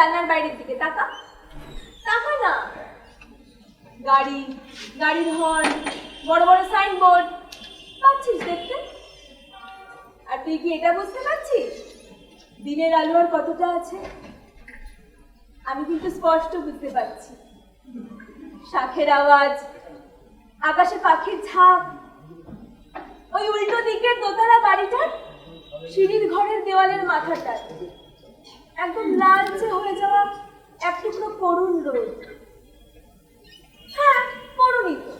জানলার বাইরের দিকে তাকা, তাকা না। গাড়ি, গাড়ির হর্ন, বড় বড় সাইনবোর্ড পাচ্ছিস দেখতে? আর তুই কি এটা বুঝতে পারছিস দিনের আলো আর কতটা আছে? আমি কিন্তু স্পষ্ট বুঝতে পারছি। শাখের আওয়াজ, আকাশে পাখির ঝাঁক, ওই উল্টো দিকের দোতলা বাড়িটার সিঁড়ির ঘরের দেওয়ালের মাথাটা, একদম লালচে হয়ে যাওয়া এক টুকরো করুণ রোদ। হ্যাঁ, করুণই তো।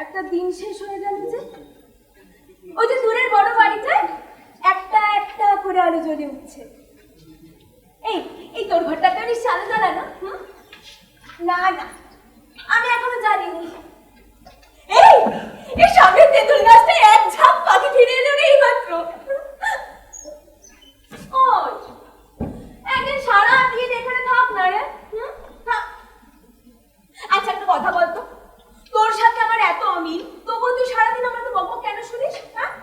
একটা দিন শেষ হয়ে গেল যে। ওই যে দূরের বড় বাড়িটায় একটা একটা করে আলো জ্বলে উঠছে। এই এই তোর ঘরটাতে নিশ্চয় আলো জ্বলা না? না না, আমি এখনো জানিনি। এই এই সামনের তেঁতুল গাছটায় এক ঝাঁক পাখি ফিরে এলো রে এইমাত্র। ওই একদিন সারা দিন এখানে থাক না রে। আচ্ছা একটা কথা বলতো, তোর সাথে আমার এত অমিল, তবুও তুই সারাদিন আমার তো বকবক কেন শুনিস? হ্যাঁ,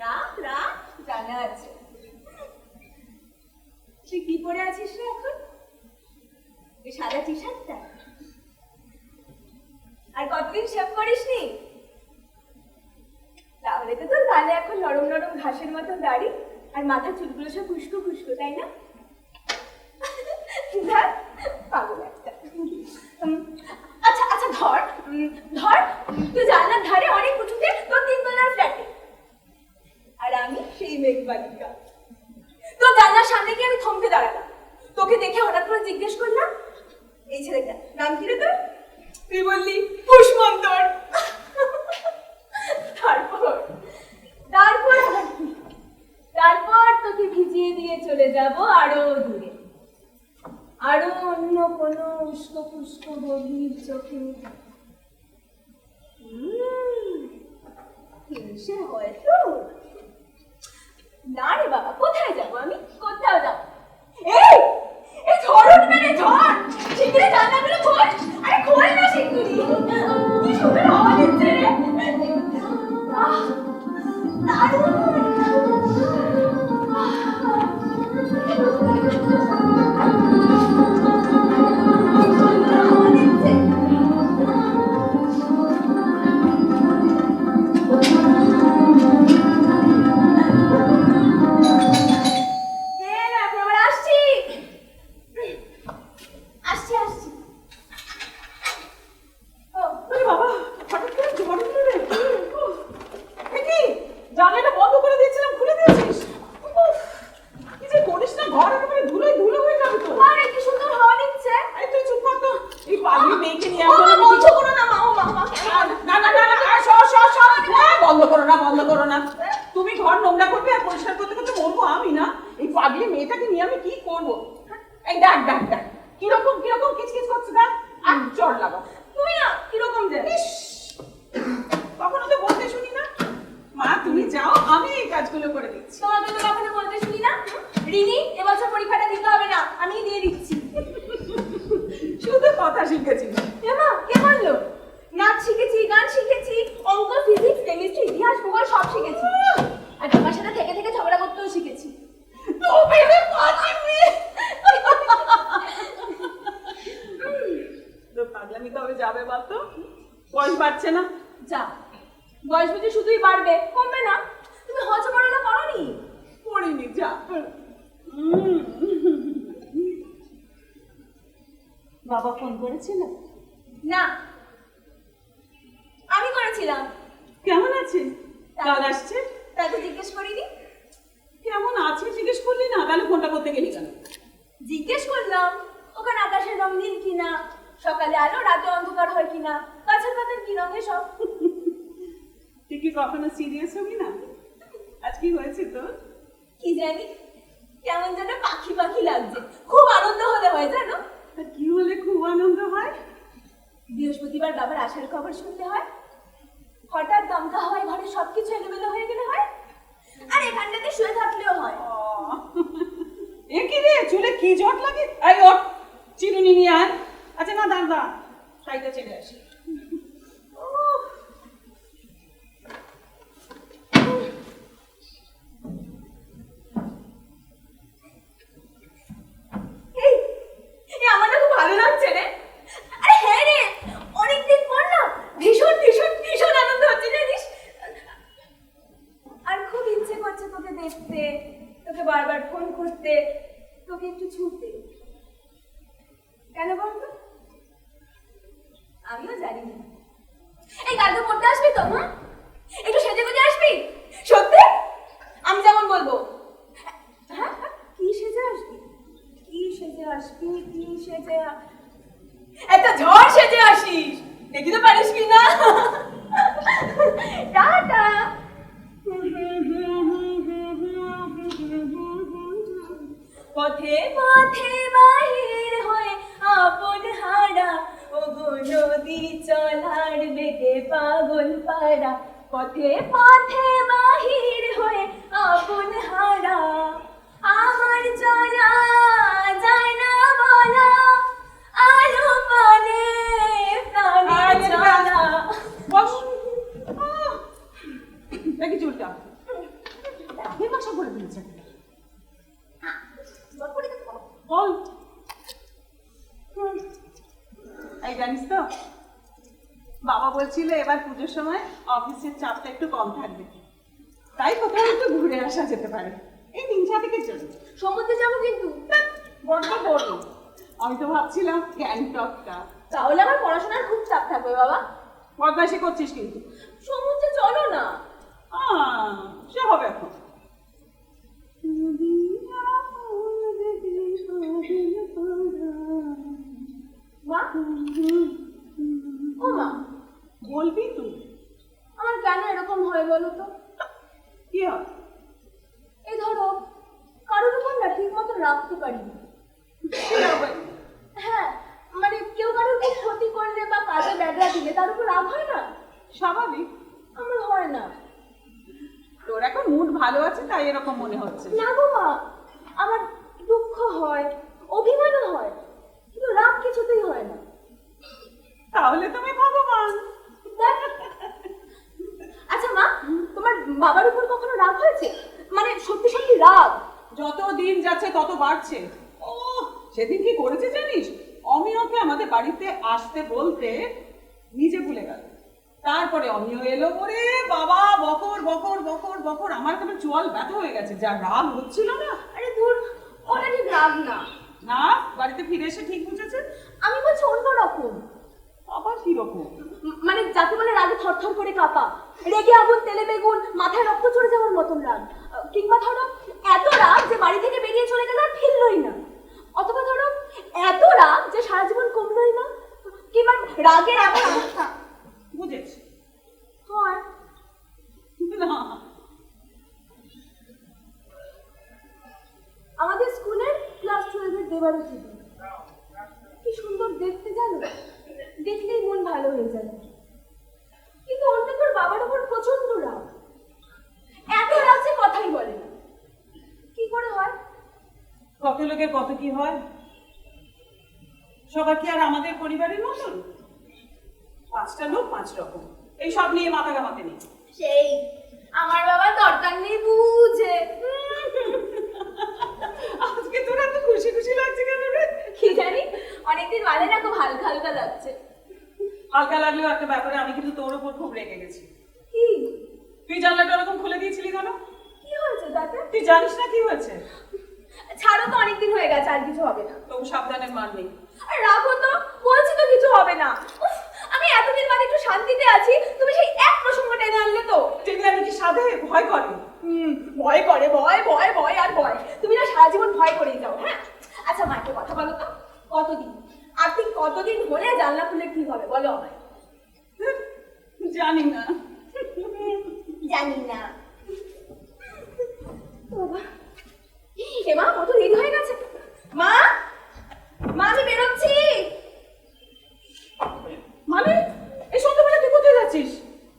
রাখ রাখ, জানা আছে। তুই কি পরে আছিস রে এখন? এই সাদা টি শার্টটা? আর কতদিন শেভ করিসনি? তাহলে তো তোর গালে এখন নরম নরম ঘাসের মতো দাড়ি, আর মাথা চুলগুলো সব খুশকো খুশকো, তাই না? ধর পাগল একটা। আচ্ছা আচ্ছা, ধর ধর, তুই জানলার ধারে অনেক উঁচুতে তোর 3 তলার ফ্ল্যাটে, আর আমি সেই মেঘবালিকা। তোর জানলার সামনে গিয়ে আমি থমকে দাঁড়ালাম। তোকে দেখে হঠাৎ করে জিজ্ঞেস করলাম, এই ছেলেটা নাম কি রে তোর? তুই বললি পুষ্মন্তর। তারপর তারপর তারপর তোকে ভিজিয়ে দিয়ে চলে যাব আরো দূরে, আরো অন্য কোনো উস্কো পুস্কো গভীর চোখে। হিংসে হয়তো না রে বাবা, কোথায় যাবো আমি? কোথাও যাবো। এই এই ঝড় উঠবে রে, ঝড়! শিগগিরি জানলাগুলো খোল। আরে খোল না শিগগিরি, কি সুন্দর হাওয়া দিচ্ছে রে। দারুণ। বাবা ফোন করেছিল? না, আমি করেছিলাম। কেমন আছে? কাল আসছে? তাই তো জিজ্ঞেস করিনি। কেমন আছে জিজ্ঞেস করলি না, তাহলে ফোনটা করতে গেলি কেন? জিজ্ঞেস করলাম ওখানে আকাশের রং নীল কিনা, সকালে আলো রাতে অন্ধকার হয় কিনা, গাছের পাতার কি রঙে সব। তুই কি কখনো সিরিয়াস হবি না? আজ কি হয়েছে তোর? কি জানি, কেমন যেন পাখি পাখি লাগছে। খুব আনন্দ হলে হয় জানো। কি হলে খুব আনন্দ হয়? বৃহস্পতিবার বাবার আসার খবর শুনতে হয়, হঠাৎ দমকা হওয়ায় ঘরে সবকিছু এলোমেলো হয়ে গেলে হয়, আর এখানটাতে শুয়ে থাকলেও হয়। এ কি রে, চুলে কি জট লাগে? এই ওঠ, চিরুনি নিয়ে আয়। আচ্ছা না, দাঁড়া, শাড়িটা ছেড়ে আসি। তোকে বারবার ফোন করতে, তোকে একটু ছুটতে। কেন বলতো? আমিও জানি না। এই কালকে পড়তে আসবি তো? হ্যাঁ, একটু সেজে গুজে আসবি? সত্যি? আমি যেমন বলবো। হ্যাঁ, কি সেজে আসবি? কি সেজে আসবি? কি সেজে? একটা ঝড় সেজে আসিস, দেখি তো পারিস কি না। টাটা। পথে পথে বাহির হয়ে আপন হারা, ওগো নদী চলার বেগে পাগল পাড়া। পথে পথে বাহির হয়ে আপন হারা, আমার চলা যায় না বলা, আলো পানে প্রাণের চলা। বস। দেখি চুলটা দাঁতের বাসা করে দিয়েছে। বল। এই জানিস তো, বাবা বলছিল এবার পুজোর সময় অফিসের চাপটা একটু কম থাকবে, তাই কোথাও একটু ঘুরে আসা যেতে পারে এই 3-4 দিনের জন্য। সমুদ্রে যাবো কিন্তু। বড্ড বড়। আমি তো ভাবছিলাম গ্যাংটকটা। তাহলে আমার পড়াশোনার খুব চাপ থাকবে বাবা। বদমাইশি করছিস কিন্তু। সমুদ্রে চলো না। সে হবে এখন। মা, ও মা, বলবি তুই? আমার কেন এরকম হয় বলো তো? কি হয়? এই ধরো, কারোর উপর না ঠিক মতো রাখতে পারি না। হ্যাঁ, মানে কেউ কারোর খুব ক্ষতি করলে বা কাজে ব্যাগরা দিলে তার উপর রাগ হয় না? স্বাভাবিক। আমার হয় না। তোর এখন মুড ভালো আছে তাই এরকম মনে হচ্ছে। না গো মা, আমার দুঃখ হয়, অভিমানও হয়, কিন্তু রাগ কিছুতেই হয় না। তাহলে তুমি ভগবান। আচ্ছা মা, তোমার বাবার উপর কখনো রাগ হয়েছে? মানে সত্যি সত্যি রাগ? যত দিন যাচ্ছে তত বাড়ছে। ও সেদিন কি করেছে জানিস? অমিয়কে আমাদের বাড়িতে আসতে বলতে নিজে ভুলে গেল। তারপরে অমিয় এলো, ওরে বাবা বকর বকর বকর বকর, আমার কেমন চোয়াল ব্যথা হয়ে গেছে, যা রাগ হচ্ছিল না। আরে ধুর, ওটা ঠিক রাগ না। না, বাড়িতে ফিরে এসে ঠিক বুঝেছে। আমি বলছি অন্য রকম। আবার কিরকম? মানে যাকে বলে রাগে থরথর করে কাঁপা, রেগে আগুন তেলে বেগুন, মাথায় রক্ত চড়ে যাওয়ার মতন রাগ। কিংবা ধরো এত রাগ যে বাড়ি থেকে বেরিয়ে চলে গেল আর ফিরলই না। অথবা ধরো এত রাগ যে সারা জীবন কমলই না। কিংবা রাগের এমন অবস্থা। বুঝেছি। হয় না, আমাদের স্কুলের ক্লাস 12-এর দেবারতী, কি সুন্দর দেখতে জানো, দেখলেই মন ভালো হয়ে যায়। কিন্তু অন্যদের বাবার উপর প্রচন্ড রাগ, এত রাগ যে কথাই বলে না। কি করে হয়? কত লোকের কত কি হয়। সবার কি আর আমাদের পরিবারের মতন? 5টা লোক 5 রকম, এই সব নিয়ে মাথা ঘামাতে নেই। সেই আমার বাবা দরকার নেই বুঝে। আজকে তোর এত খুশি খুশি লাগছে কেন রে? কি জানি, অনেকদিন বাদে না খুব হালকা হালকা লাগছে। হালকা লাগলেও একটা ব্যাপারে আমি কিন্তু তোর উপর খুব রেগে গেছি। কি? তুই জানলাটা ওরকম খুলে দিয়েছিলি কেন? কি হয়েছে তাতে? তুই জানিস না কি হয়েছে? ছাড়ো তো, অনেকদিন হয়ে গেছে, আর কিছু হবে না। তবু সাবধানের মান নেই। আর রাখো তো, বলছি তো কিছু হবে না। উফ, আমি এতদিন বাদে একটু শান্তিতে আছি, তুমি সেই এক প্রসঙ্গ টেনে আনলে তো। টেনে আমি কি সাধে? ভয় করে। ভয় করে, ভয় ভয় ভয় আর ভয়। তুমি না সারা জীবন ভয় করেই যাও। হ্যাঁ, আচ্ছা মা, একটা কথা বলো তো, কতদিন আর ঠিক কতদিন হলে জানলা খুলে ঠিক হবে বলো আমায়? জানি না। জানি না। বাবা, এ মা কত রেডি হয়ে গেছে। মা, মা আমি বেরোচ্ছি। মানে এই সন্ধ্যাবেলা তুই কোথায় যাচ্ছিস?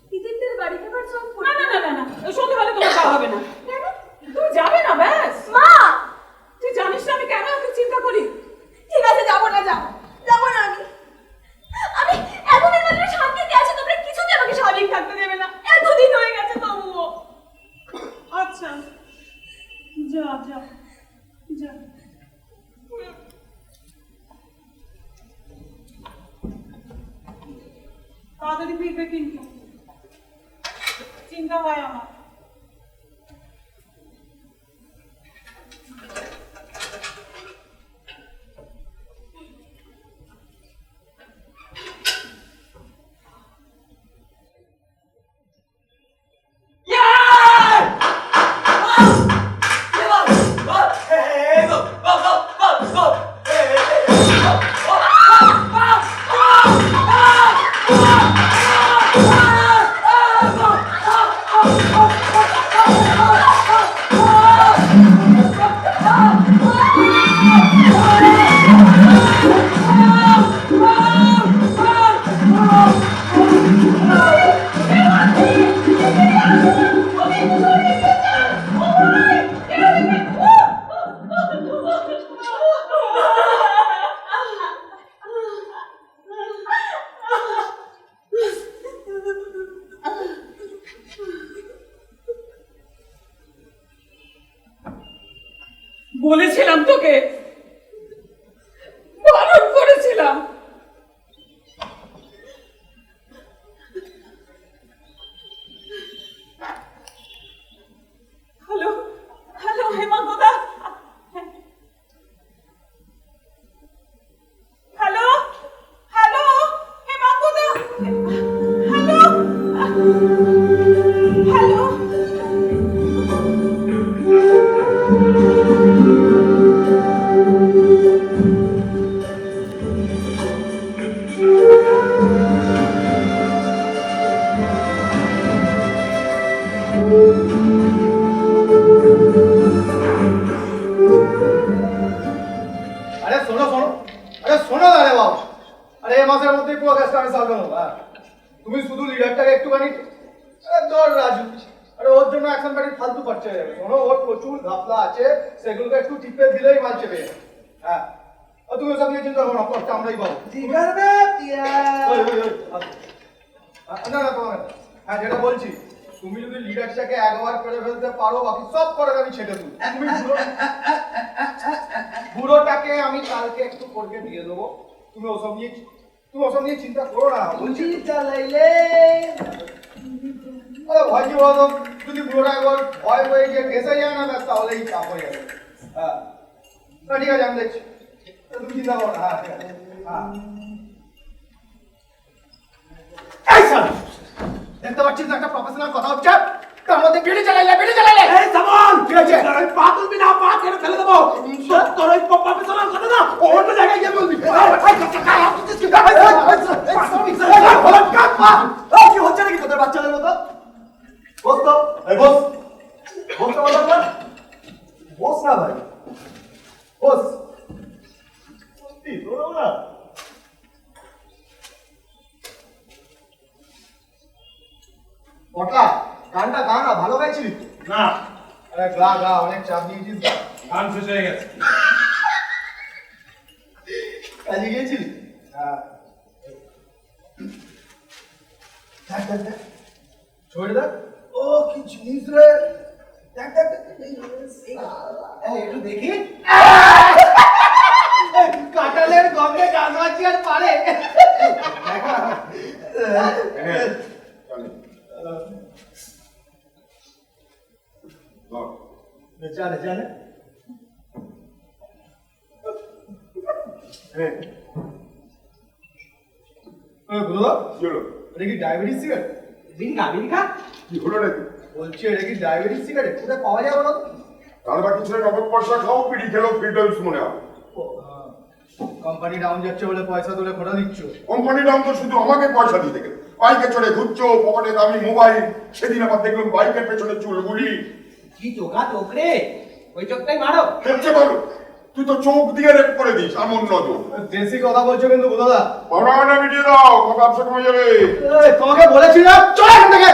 পিতেরদের বাড়ি খাবার সব না না না না না, এই সন্ধ্যাবেলা তোমার যাওয়া হবে না। কেন? তুই যাবে না ব্যাস। মা, তুই জানিস না আমি কেন এত চিন্তা করি? ঠিক আছে, যাবো না, যাবো না। আমি এতদিন ধরে শান্তিতে আছি, তোমরা কিছুতে আমাকে স্বাভাবিক থাকতে দেবে না। এতদিন হয়ে গেছে তবুও। আচ্ছা যা যা যা। তাড়াতাড়ি ফিরবে কিন্তু, চিন্তা হয় আমার। বলেছিলাম তোকে, বারণ করেছিলাম। হ্যালো হ্যালো হেমাঙ্গদা, হ্যালো হ্যালো হেমাঙ্গদা, হ্যালো হ্যালো। अरे सुनो सुनो, अरे सुनो ना रे बाबा, अरे ये मासेर मধ্যে পুরো গ্যাসটা আমি সালবো না। তুমি শুধু লিডারটাকে একটুখানি ধর রাজু, আরে ওর জন্য অ্যাকশন প্যাডের ফালতু খরচা হয়ে যাবে। শোনো, ওর প্রচুর ঘাপলা আছে, সেগুলোকে একটু টিপে দিলেই মাল চেপে যাবে। হ্যাঁ, আর তুমি ওসব নিয়ে চিন্তা করো না, খরচা আমরাই পাবো। ঠিক আছে ওই, না না তোমার, হ্যাঁ যেটা বলছি, তুমি যদি লিডারটাকে একবার করে ফেলতে পারো, বাকি সব করে আমি ছেড়ে দেবো। তুমি বুড়োটাকে আমি কালকে একটু করকে দিয়ে দেবো। তুমি ওসব নিয়ে চিন্তা করো না। বলছি চালাইলে আরে ভয় কি বলতো, যদি বুড়োটা একবার ভয় হয়ে গিয়ে ফেসে যায় না, ব্যাস তাহলেই চাপ হয়ে যাবে। হ্যাঁ না, ঠিক আছে, আমি দেখছি, তুমি চিন্তা করো না। হ্যাঁ ঠিক আছে, হ্যাঁ। এই স্যার, দেখতে পাচ্ছিস না একটা প্রফেশনাল কথা হচ্ছে, তার মধ্যে বিড়ি চালাইলে এই সামান ঠিক আছে, এই পা তুলবি না, পা কেটে ফেলে দেবো। তোর ওই প্রফেশনাল কথা না অন্য জায়গায় গিয়ে বলবি। কি হচ্ছে নাকি তোদের বাচ্চাদের মতো? বস তো, এই বস, বস তো বস না, বস না ভাই, বস। সত্যি তোরাও না, পটলা গানটা গা না, ভালো গাইছিলি তো? না, আরে গা গা, অনেক চাপ নিয়েছিস গা। গান শেষ হয়ে গেছে। কাজে গিয়েছিলি? হ্যাঁ। দেখ দেখ দেখ, ছড়ে দেখ, ও কি জিনিস রে, দেখ দেখ দেখ, এই একটু দেখি। কাঁঠালের গন্ধে গাছগাছি আর পারে। জানে জানে এটা কি ডায়াবেটিস সিগারেট? কি হলো নাকি? বলছি এটা কি ডায়াবেটিস সিগারেট? কোথায় পাওয়া যাবে বলো? তার বাকি ছেলে নগদ পয়সা খাও, পিড়ি খেলো, ফ্রিডমস মনে হয়। কোম্পানি ডাউন যাচ্ছে বলে পয়সা তুলে খোটা দিচ্ছ? কোম্পানি ডাউন তো শুধু আমাকে পয়সা দিতে গেলে, বাইকে চড়ে ঘুরছো, পকেটে দামি মোবাইল, সেদিন আবার দেখলাম বাইকের পেছনে চুলগুলি। কি চোখা চোখ রে, ওই চোখটাই মারো। হচ্ছে বলো, তুই তো চোখ দিয়ে রেপ করে দিস, এমন নজর। দেশি কথা বলছো কিন্তু দাদা। পড়াশোনা মিটিয়ে দাও, ব্যবসা কমে যাবে। তোমাকে বলেছি না, চলে এখান থেকে,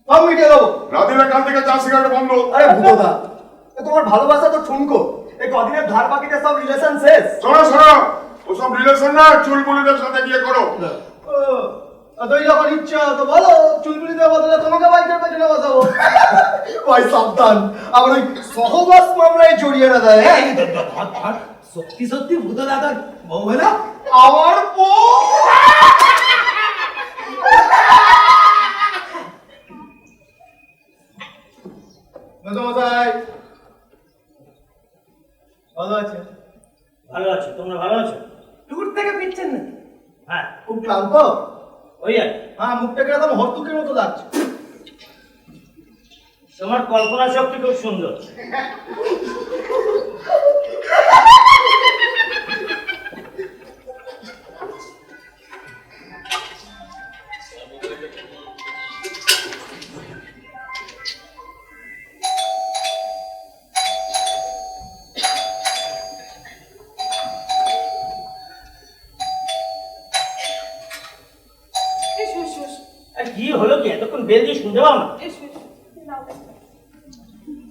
সব মিটিয়ে দেবো। না দিলে কাল থেকে চা সিগারেট বন্ধ। আরে ভুতোদা, তোমার ভালোবাসা তো ঠুনকো, এই কদিনের ধার বাকিতে সব রিলেশন শেষ। শোনো শোনো, ওসব রিলেশন না, চুলবুলিদের সাথে গিয়ে করো। তুই যখন ইচ্ছা তো বলো, চুলবুলিদের বদলে তোমাকে বাইকের পেছনে বসাবো। ভাই সাবধান, আমার ওই সহবাস মামলায় জড়িয়ে না দেয়। সত্যি সত্যি ভূত দাদার বউ হলো আমার বউ। মশাই ভালো আছে? ভালো আছো, তোমরা ভালো আছো? দূর থেকে পিচ্ছেন না? হ্যাঁ, খুব ক্লান্ত? ওই আর হ্যাঁ, মুখটাকে একদম হর্তুকের মতো লাগছে। তোমার কল্পনা শক্তি খুব সুন্দর। কি হলো কি এতক্ষণ বেল দিয়ে শুনতে পাও না?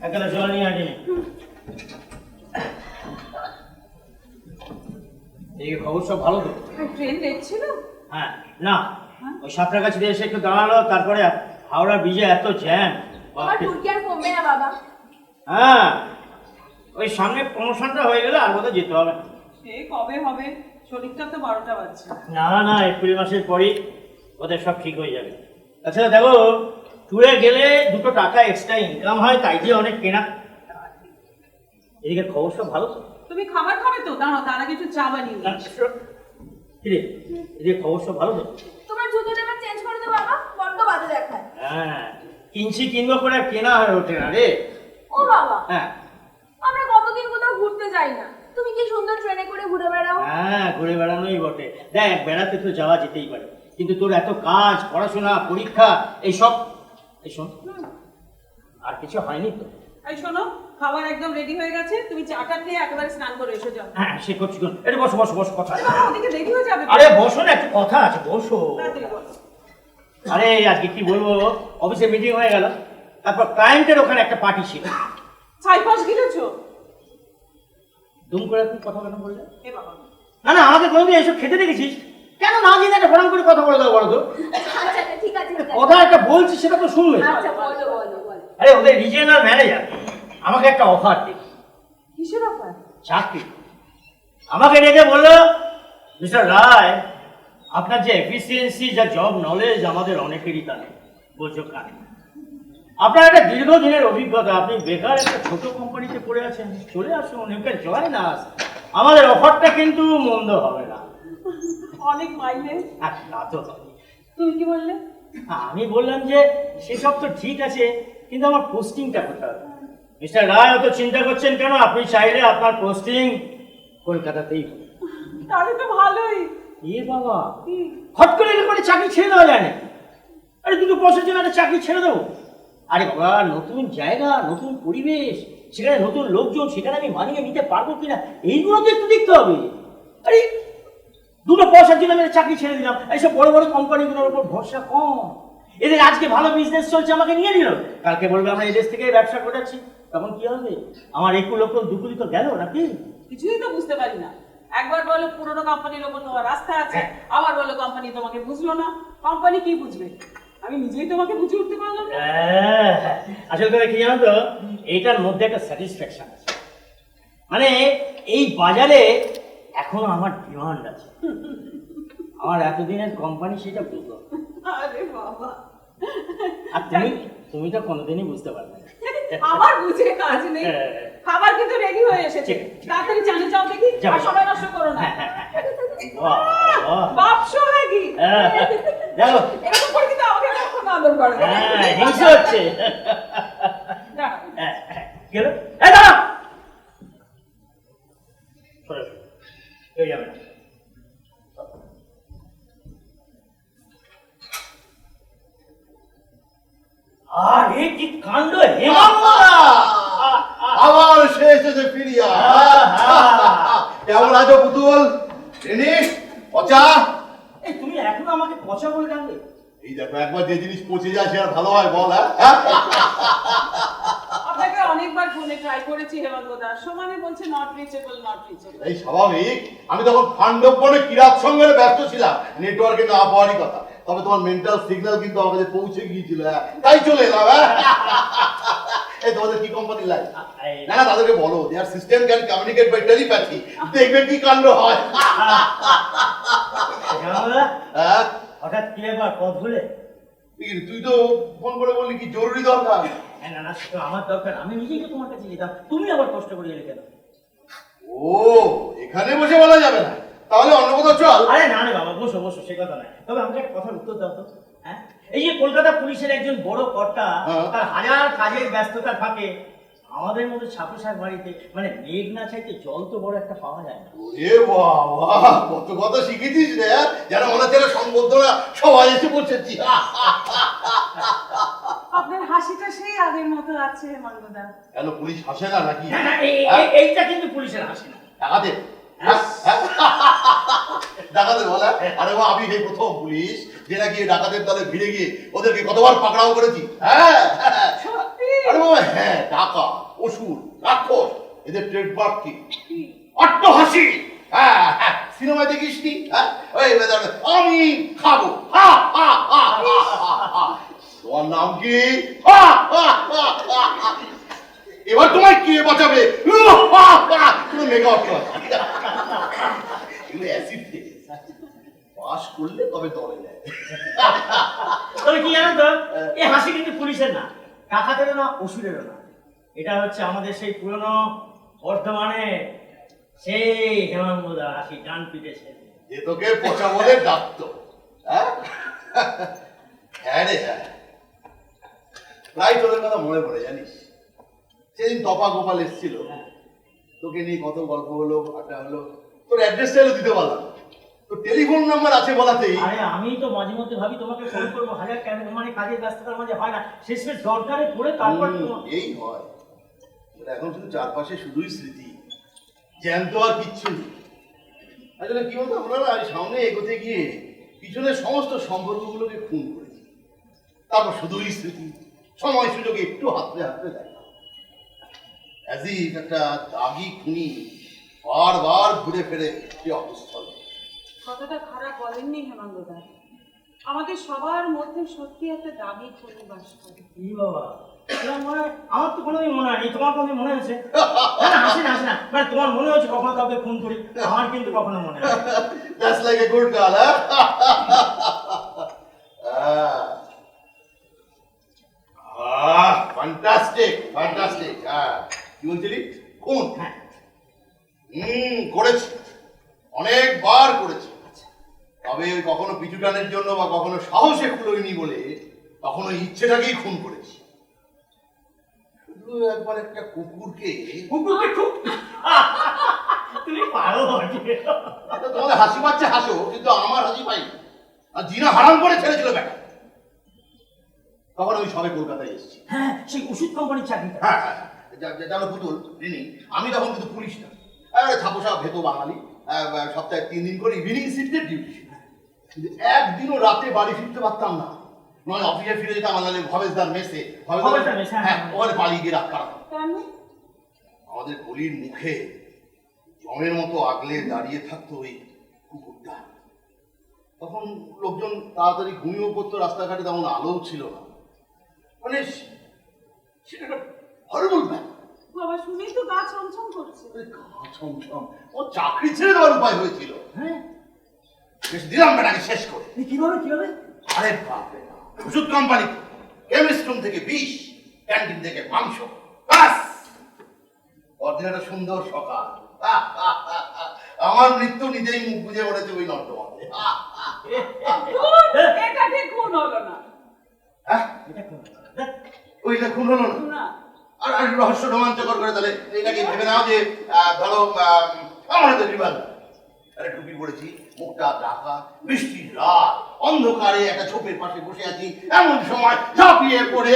এখানে জল নিয়ে আসিনি। এই খবর সব ভালো তো? ট্রেন দেখছিল? হ্যাঁ, না ওই সাঁতরাগাছি দিয়ে এসে একটু দাঁড়ালো, তারপরে হাওড়া ব্রিজে এত জ্যাম। আমার টুরকি আর কমবে না বাবা। হ্যাঁ, ওই সামনে প্রমোশনটা হয়ে গেলে আর কোথাও যেতে হবে না। সে কবে হবে? শরীরটা তো 12টা বাজছে। না না, এপ্রিল মাসের পরই ওদের সব ঠিক হয়ে যাবে। তাছাড়া দেখো, ট্যুরে গেলে 2 টাকা এক্সট্রা ইনকাম হয়, তাই দিয়ে অনেক কেনা। এদিকে খবর সব ভালো তো? তুমি খাবার খাবে তো? দাঁড়াও, তার আগে একটু চা বানিয়ে নিই। কিরে, এদিকে খবর সব ভালো তো? তোমার জুতোটা এবার চেঞ্জ করে দেবো বাবা, বড্ড বাজে দেখায়। হ্যাঁ, কিনবো করে আর কেনা হয়ে ওঠে না রে। ও বাবা, হ্যাঁ আমরা কতদিন কোথাও ঘুরতে যাই না, তুমি কি সুন্দর ট্রেনে করে ঘুরে বেড়াও। হ্যাঁ, ঘুরে বেড়ানোই বটে। দেখ, বেড়াতে তো যাওয়া যেতেই পারে, কিন্তু তোর এত কাজ, পড়াশোনা, পরীক্ষা, এইসব। এই শোন, আর কিছু হয়নি তো? এই শোনো, খাবার একদম রেডি হয়ে গেছে, তুমি চাটা খেয়ে একেবারে স্নান করে এসে যাও। হ্যাঁ, সে করছি। এটা বসো বসো বসো, কথা আছে। বাবা, ওদিকে দেরি হয়ে যাবে। আরে বসো না, একটু কথা আছে, বসো। তাড়াতাড়ি বলো। আরে আজকে কি বলবো, অফিসে মিটিং হয়ে গেল, তারপর ক্লায়েন্টের ওখানে একটা পার্টি ছিল। ছাইপাশ গিলেছো? দুম করে তুই কথা কেন বললে? এ বাবা, না না, আমাকে কোনোদিন এসব খেতে দেখেছিস? কেন না জেনে একটা ফোন করে কথা বলে দাও বলো তো? আচ্ছা আচ্ছা, ঠিক আছে ঠিক আছে। কথা একটা বলছি, সেটা তো শুনবে। আচ্ছা বলো বলো বলো। আরে ওদের রিজিয়নাল ম্যানেজার আমাকে একটা অফার দিল, কিসের ব্যাপার? চাকরি। আমাকে ডেকে বললো, মিস্টার রায়, আপনার যে এফিসিয়েন্সি, যা জব নলেজ আমাদের অনেকেরই তা নেই, বলছো কানে। আপনার একটা দীর্ঘদিনের অভিজ্ঞতা, আপনি বেকার একটা ছোট কোম্পানিতে পড়ে আছেন, চলে আসুন, ইউ ক্যান জয়েন আস। আমাদের অফারটা কিন্তু মন্দ হবে না। অনেক মাইনে। না তো হবে। তুমি কি বললে? আমি বললাম যে সেসব তো ঠিক আছে, কিন্তু আমার পোস্টিংটা কোথায়? মিস্টার রায় অত চিন্তা করছেন কেন? আপনি চাইলে আপনার পোস্টিং কলকাতাতেই হবে। তাহলে তো ভালোই। এ বাবা, হট করে এরকম একটা চাকরি ছেড়ে দেওয়া যায় না। আরে 2 পয়সার জন্য একটা চাকরি ছেড়ে দেবো? আরে বাবা, নতুন জায়গা, নতুন পরিবেশ, সেখানে নতুন লোকজন, সেখানে আমি মানিয়ে নিতে পারবো কিনা, এইগুলো তো একটু দেখতে হবে। আরে 2 পয়সার জন্য আমি একটা চাকরি ছেড়ে দিলাম। এইসব বড় বড় কোম্পানিগুলোর উপর ভরসা কম। এদের আজকে ভালো বিজনেস চলছে, আমাকে নিয়ে নিল, কালকে বলবে আমরা এদেশ থেকে ব্যবসা করেছি, তখন কি হবে? আমার একুল লোক দুকুলি তো গেল নাকি? কিছুই তো বুঝতে পারি না। একবার বলো পুরোনো কোম্পানির ওপর তোমার রাস্তা আছে, আবার বলো কোম্পানি তোমাকে বুঝলো না। কোম্পানি কি বুঝবে? আমি নিজেই তোমাকে বুঝে উঠতে পারলাম না। আসলে করে কি জানো তো, এইটার মধ্যে একটা স্যাটিসফ্যাকশন আছে, মানে এই বাজারে এখনো আমার ডিমান্ড আছে। আমার এতদিনের কোম্পানি সেটা বুঝলো। আরে বাবা, আর তুমি তো কোনোদিনই বুঝতে পারবে না। আমার বুঝে কাজ নেই। খাবার কিন্তু রেডি হয়ে এসেছে, ঠিক। তাড়াতাড়ি জানে যাও দেখি, যাবো। আর সময় নষ্ট করো না। বাহ, বাহ। বাপ সোহাগী, দেখো, এরকম করে কিন্তু আমাকে কখনো আদর করে না। হিংসে হচ্ছে। দাঁড়াও। গেল, দাঁড়া, সরে এসো, কেউ যাবে না। আরে কি কাণ্ড, হেমন্তদা! আবার সে এসেছে ফিরিয়া। কেমন আছো পুতুল? জিনিস পচা? এই তুমি এখনো আমাকে পচা বলে ডাকলে? এই দেখো, একবার যে জিনিস পচে যায় সে আর ভালো হয় বল? হ্যাঁ, আপনাকে অনেকবার ফোনে ট্রাই করেছি হেমন্তদা, সমানে বলছে নট রিচেবল নট রিচেবল। এই স্বাভাবিক। আমি তখন খান্ডবনে কিরাত সঙ্গে ব্যস্ত ছিলাম, নেটওয়ার্কে না পাওয়ারই কথা। তবে তোমার মেন্টাল সিগন্যাল কিন্তু আমার কাছে পৌঁছে গিয়েছিল, তাই চলে এলাম। এই তোমাদের কি কোম্পানি লাগে? না না, তাদেরকে বলো their system can communicate by telepathy, দেখবে কি কাণ্ড হয়। হ্যাঁ, হঠাৎ কি ব্যাপার, পথ ভুলে? তুই তো ফোন করে বললি কি জরুরি দরকার। না না, সেটা আমার দরকার, আমি নিজেই তো তোমার কাছে যেতাম, তুমি আবার কষ্ট করে এলে কেন? ও, এখানে বসে বলা যাবে না, তাহলে অন্য কোথাও চল। আরে না রে বাবা, বসো বসো, সে কথা নাই। তবে আমাকে একটা কথার উত্তর দাও তো। হ্যাঁ, এই যে কলকাতা পুলিশের একজন বড় কর্তা, তার হাজার কাজের ব্যস্ততা থাকে, আমাদের মতো ছাপোষার বাড়িতে মানে মেঘ না চাইতে জল তো বড় একটা পাওয়া যায় না। এ বাবা, কত কথা শিখেছিস রে, যেন মনে হচ্ছে সম্বোধনা সবাই এসে বসেছি। আপনার হাসিটা সেই আগের মতো আছে হেমন্তদা। কেন পুলিশ হাসে না নাকি? না, না, এইটা কিন্তু পুলিশের হাসি না। ডাকাতে ডাকাতে বলে? আরে বাবা, আমি এই প্রথম পুলিশ যে নাকি ডাকাতের দলে ভিড়ে গিয়ে ওদেরকে কতবার পাকড়াও করেছি। হ্যাঁ, আরে বাবা, হ্যাঁ, ডাকা, অসুর, রাক্ষস, এদের ট্রেডমার্ক কি? অট্টহাসি। হ্যাঁ, সিনেমায় দেখিসনি? হ্যাঁ, আমি খাবো। তোমার নাম কি? এবার তোমায় কে বাঁচাবে? মেকআপ এগুলো অ্যাসিড পাস করলে তবে দলে যায়। তবে কি জানো তো, এই হাসি কিন্তু পুলিশের না, ডাকাতেরও না, অসুরেরও না। এটা হচ্ছে আমাদের সেই পুরনো বর্ধমানে সেই হেমাঙ্গদা হাসি, ডান পিটেছে। যে তোকে পচা বলে ডাকতো। হ্যাঁ হ্যাঁ রে হ্যাঁ, প্রায় তোদের কথা মনে পড়ে জানিস। সেদিন তপা গোপাল এসেছিল, তোকে নিয়ে কত গল্প হলো, আড্ডা হলো, তোর অ্যাড্রেসটা এলো দিতে পারলাম, তোর টেলিফোন নাম্বার আছে বলাতেই। আরে আমি তো মাঝে মধ্যে ভাবি তোমাকে ফোন করবো, হাজার কেন, মানে কাজের ব্যস্ততার মাঝে হয় না, শেষমেশ দরকারে পড়ে তারপর এই হয়। এখন শুধু চারপাশে শুধুই স্মৃতি, জ্যান্ত আর কিচ্ছু নেই। আসলে কি বলতো, আমরা না সামনে এগোতে গিয়ে পিছনের সমস্ত সম্পর্কগুলোকে খুন করেছি, তারপর শুধুই স্মৃতি, সময় সুযোগে একটু হাতড়ে হাতড়ে দেখা। একটা দাগি খুনি বারবার ঘুরে ফেরে সে অবস্থলে। কথাটা খারাপ বলেননি হেমাঙ্গদা, আমাদের সবার মধ্যে সত্যি একটা দাবি খুনি বাস করে। কি বাবা, তোমার মনে হয়? আমার তো কোনোদিন মনে হয়নি, তোমার কোনোদিন মনে হয়েছে? না না, হাসি না, হাসি না, মানে তোমার মনে হচ্ছে কখনো কাউকে ফোন করি, আমার কিন্তু কখনো মনে হয়। That's like a good girl, huh? Fantastic, fantastic. কি বলছিলি? খুন? হ্যাঁ। করেছি, অনেকবার করেছি। তবে ওই কখনো পিছু টানের জন্য বা কখনো সাহসে কুলোয়নি বলে কখনো ইচ্ছেটাকেই খুন করেছি। শুধু একবার একটা কুকুরকে খুব তুমি পারো বটে। তোমাদের হাসি পাচ্ছে হাসো, কিন্তু আমার হাসি পাই আর জিনা হারাম করে ছেড়েছিল বেটা। তখন আমি সবে কলকাতায় এসেছি। হ্যাঁ, সেই ওষুধ কোম্পানির চাকরিটা। হ্যাঁ হ্যাঁ, জানো পুতুল রিনি, আমি তখন কিন্তু পুলিশ না, ছাপোসা ভেতো বাঙালি, সপ্তাহে 3 দিন করে ইভিনিং শিফটের ডিউটি। কিন্তু একদিনও রাতে বাড়ি ফিরতে পারতাম না, নয় অফিসে ফিরে যেতাম, নাহলে ভবেশদার মেসে, হ্যাঁ ওখানে পালিয়ে গিয়ে রাত কাটাতাম। আমাদের গলির মুখে জমের মতো আগলে দাঁড়িয়ে থাকতো ওই কুকুরটা। তখন লোকজন তাড়াতাড়ি ঘুমিয়েও পড়তো, রাস্তাঘাটে তেমন আলোও ছিল না, মানে সেটা একটা হরবল ব্যাপার। বাবা শুনেই তো গা ছমছম করছে। গা ছমছম, ও চাকরি ছেড়ে দেওয়ার উপায় হয়েছিল। হ্যাঁ, বেশ দিলাম বেটাকে শেষ করে। কিভাবে কিভাবে? আরে বাপরে, ওষুধ কোম্পানি, কেমিস্ট রুম থেকে বিষ, ক্যান্টিন থেকে মাংস, বাস। পরদিন একটা সুন্দর সকাল, আমার মৃত্যু নিজেই মুখ বুঝে পড়েছে ওই নর্দমাতে। এটা ঠিক খুন হলো না। ওইটা খুন হলো না? আর রহস্য রোমাঞ্চকর করে তাহলে এটাকে ভেবে নাও যে ধরো আমার হাতে রিভলভার, আরে টুপি পড়েছি, মুখটা ঢাকা, বৃষ্টির রাত, অন্ধকারে একটা ঝোপের পাশে বসে আছি, এমন সময় ঝাঁপিয়ে পড়ে।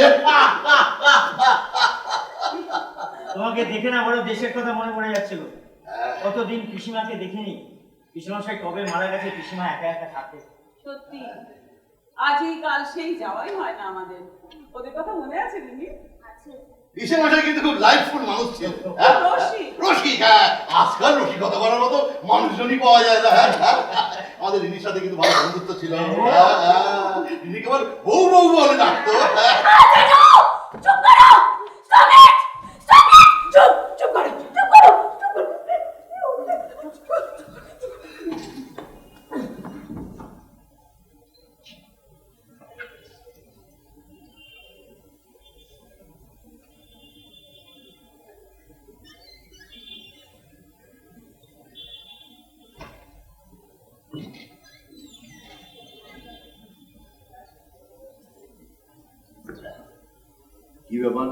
তোমাকে দেখে না বড় দেশের কথা মনে পড়ে যাচ্ছিল। কতদিন পিসিমাকে দেখিনি, পিসিমশাই কবে মারা গেছে, পিসিমা একা একা থাকে। সত্যি আজ এই কাল সেই যাওয়াই হয় না আমাদের। ওদের কথা মনে আছে দিদি? পিসে মশাই কিন্তু খুব লাইফফুল মানুষ ছিল, রসিক। হ্যাঁ, আজকাল রসিকতা করার মতো মানুষজনই পাওয়া যায় না। আমাদের রিনির সাথে কিন্তু ভালো বন্ধুত্ব ছিল। রিনিকে আবার বউ বউ বলে ডাকতো। চুপ করো, স্টপ ইট, স্টপ ইট, চুপ চুপ করো, চুপ করো, চুপ করো। কি ব্যাপার,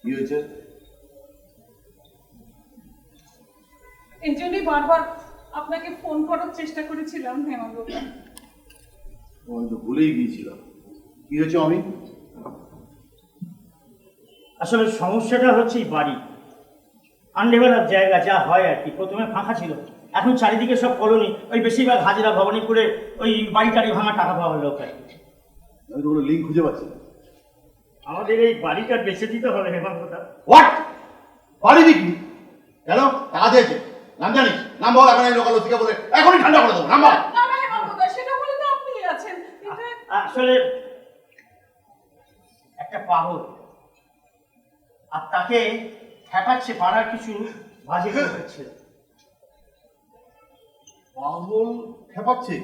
কি হয়েছে? এই জন্যই বারবার আপনাকে ফোন করার চেষ্টা করেছিলাম হেমাঙ্গদা। আমি তো ভুলেই গিয়েছিলাম। কি হয়েছে আমি? আসলে সমস্যাটা হচ্ছে এই বাড়ি, আনডেভেলপ জায়গা, যা হয় আর কি। প্রথমে ফাঁকা ছিল, এখন চারিদিকে সব কলোনি, ওই বেশিরভাগ হাজিরা ভবানী করে ওই বাড়ি টাড়ি ভাঙা টাকা পাওয়ার লোক আর কি। আমি তো কোনো লিঙ্ক খুঁজে পাচ্ছি না। আমাদের এই বাড়িটা বেঁচে দিতে হবে হেমাঙ্গদা। হোয়াট? বাড়ি বিক্রি? কেন? টাকা দিয়েছে? নাম জানিস? নাম বল, এখন এই লোকাল ওসিকে বলে এখনই ঠান্ডা করে দেবো। নাম বল। না না হেমাঙ্গদা, সেটা বলে তো আপনি আছেন। আসলে একটা পাগল, আর তাকে ঠেকাচ্ছে পাড়ার কিছু বাজে করে হচ্ছে। পাগল খেপাচ্ছে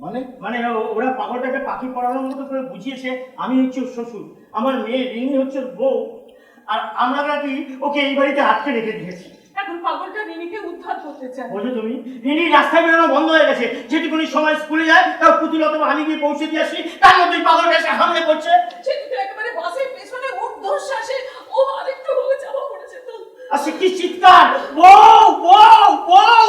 মানে? মানে ওরা পাগলটাকে পাখি পড়ানোর মতো করে বুঝিয়েছে আমি হচ্ছে ওর শ্বশুর, আমার মেয়ে রিনি হচ্ছে ওর বউ, আর আমরা নাকি ওকে এই বাড়িতে আটকে রেখে দিয়েছি। এখন পাগলটা রিনিকে উদ্ধার করতে চায়। বোঝো তুমি, রিনি রাস্তায় বেরোনো বন্ধ হয়ে গেছে, যেটুকুনি সময় স্কুলে যায় তার পুতুল অথবা আমি গিয়ে পৌঁছে দিয়ে আসি, তার মধ্যেই পাগলটা এসে হামলে পড়ছে। সেদিকে একেবারে বাসের পেছনে ঊর্ধ্বশ্বাসে ও আরেকটু হলে চাপা পড়েছে তো। আর সে কি চিৎকার, বউ বউ বউ!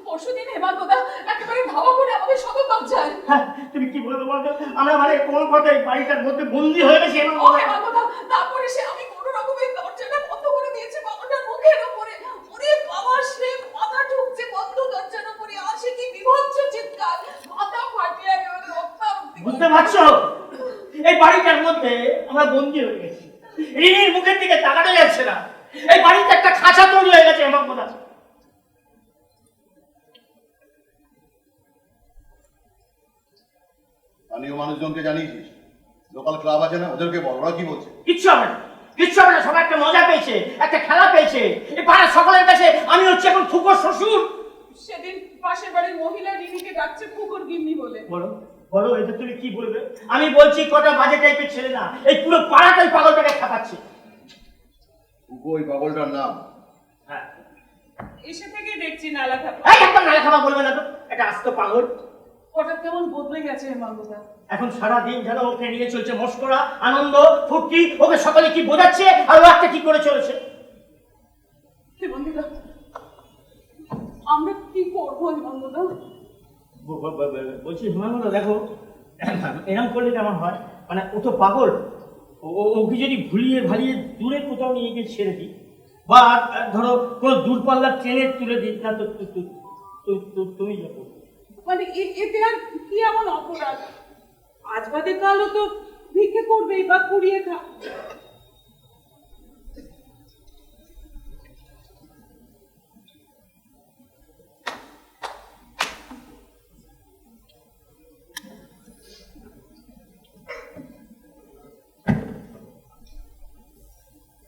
পরশুদিন হেমাঙ্গদা একেবারে ধাওয়া করে আমাকে শতভাগ যায়। হ্যাঁ, তুমি কি বলবো বলতো, আমরা মানে কোন কথায় বাড়িটার মধ্যে বন্দি হয়ে গেছি। ও হেমাঙ্গদা, তারপরে সে আমি কোনো রকমের দরজাটা বন্ধ করে দিয়েছে পাগলটার মুখের ওপরে। ওরে বাবা, সে মাথা ঠুকছে বন্ধ দরজার ওপরে, আর সে কি বিভৎস চিৎকার, মাথা ফাটিয়ে একেবারে রক্তারক্তি। বুঝতে পারছো, এই বাড়িটার মধ্যে আমরা বন্দি হয়ে গেছি, রিনির মুখের দিকে তাকাতে যাচ্ছে না, এই বাড়িতে একটা খাঁচা তৈরি হয়ে গেছে আমার কথা। স্থানীয় মানুষজনকে জানিয়েছিস? লোকাল ক্লাব আছে না, ওদেরকে বল, ওরা কি বলছে? কিচ্ছু হবে না, কিচ্ছু হবে না, সবাই একটা মজা পেয়েছে, একটা খেলা পেয়েছে। এই পাড়ার সকলের কাছে আমি হচ্ছে এখন ফুকোর শ্বশুর। সেদিন পাশের বাড়ির মহিলা রিনিকে ডাকছে ফুকর গিন্নি বলে। বলো বলো, এটা তুমি কি বলবে? আমি বলছি কটা বাজে টাইপের ছেলে না, এই পুরো পাড়াটাই পাগলটাকে খাপাচ্ছে। ওই পাগলটার নাম? হ্যাঁ, এসে থেকে দেখছি নালা খাপা। এই একদম নালে খাওয়া বলবে না তো, এটা আস্ত পাগল। হঠাৎ কেমন বদলে গেছে হেমাঙ্গদা। এখন সারাদিন যেন ওকে নিয়ে চলছে মস্করা, আনন্দ, ফুর্তি, ওকে সকালে কি বোঝাচ্ছে আর ও একটা কি করে চলেছে। হেমাঙ্গদা, আমরা কি করবো হেমাঙ্গদা? বলছি হিমানন্দ, দেখো এরকম করলে কেমন হয়, মানে ও তো পাগল, ওকে যদি ভুলিয়ে ভালিয়ে দূরে কোথাও নিয়ে গিয়ে ছেড়ে দিই, বা ধরো কোনো দূরপাল্লার ট্রেনে তুলে দিই, না তো তুমি যাবো। মানে এতে আর কি এমন অপরাধ? আজ বাদে কালও তো ভিক্ষে করবেই বা কুড়িয়ে খা।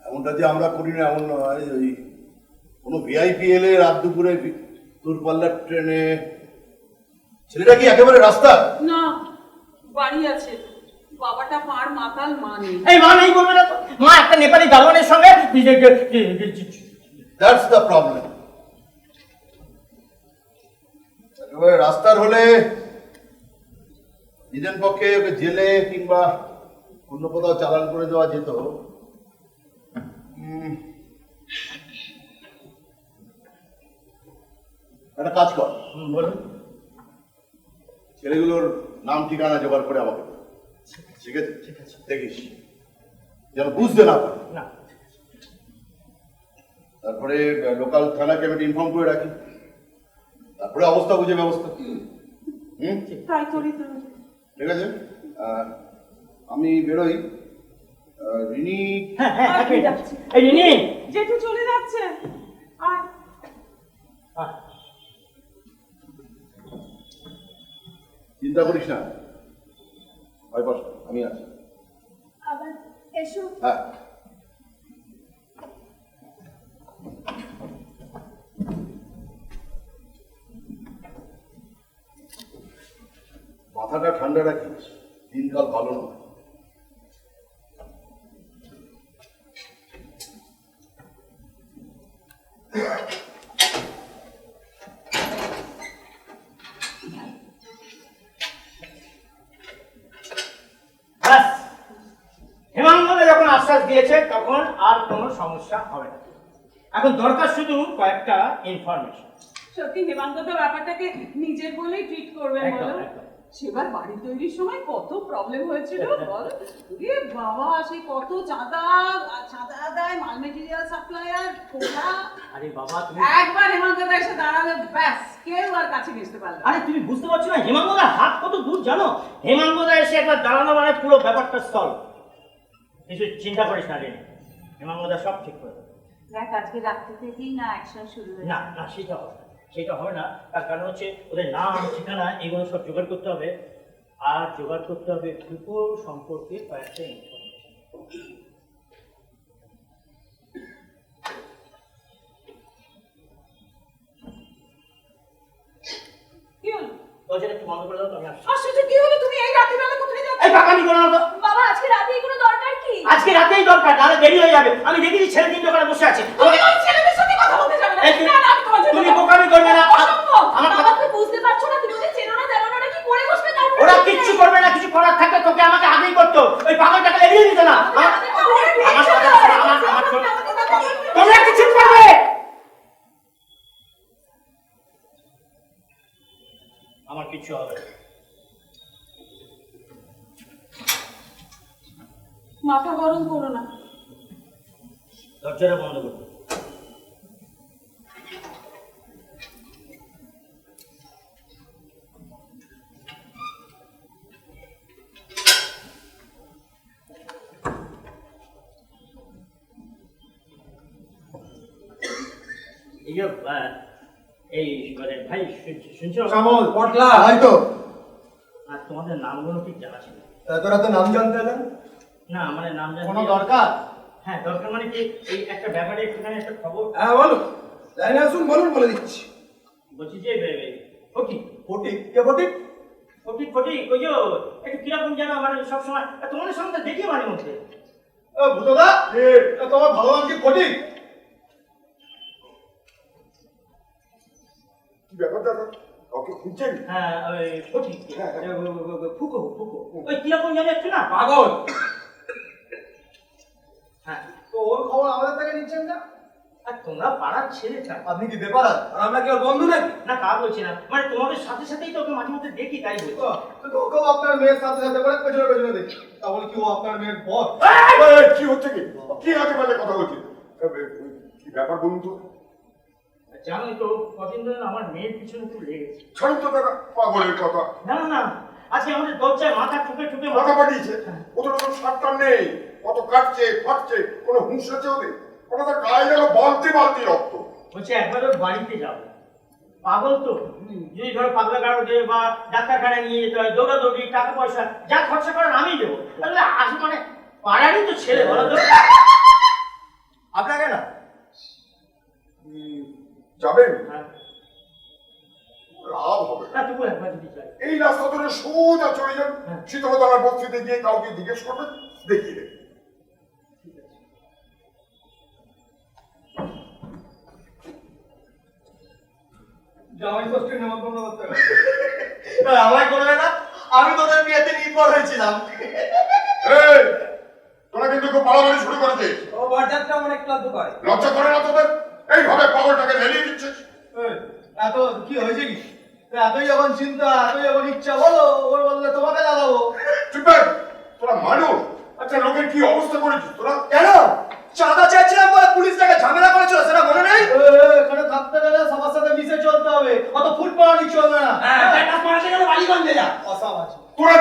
এমনটা যে আমরা করি না এমন নয়। ওই কোনো ভিআইপি এলে রাত দুপুরে দূরপাল্লার ট্রেনে, ছেলেটা কি একেবারে রাস্তা? না, বাড়ি আছে। বাবাটা পার মাতাল মা নেই। এই মা নেই বলবে না তো, মা একটা নেপালি দারোয়ানের সঙ্গে। That's the problem. একেবারে রাস্তার হলে নিজের পক্ষে ওকে জেলে কিংবা অন্য কোথাও চালান করে দেওয়া যেত। একটা কাজ কর, বলুন। ছেলেগুলোর নাম ঠিকানা জোগাড় করে আমাকে দে। ঠিক আছে? ঠিক আছে। দেখিস যেন বুঝতে না পারে। না, তারপরে লোকাল থানাকে আমি ইনফর্ম করে রাখি, তারপরে অবস্থা বুঝে ব্যবস্থা। তাই করি তুমি। ঠিক আছে, আমি বেরোই। রিনি, হ্যাঁ হ্যাঁ, এই রিনি, জেঠু চলে যাচ্ছে। আর চিন্তা করিস না, ভয় পাস না, আমি আছি। আবার এসো। হ্যাঁ, মাথাটা ঠান্ডা রাখিস, দিনকাল ভালো নয়। ব্যাস, হেমাঙ্গদা যখন আশ্বাস দিয়েছে তখন আর কোনো সমস্যা হবে না। এখন দরকার শুধু কয়েকটা ইনফরমেশন। সত্যি হেমাঙ্গদা ব্যাপারটাকে নিজের বলেই ট্রিট করবে একদম, বলো। একদম। সেবার বাড়ি তৈরির সময় কত প্রবলেম হয়েছিল বল। এ বাবা, সেই কত চাঁদা দেয়, মাল মেটেরিয়াল সাপ্লায়ার, খোলা। আরে বাবা তুমি, একবার হেমাঙ্গদা এসে দাঁড়ালে ব্যাস, কেউ আর কাছে ঘেঁষতে পারলো না। আরে তুমি বুঝতে পারছো না হেমাঙ্গদার হাত কত দূর জানো? হেমাঙ্গদা এসে একবার দাঁড়ানো মানে পুরো ব্যাপারটা সলভ। কিছু চিন্তা করিস না রে, হেমাঙ্গদা সব ঠিক করে দেবে। দেখ, আজকে রাত্রি থেকেই না অ্যাকশন শুরু হয়েছে। না না, সেটা হবে না, সেটা হবে না। তার কারণ হচ্ছে ওদের নাম ঠিকানা এগুলো সব জোগাড় করতে হবে, আর জোগাড় করতে হবে কুকুর সম্পর্কে কয়েকটা ইনফরমেশন। দরজাটা একটু বন্ধ করে দাও তো, আমি আসছি। আশ্চর্য, কি হলো? তুমি এই রাতের বেলা কোথায় যাচ্ছ? এই পাকামি করো না তো। বাবা আজকে রাতে কোনো দরকার কি? আজকে রাতেই দরকার, নাহলে দেরি হয়ে যাবে। আমি দেখেছি ছেলে তিন দোকানে বসে আছে। তুমি ওই ছেলেদের সাথে কথা বলতে যাবে না। এই তুমি- না, না, আমি তোমার জন্য তুমি যাবো। বোকামি করবে না। অসম্ভব। আমার বাবা কথা, তুমি বুঝতে পারছো না, তুমি ওদের চেনো না জানো না, ওরা কি করে বসবে তারপরে? ওরা কিচ্ছু করবে না। কিছু করার থাকলে তোকে আমাকে আগেই করতো। ওই পাগলটাকে এড়িয়ে দিত না। আমার কথা শোনো, আমার শোনো। তোমরা কি চুপ করবে? আমার কিচ্ছু হবে না। মাথা গরম করো না। দরজাটা বন্ধ করতে। এই যে, এই মানে ভাই শুনছো? শ্যামল পটলা তাই তো। আর তোমাদের নামগুলো ঠিক জানা ছিল তোরা তো নাম জানতে এলেন, না? মানে নাম জানি কোনো দরকার? হ্যাঁ দরকার, মানে কি এই একটা ব্যাপারে একটুখানি একটা খবর। হ্যাঁ বলুন, লাইনে আসুন, বলুন, বলে দিচ্ছি। বলছি যে ফটিক ফটিক কে ফটিক? ফটিক ফটিক ওই যে একটু কিরকম যেন মানে সবসময় তোমাদের সঙ্গে দেখি মাঝে মধ্যে। ভূতদা তোমার ভালো নাম কি ফটিক? কি ব্যাপার দাদা, কাউকে খুঁজছেন? হ্যাঁ ওই ফটিক হ্যাঁ, ফুকো ফুকো ওই কিরকম যেন একটু না পাগল। হ্যাঁ। তো ওর খবর আমাদের থেকে নিচ্ছেন না? আর তোমরা পাড়ার ছেলেটা আপনি কি বেপারাত আর আমরা কি ওর বন্ধু নাকি? না, তা বলছি না, মানে তোমাদের সাথে সাথেই তো ওকে মাঝে মধ্যে দেখি, তাই বলছি। তো ওকেও আপনার মেয়ের সাথে সাথে করে পেছনে পেছনে দেখি, তাহলে কি ও আপনার মেয়ের বর? এই, কি হচ্ছে কি? কি আজে বাজে কথা বলছি? কি ব্যাপার বলুন তো? জানোই তো কদিন ধরে আমার মেয়ের পিছনে একটু লেগেছে। ছাড়ুন তো দাদা, পাগলের কথা। না না না, আজকে আমাদের দরজায় মাথা ঠুকে ঠুকে মাথা পাঠিয়েছে, ওদের কোনো সারটার নেই, কত কাটছে ফাটছে, কোনো হুঁশ আছে ওদের? ওটা তো গায়ে গেল বালতি বালতি রক্ত। বলছে একবার ওর বাড়িতে যাবো। পাগল তো, যদি ধরো পাগলা গাড়োতে বা ডাক্তারখানায় নিয়ে যেতে হয়, দৌড়াদৌড়ি, টাকা পয়সা যা খরচা করার আমি দেবো। তাহলে আসলে মানে পাড়ারই তো ছেলে, বলো তো। আপনাকে না যাবেন? হ্যাঁ। লাভ হবে না না। তবু একবার যদি যাই। এই রাস্তা ধরে সোজা চলে যান, হ্যাঁ। শীতলতলার বস্তিতে গিয়ে কাউকে জিজ্ঞেস করবেন, দেখিয়ে দেবেন। জামাই ষষ্ঠীর নেমন্তন্ন করতে হবে। আমায় করবে না, আমি তোদের বিয়েতে নির্ভর হয়েছিলাম। এই, তোরা কিন্তু খুব বাড়াবাড়ি শুরু করেছিস। ও বরযাত্রা অনেক ক্লান্ত করে। লজ্জা করে না তোদের? এইভাবে পাগলটাকে লেলিয়ে দিচ্ছিস। এত কি হয়েছে কি? এতই যখন চিন্তা, এতই যখন ইচ্ছা, বলো, ওর বললে তোমাকে লাগাবো। চুপ কর, তোরা মানুষ। আচ্ছা, লোকের কি অবস্থা করেছিস তোরা? কেন চাঁদা চাইছিলাম বলে পুলিশটাকে ঝামেলা করেছিল, সেটা মনে নেই? এখানে থাকতে গেলে সবার সাথে মিশে চলতে হবে, অত ফুট পাওয়ানি চলবে না। অসামাজিক। তোরা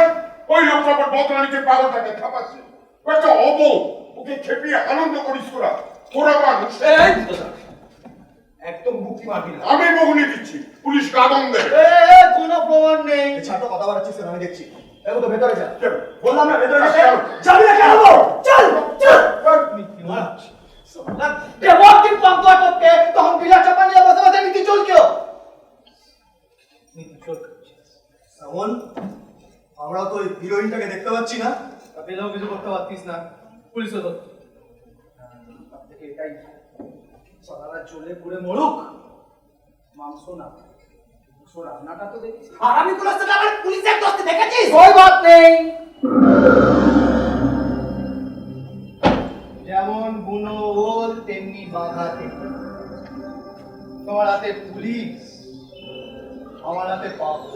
ওই লোকটার উপর বদলা নিতে পাগলটাকে খাপাচ্ছিস। ও একটা অবল, ওকে খেপিয়ে আনন্দ করিস তোরা। তোরা মানুষ। একদম মুক্তি মারবি না। আমি বগুনি দিচ্ছি, পুলিশ কাদম দেবে। কোনো প্রমাণ নেই। ছাত্র কথা বলাচ্ছিস, আমি দেখছি। দেখো তো ভেতরে যা। কেন? বললাম না ভেতরে আচ্ছা, যেতে। চল। যাবি না কেন? চল চল। তখন বিলাস চাপা নিয়ে বসে বসে নীতি চলকেও। এমন আমরা তো ওই হিরোইনটাকে দেখতে পাচ্ছি না। পেলেও কিছু করতে পারতিস না, পুলিশও তো। তার থেকে এটাই সকালে চলে পুড়ে মরুক, মাংস না, মাংস রান্নাটা তো দেখিস। আর আমি কোনো সাথে আবার পুলিশের দোস্ত দেখেছিস? कोई बात नहीं। যেমন বুনো ওল তেমনি বাঁধা তেমনি। তোমার হাতে পুলিশ, আমার হাতে পাগল।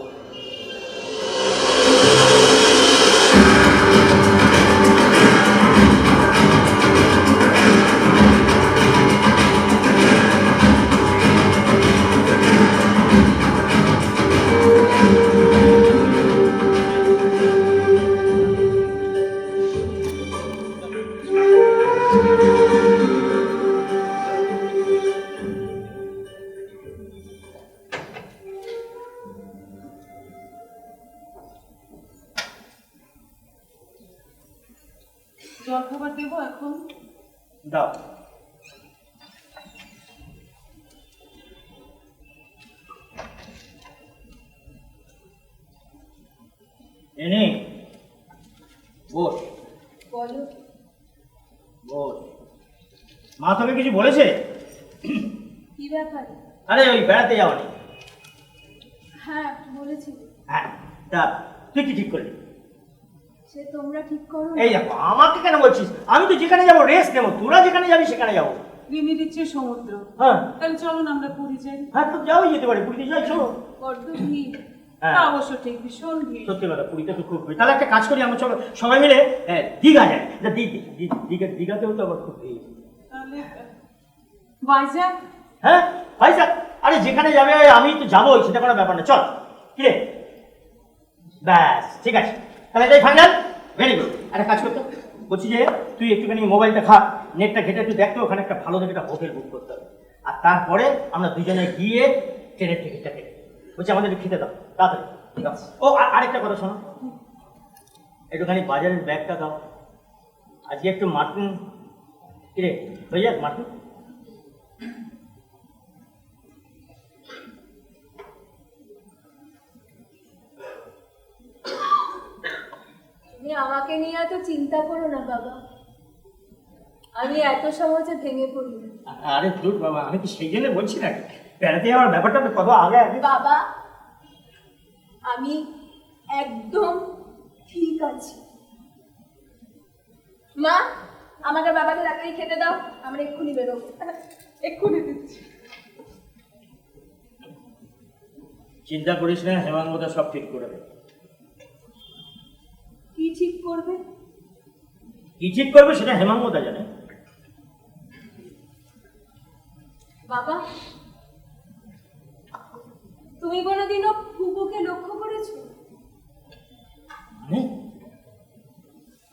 জল খাবার দেবো এখন? দাও। এনে বস বলো। বস। মা তোকে কিছু বলেছে? কি ব্যাপার? আরে ওই বেড়াতে যাওয়া নেই। হ্যাঁ বলেছি। হ্যাঁ, তা তুই কি ঠিক করলি? সে তোমরা ঠিক করো। এই দেখো, আমাকে কেন বলছিস? আমি তো যেখানে যাবো রেস্ট নেবো, তোরা যেখানে যাবি সেখানে যাবো। রিমি দিচ্ছে সমুদ্র। হ্যাঁ তাহলে চলো না আমরা পুরী যাই। হ্যাঁ, তো যাওয়াই যেতে পারে, পুরীতে যাই, চলো। বড্ড ভিড়। হ্যাঁ তা অবশ্য ঠিক, ভীষণ ভিড়। সত্যি কথা, পুরীতে তো খুব ভিড়। তাহলে একটা কাজ করি, আমরা চলো সবাই মিলে দীঘা যাই। দীঘাতেও তো আবার খুব ভিড়। তাহলে ভাইজাগ। হ্যাঁ ভাইজাগ, আরে যেখানে যাবে আমি তো যাবোই, সেটা কোনো ব্যাপার না। চল, কি রে? ব্যাস ঠিক আছে, তাহলে এটাই ফাইনাল। Very good. একটা কাজ করতে বলছি যে তুই একটুখানি মোবাইলটা খা, নেটটা ঘেটে একটু দেখতে, ওখানে একটা ভালো দেখে একটা হোটেল বুক করতে হবে। আর তারপরে আমরা দুজনে গিয়ে ট্রেনের টিকিটটা কেটে বলছি আমাদের একটু খেতে দাও তাড়াতাড়ি। ঠিক আছে? ও আরেকটা কথা শোনো, একটুখানি বাজারের ব্যাগটা দাও। আজকে একটু মাটন, কিরে হয়ে যাক মাটন? তুমি আমাকে নিয়ে এত চিন্তা করো না বাবা, আমি এত সহজে ভেঙে পড়ি না। আরে ধুর বাবা, আমি কি সেই জন্য বলছি না, বেড়াতে যাওয়ার ব্যাপারটা তো কত আগে আগে। বাবা আমি একদম ঠিক আছি। মা আমাকে বাবাকে তাড়াতাড়ি খেতে দাও, আমরা এক্ষুনি বেরোবো। এক্ষুনি দিচ্ছি। চিন্তা করিস না, হেমাঙ্গদা সব ঠিক করে দেবে। কি ঠিক করবে? কি ঠিক করবে সেটা হেমাঙ্গদা জানে। বাবা তুমি কোনোদিনও ফুপুকে লক্ষ্য করেছো? মানে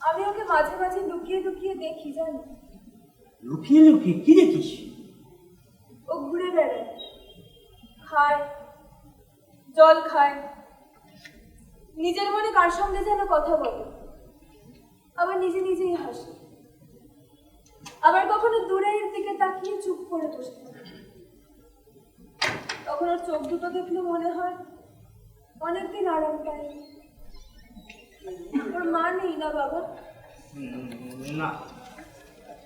আমি ওকে মাঝে মাঝে লুকিয়ে লুকিয়ে দেখি, জানো? লুকিয়ে লুকিয়ে কি দেখিস? ও ঘুরে বেড়ায়, খায়, জল খায়, নিজের মনে কার সঙ্গে যেন কথা বলে, আবার নিজে নিজেই হাসে, আবার কখনো দূরের দিকে তাকিয়ে চুপ করে বসে থাকে। তখন ওর চোখ দুটো দেখলে মনে হয় অনেকদিন আরাম পায়। ওর মা নেই না বাবা? না।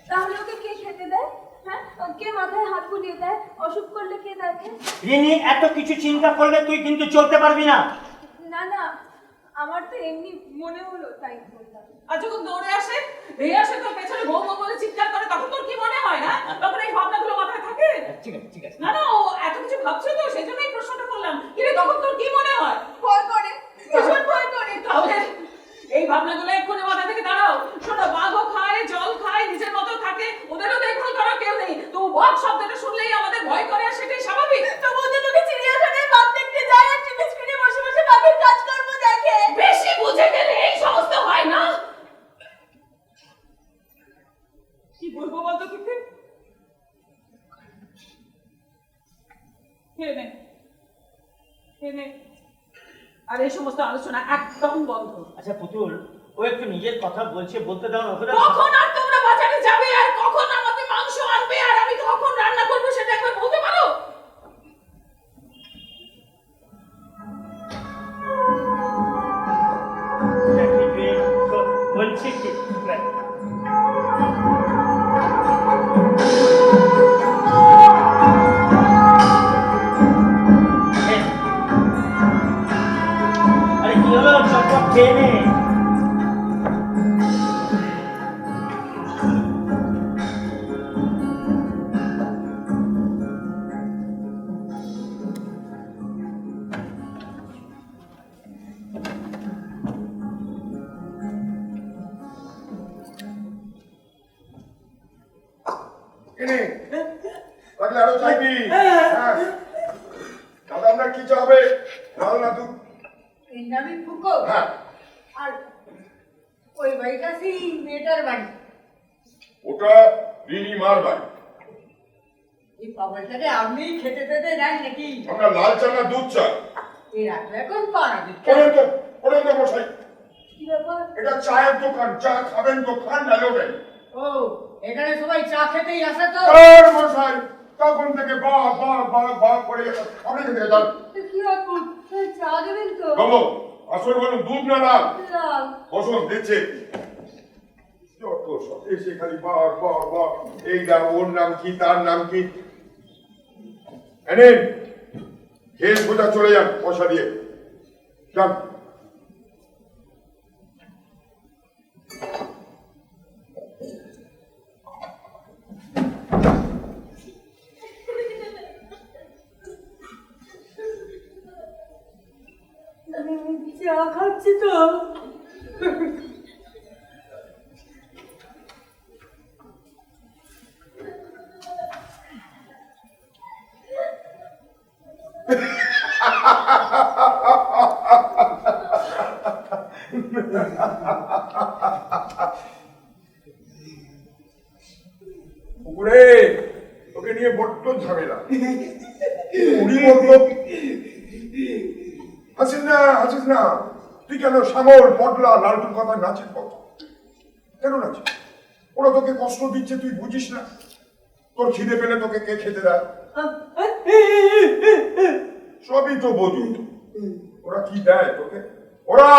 তাহলে ওকে কে খেতে দেয়? হ্যাঁ, কে মাথায় হাত বুলিয়ে দেয়? অসুখ করলে কে দেখে? রিনি, এত কিছু চিন্তা করলে তুই কিন্তু চলতে পারবি না। না না, আমার তো এমনি মনে হলো তাই বললাম। আর যখন দৌড়ে আসে, ধেয়ে আসে তোর পেছনে বউ বউ বলে চিৎকার করে, তখন তোর কি মনে হয় না? তখন এই ভাবনাগুলো মাথায় থাকে? ঠিক আছে ঠিক আছে। না না, ও এত কিছু ভাবছে তো, সেই জন্য এই প্রশ্নটা করলাম। কিরে তখন তোর কি মনে হয়? ভয় করে, ভীষণ ভয় করে। তাহলে এই ভাবনাগুলো এক্ষুনি মাথা থেকে দাঁড়াও। শোনো, বাঘও খায়, জল খায়, নিজের মতো থাকে, ওদেরও দেখভাল করার কেউ নেই। তো বাঘ শব্দটা শুনলেই আমাদের ভয় করে, আর সেটাই স্বাভাবিক। তবুও তো তুমি চিড়িয়াখানায় বাঘ দেখতে যাই আর টিভি স্ক্রিনে বসে বসে বাঘের কাজকর্ম দেখে। বেশি বুঝে গেলে এই সমস্ত হয় না। কি বলবো বলতো তোকে? খেয়ে নে, খেয়ে নে। আর এই সমস্ত আলোচনা একদম বন্ধ। আচ্ছা পুতুল, ও একটু নিজের কথা বলছে, বলতে দাও না। ওকে কখন আর তোমরা বাজারে যাবে, আর কখন আমাকে মাংস আনবে, আর আমি কখন রান্না করবো সেটা একবার বলতে পারো? বলছি কি আরে কি হলো, চটপট খেয়ে নে। কিনে লাগলে আরো চাইবি? হ্যাঁ দাদা, আপনার কি চাবে? লাল না দুধ? এই নামই ফুকো। হ্যাঁ। আর ওই বাড়িটা সেই মেয়েটার বাড়ি। ওটা রিনি মার বাড়ি। এই পাগলটাকে আপনিই খেতে দিতে দেন নাকি? আমরা লাল চা না দুধ চা? এই রাখলে এখন পাড়া দিচ্ছে। পড়েন তো মশাই, কি ব্যাপার? এটা চায়ের দোকান, চা খাবেন তো খান, না লোবেন। ও, এখানে সবাই চা খেতেই আসে তো? আর মশাই তখন থেকে বাঘ বাঘ বাঘ বাঘ করে গেছে। আপনি এখান থেকে যান। কি ব্যাপার? চা দেবেন তো? বাবু, আসল বলো দুধ না লাল? লাল। বসন্ত দিচ্ছে। যত সব এসে খালি বার বার বার এই নাম ওর নাম কি তার নাম কি। এনেন খেয়ে সোজা চলে যান পয়সা দিয়ে যান। চা খাচ্ছি তো। পুকুরে ওকে নিয়ে বড্ড ঝামেলা। উনি বলতো হাসিস না তুই কেন সাগর পটলা লালটুর কথা নাচিস বল? কেন নাচিস? ওরা তোকে কষ্ট দিচ্ছে তুই বুঝিস না? তোর খিদে পেলে তোকে কে খেতে দেয়? সবই তো বোঝো। ওরা কি দেয় তোকে? ওরা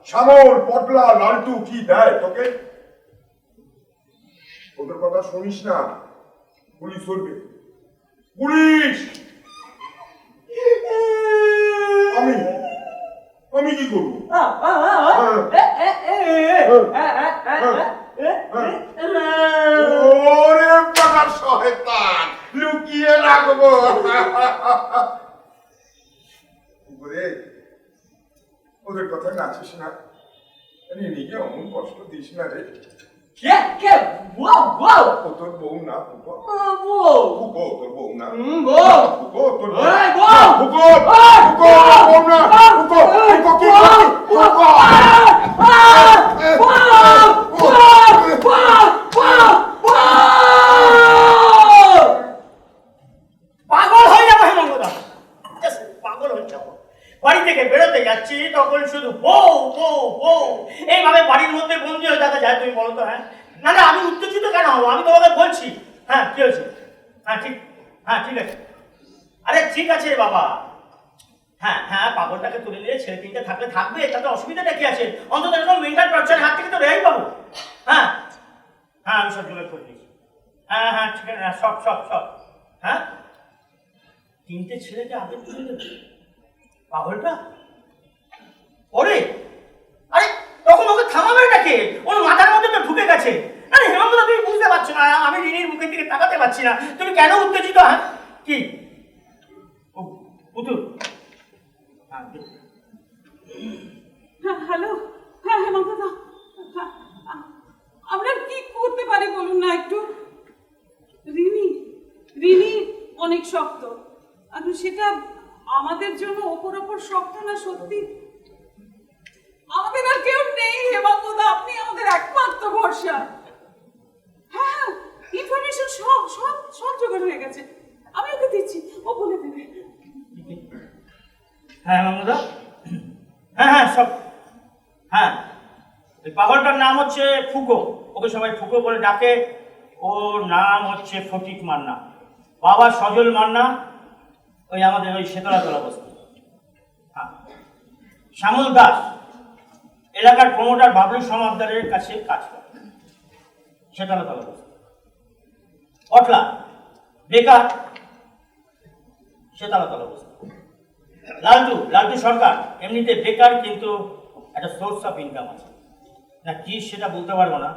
সাগর পটলা লালটু কি দেয় তোকে? ওদের কথা শুনিস না, পুলিশ ধরবে। পুলিশ! আমি কি করবো? ওরে বাবার শয়তান, লুকিয়ে রাখবো। ওদের কথা নাচিস না, নিজে অমন কষ্ট দিস না রে। ও তোর বউ না ফুকো? ফুকো তোর বউ না? ফুকো তোর বউ না? ফুকো কি ফুকো? পাগল হয়ে যাবো হেমন্তদা, পাগল হয়ে যাবো। বাড়ি থেকে বেরোতে যাচ্ছি তখন শুধু বউ বউ বউ এইভাবে বাড়ির মধ্যে বন্দি হয়ে থাকা যায়? তুমি বলো তো। হ্যাঁ না না, আমি উত্তেজিত কেন হবো? আমি তোমাকে বলছি। হ্যাঁ কি হয়েছে? হ্যাঁ ঠিক আছে। আরে ঠিক আছে বাবা। হ্যাঁ পাগলটাকে তুলে নিয়ে ছেলে তিনটে থাকবে, তাতে অসুবিধাটা কি আছে? অন্তত এরকম মেন্টাল টর্চারের হাত থেকে তো রেহাই পাবো। হ্যাঁ আমি সব জোগাড় করে দিয়েছি। হ্যাঁ ঠিক আছে, সব। হ্যাঁ তিনটে ছেলেকে আগে তুলে দেবে পাগলটা? ওরে আরে তখন ওকে থামাবে নাকি? ওর মাথার মধ্যে তো ঢুকে গেছে। আরে হেমন্তদা তুমি বুঝতে পারছো না, আমি রিনির মুখের দিকে তাকাতে পারছি না। তুমি কেন উত্তেজিত? হ্যাঁ কি পুতুল? হ্যালো, হ্যাঁ হেমন্তদা, আমরা কি করতে পারি বলুন না একটু? রিনি অনেক শক্ত, আর সেটা আমাদের জন্য ওপর শক্ত না। সত্যি আমাদের আর কেউ নেই হেমন্তদা, আপনি আমাদের একমাত্র ভরসা। হ্যাঁ ইনফরমেশন সব জোগাড় হয়ে গেছে, আমি ওকে দিচ্ছি, ও বলে দেবে। হ্যাঁ হেমন্তদা, হ্যাঁ সব। হ্যাঁ ওই পাগলটার নাম হচ্ছে ফুকো, ওকে সবাই ফুকো বলে ডাকে। ওর নাম হচ্ছে ফটিক মান্না, বাবা সজল মান্না, ওই আমাদের ওই শেতলাতলা বস্তি। হ্যাঁ শ্যামল দাস এলাকার প্রমোটার বাবলু সমাদ্দারের কাছে কাজ করে, শেতলাতলা বস্তি। পটলা বেকার, শেতলাতলা বস্তি। লালটু সরকার এমনিতে বেকার, কিন্তু একটা সোর্স অফ ইনকাম আছে না কি সেটা বলতে পারবো না,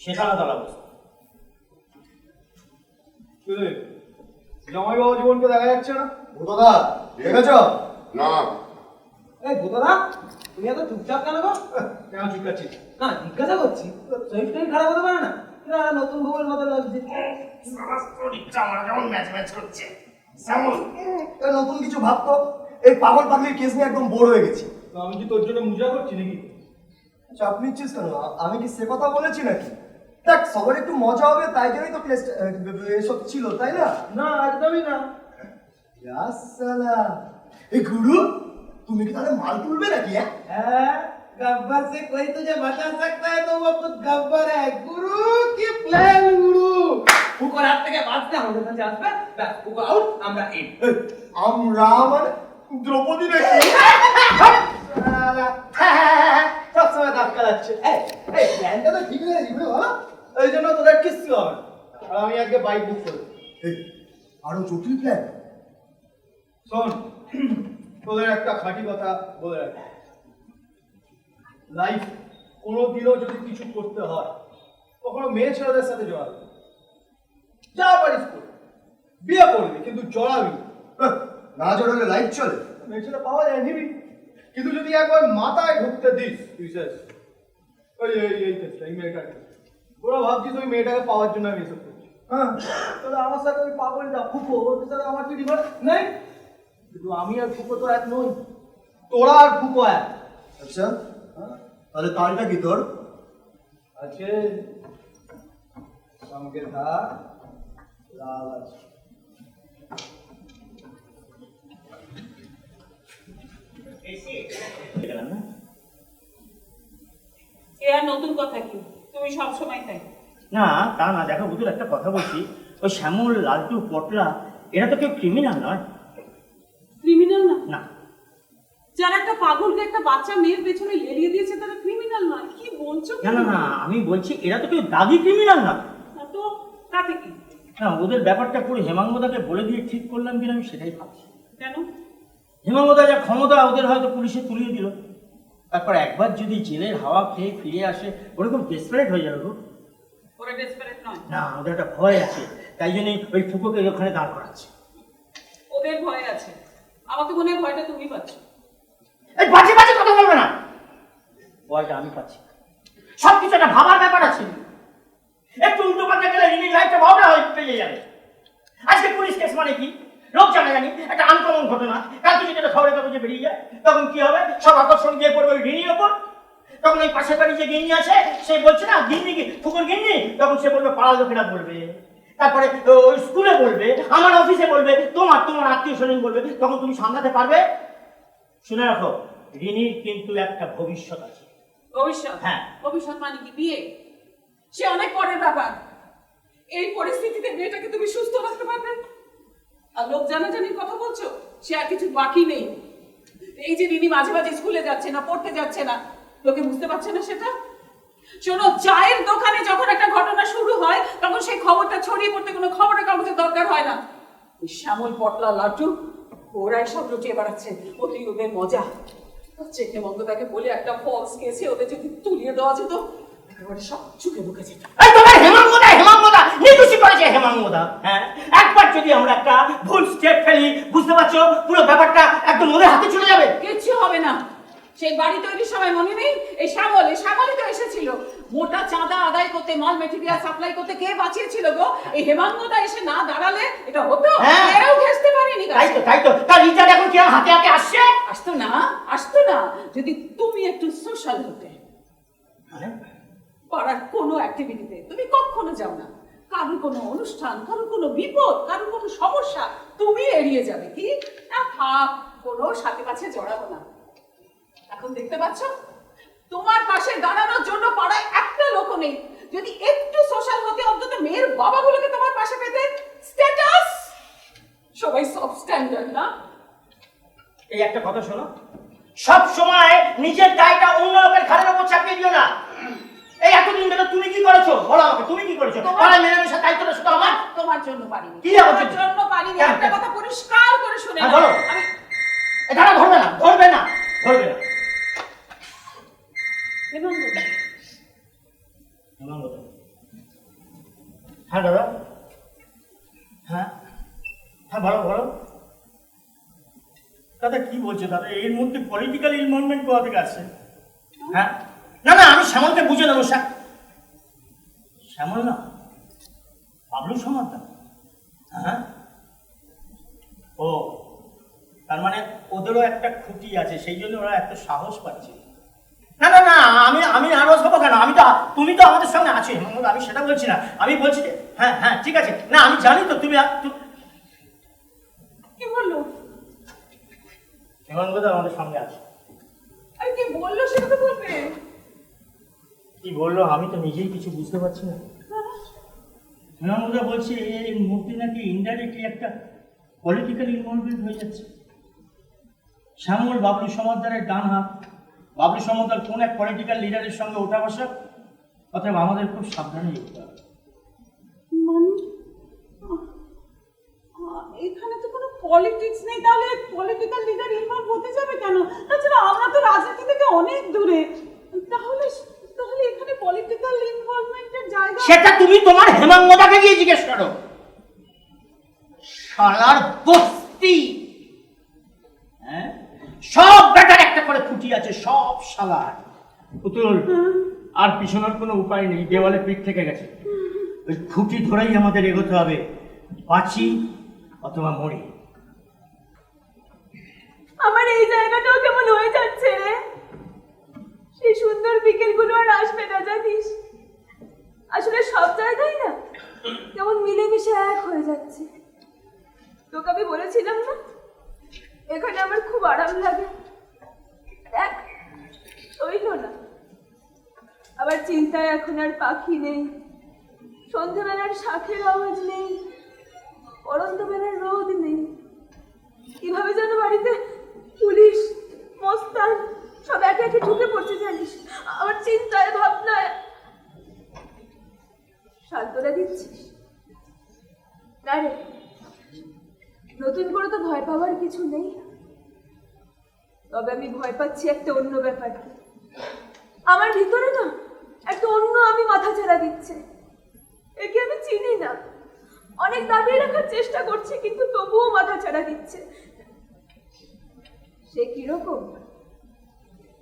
শেতলাতলা বস্তি। জামাইবাবু জীবনকে দেখা যাচ্ছে না। ভূতদা দেখেছ? না এই ভূতদা, তুমি এত চুপচাপ কেন গো? কেন চুপকাচ্ছিস? না জিজ্ঞাসা করছি, শরীরটাই খারাপ হতে পারে না? না নতুন বউয়ের মতো লাগছে। নতুন কিছু ভাবতো, এই পাগল পাগলির কেস নিয়ে একদম বোর হয়ে গেছি। তো আমি কি তোর জন্য মজা করছি নাকি? চাপ নিচ্ছিস কেন? আমি কি সে কথা বলেছি নাকি? দেখ সবার একটু মজা হবে তাই জন্যই তো প্লেস এসব ছিল, তাই না? না একদমই না। এই গুরু, তুমি কি তাহলে মাল তুলবে নাকি? হ্যাঁ गब्बर से कोई तुझे बचा सकता है तो वो खुद गब्बर है। गुरु की प्लान गुरु। ফুকোর হাত থেকে বাঁচতে আমাদের কাছে আসবে, ব্যাস ফুকো আউট, আমরা ইন। আমরা মানে দ্রৌপদী নাকি? সবসময় ধাক্কা লাগছে। এই প্ল্যানটা তো ঠিক হয়ে গেছিল বলো, ওই জন্য তোদের কিচ্ছু হবে না। আর আমি আজকে বাইক বুক করি। এই, আরো জটিল প্ল্যান? শোন, তোদের একটা খাঁটি কথা বলে রাখি, লাইফ কোনোদিনও যদি কিছু করতে হয় কখনো মেয়ে ছেলেদের সাথে জড়াবি, যা পারিস করবি, বিয়ে করবি কিন্তু জড়াবি না। না জড়ালে লাইফ চলে? মেয়ে ছেলে পাওয়া যায় নিবি, কিন্তু যদি একবার মাথায় ঢুকতে দিস তুই শেষ। ওই এই কেসটা, এই মেয়েটাকে ওরা ভাবছিস ওই মেয়েটাকে পাওয়ার জন্য আমি এসব করছি। হ্যাঁ, তাহলে আমার সাথে ওই পাগলটা ফুকো, ওর সাথে আমার কি ডিফারেন্স নেই? কিন্তু আমি আর ফুকো তো এক নই, তোরা আর ফুকো এক। আচ্ছা, তাহলে তালটা কি তোর? আছে সঙ্গে থাক, লাল আছে। এ আর নতুন কথা কি? তুমি সব সময় তাই। না তা না, দেখো বুঝুর একটা কথা বলছি, ওই শ্যামল, লালটু, পটলা এরা তো কেউ ক্রিমিনাল নয়। ক্রিমিনাল না? না। যারা একটা পাগলকে একটা বাচ্চা মেয়ের পেছনে লেলিয়ে দিয়েছে তারা ক্রিমিনাল নয়? কি বলছো? না না না, আমি বলছি এরা তো কেউ দাগি ক্রিমিনাল না। তো তাতে কি? না, ওদের ব্যাপারটা পুরো হেমাঙ্গদাকে বলে দিয়ে ঠিক করলাম কিনা আমি সেটাই ভাবছি। কেন? হেমাঙ্গদা যা ক্ষমতা ওদের হয়তো পুলিশে তুলিয়ে দিল, তারপর একবার যদি জেলের হাওয়া খেয়ে ফিরে আসে ওরা খুব ডেসপারেট হয়ে যাবে। ওরা ডেসপারেট নয়। না, ওদের একটা ভয় আছে, তাই জন্যই ওই ফুকোকে ওখানে দাঁড় করাচ্ছে। ওদের ভয় আছে, আমার তো মনে হয় ভয়টা তুমি পাচ্ছ। এই বাজে বাজে কথা বলবে না, ভয়টা আমি পাচ্ছি। সবকিছু একটা ভাবার ব্যাপার আছে, একটু উল্টো পাল্টা গেলে রিনির লাইফটা ভাবটা হয়ে পেয়ে যাবে। আজকে পুলিশ কেস মানে কি লোক জানা জানি, একটা আনকমন ঘটনা, কালকে যদি এটা খবরের কাগজে বেরিয়ে যায় তখন কি হবে? সব আকর্ষণ গিয়ে পড়বে ওই রিনির ওপর। তখন ওই পাশের বাড়ি যে গিন্নি আছে সে বলছে না গিন্নি কি ফুকুর গিন্নি, তখন সে বলবে পাড়ার লোকেরা বলবে, তারপরে ওই স্কুলে বলবে, আমার অফিসে বলবে, তোমার তোমার আত্মীয় স্বজন বলবে, তখন তুমি সামলাতে পারবে? শুনে রাখো, রিনির কিন্তু একটা ভবিষ্যৎ আছে। ভবিষ্যৎ? হ্যাঁ। ভবিষ্যৎ মানে কি? বিয়ে? সে অনেক পরের ব্যাপার। এই পরিস্থিতিতে মেয়েটাকে তুমি সুস্থ রাখতে পারবে? আর লোক জানাজানির কথা বলছো, সে আর কিছু বাকি নেই। এই যে রিনি মাঝে মাঝে স্কুলে যাচ্ছে না, পড়তে যাচ্ছে না, লোকে বুঝতে পারছে না সেটা? শোনো, চায়ের দোকানে যখন একটা ঘটনা শুরু হয় তখন সেই খবরটা ছড়িয়ে পড়তে কোনো খবরের কাগজের দরকার হয় না। ওই শ্যামল, পটলা, লাটু ওরাই সব লুটিয়ে বেড়াচ্ছে, ওতেই ওদের মজা। চেকে মঙ্গদাকে বলে একটা ফলস কেসে ওদের যদি তুলিয়ে দেওয়া যেত, একেবারে সব চুকে ঢুকে যেত। এই তোমার হেমাঙ্গদা নির্দোষী করেছে হেমাঙ্গদা। হ্যাঁ, একবার যদি আমরা একটা ভুল স্টেপ ফেলি, বুঝতে পারছো, পুরো ব্যাপারটা একদম ওদের হাতে চলে যাবে। কিচ্ছু হবে না। সেই বাড়ি তৈরির সময় মনে নেই এই শ্যামলই তো এসেছিল মোটা চাঁদা আদায় করতে, মাল মেটেরিয়াল সাপ্লাই করতে। কে বাঁচিয়েছিল গো? এই হেমাঙ্গদা এসে না দাঁড়ালে এটা হতো? কেউ ঘেঁষতে পারেনি। তাই তো তার রিচার্জ এখন কি হাতে হাতে আসছে? আসতো না যদি তুমি একটু সোশ্যাল হতে। পাড়ার কোনো অ্যাক্টিভিটিতে তুমি কখনো যাও না, কারোর কোনো অনুষ্ঠান, কারোর কোনো বিপদ, কারোর কোনো সমস্যা তুমি এড়িয়ে যাবে। কি না, থাক, কোনো সাথে কাছে জড়াবো না। এখন দেখতে পাচ্ছ তোমার পাশে দাঁড়ানোর জন্য পাড়ায় একটা লোক নেই। যদি একটু সোশ্যাল হতে অন্তত মেয়ের বাবাগুলোকে তোমার পাশে পেতে। স্ট্যাটাস সবাই সব স্ট্যান্ডার্ড না? এই একটা কথা শোনো, সব সময় নিজের দায়টা অন্য লোকের ঘাড়ের উপর চাপিয়ে দিও না। এই এতদিন ধরে তুমি কি করেছো বলো আমাকে, তুমি কি করেছো? পাড়ায় মেলামেশার দায়িত্বটা শুধু আমার। তোমার জন্য পারিনি। কি আমার জন্য পারিনি? একটা কথা পরিষ্কার করে শুনে নাও। বলো। এটা ধরবে না। হেমাঙ্গদা। হ্যাঁ দাদা, হ্যাঁ বলো দাদা, কি বলছো দাদা? এর মধ্যে পলিটিক্যাল ইনভলভমেন্ট কোথা থেকে আসছে? হ্যাঁ, না আমি শ্যামলকে বুঝে নেবো। শ্যামল না, বাবলু সমাদার। হ্যাঁ, ও তার মানে ওদেরও একটা খুঁটি আছে, সেই জন্য ওরা এত সাহস পাচ্ছে। না আমি নার্ভাস হবো কেন? তুমি তো আমাদের সঙ্গে আছো হেমাঙ্গদ, আমি সেটা বলছি না। আমি বলছি যে হ্যাঁ ঠিক আছে। না আমি জানি তো তুমি কি বললো? হেমাঙ্গদ আমাদের সঙ্গে আছে। আরে কি বললো সেটা তো বলবে। কি বললো আমি তো নিজেই কিছু বুঝতে পারছি না। হেমাঙ্গদ বলছি এর মধ্যে নাকি ইনডাইরেক্টলি একটা পলিটিক্যাল ইনভলভমেন্ট হয়ে যাচ্ছে। শ্যামল বাবলু সমাদ্দারের ডান হাত। বাবলু সমাদ্দার কোন এক পলিটিক্যাল লিডারের সঙ্গে ওঠা বসা, অতএব আমাদের খুব সাবধানে যেতে হবে। মানে এখানে তো কোনো পলিটিক্স নেই, তাহলে পলিটিক্যাল লিডার ইনভলভ হতে যাবে কেন? তাছাড়া আমরা তো রাজনীতি থেকে অনেক দূরে, তাহলে তাহলে এখানে পলিটিক্যাল ইনভলভমেন্টের জায়গা। সেটা তুমি তোমার হেমাঙ্গদাকে গিয়ে জিজ্ঞেস করো। শালার বস্তি, হ্যাঁ, সব ব্যাটার একটা করে খুঁটি আছে, সব শালার। পুতুল, আর পিছনের কোনো উপায় নেই, দেওয়ালে পিঠ থেকে গেছে। ওই খুঁটি ধরেই আমাদের এগোতে হবে, বাঁচি অথবা মরি। আমার এই জায়গাটাও কেমন হয়ে যাচ্ছে রে। সেই সুন্দর বিকেলগুলো আর আসবে না জানিস। আসলে সব জায়গায় না কেমন মিলেমিশে এক হয়ে যাচ্ছে। তোকে আমি বলেছিলাম না এখানে আমার খুব আরাম লাগে, দেখ হইল না। আবার চিন্তায় এখন আর পাখি নেই, সন্ধ্যাবেলার শাঁখের আওয়াজ নেই, পরন্ত বেলার রোদ নেই। কিভাবে যেন বাড়িতে পুলিশ মস্তান সব একে একে ঢুকে পড়ছে জানিস। আমার চিন্তায় ভাবনায় সান্ত্বনা দিচ্ছিস না রে। নতুন করে তো ভয় পাওয়ার কিছু নেই, তবে আমি ভয় পাচ্ছি একটা অন্য ব্যাপারে। আমার ভিতরে না একটা অন্য আমি মাথা ছাড়া দিচ্ছে। একে আমি চিনি না, অনেক দাবিয়ে রাখার চেষ্টা করছি কিন্তু তবুও মাথা ছাড়া দিচ্ছে। সে কিরকম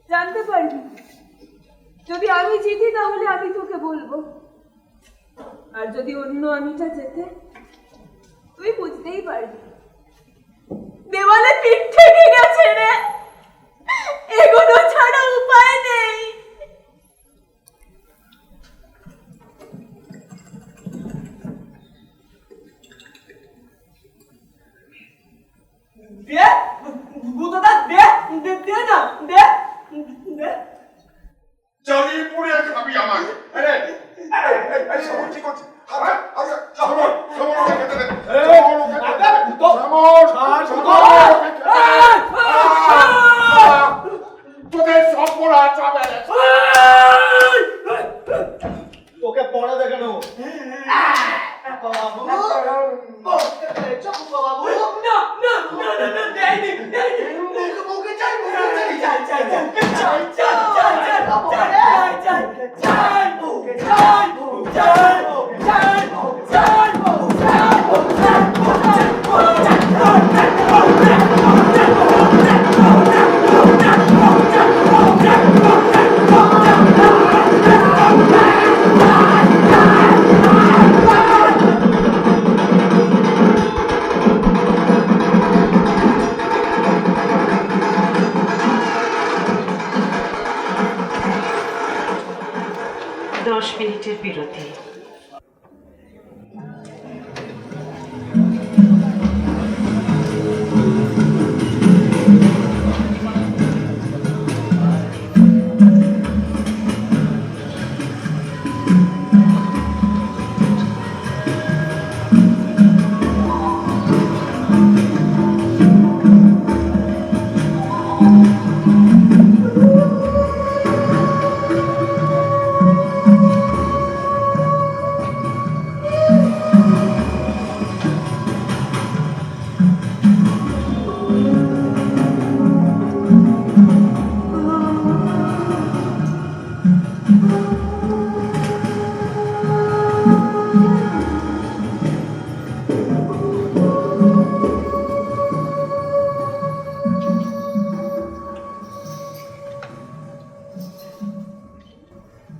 জানতে পারবি যদি আমি জিতি, তাহলে আমি তোকে বলবো। আর যদি অন্য আমিটা যেতে, তুই বুঝতেই পারবি। দেওয়ালে পিঠ থেকে গেছে রে, এগুলো ছাড়া উপায় নেই। দে বুতদা, দে দে দে না, দে দে। জ্বালিয়ে পুড়ে খাবি আমাকে। এই শ্যামল কি করছিস? শ্যামল, শ্যামল ওকে খেতে দে। শ্যামল ওকে খেতে দে। তোদের সব পড়া যাবে। তোকে পড়া দেখানো বাবু, বাবু না না না না না, দেয়নি দেয়নি। মুখে চাই, মুখে চাই, চাই চাই চাই চাই চাই চাই চাই চাই চাই বুকে চাই বুকে চাই বুকে চাই বুকে চাই বুকে চাই বুকে চাই মিনিটের বিরতি।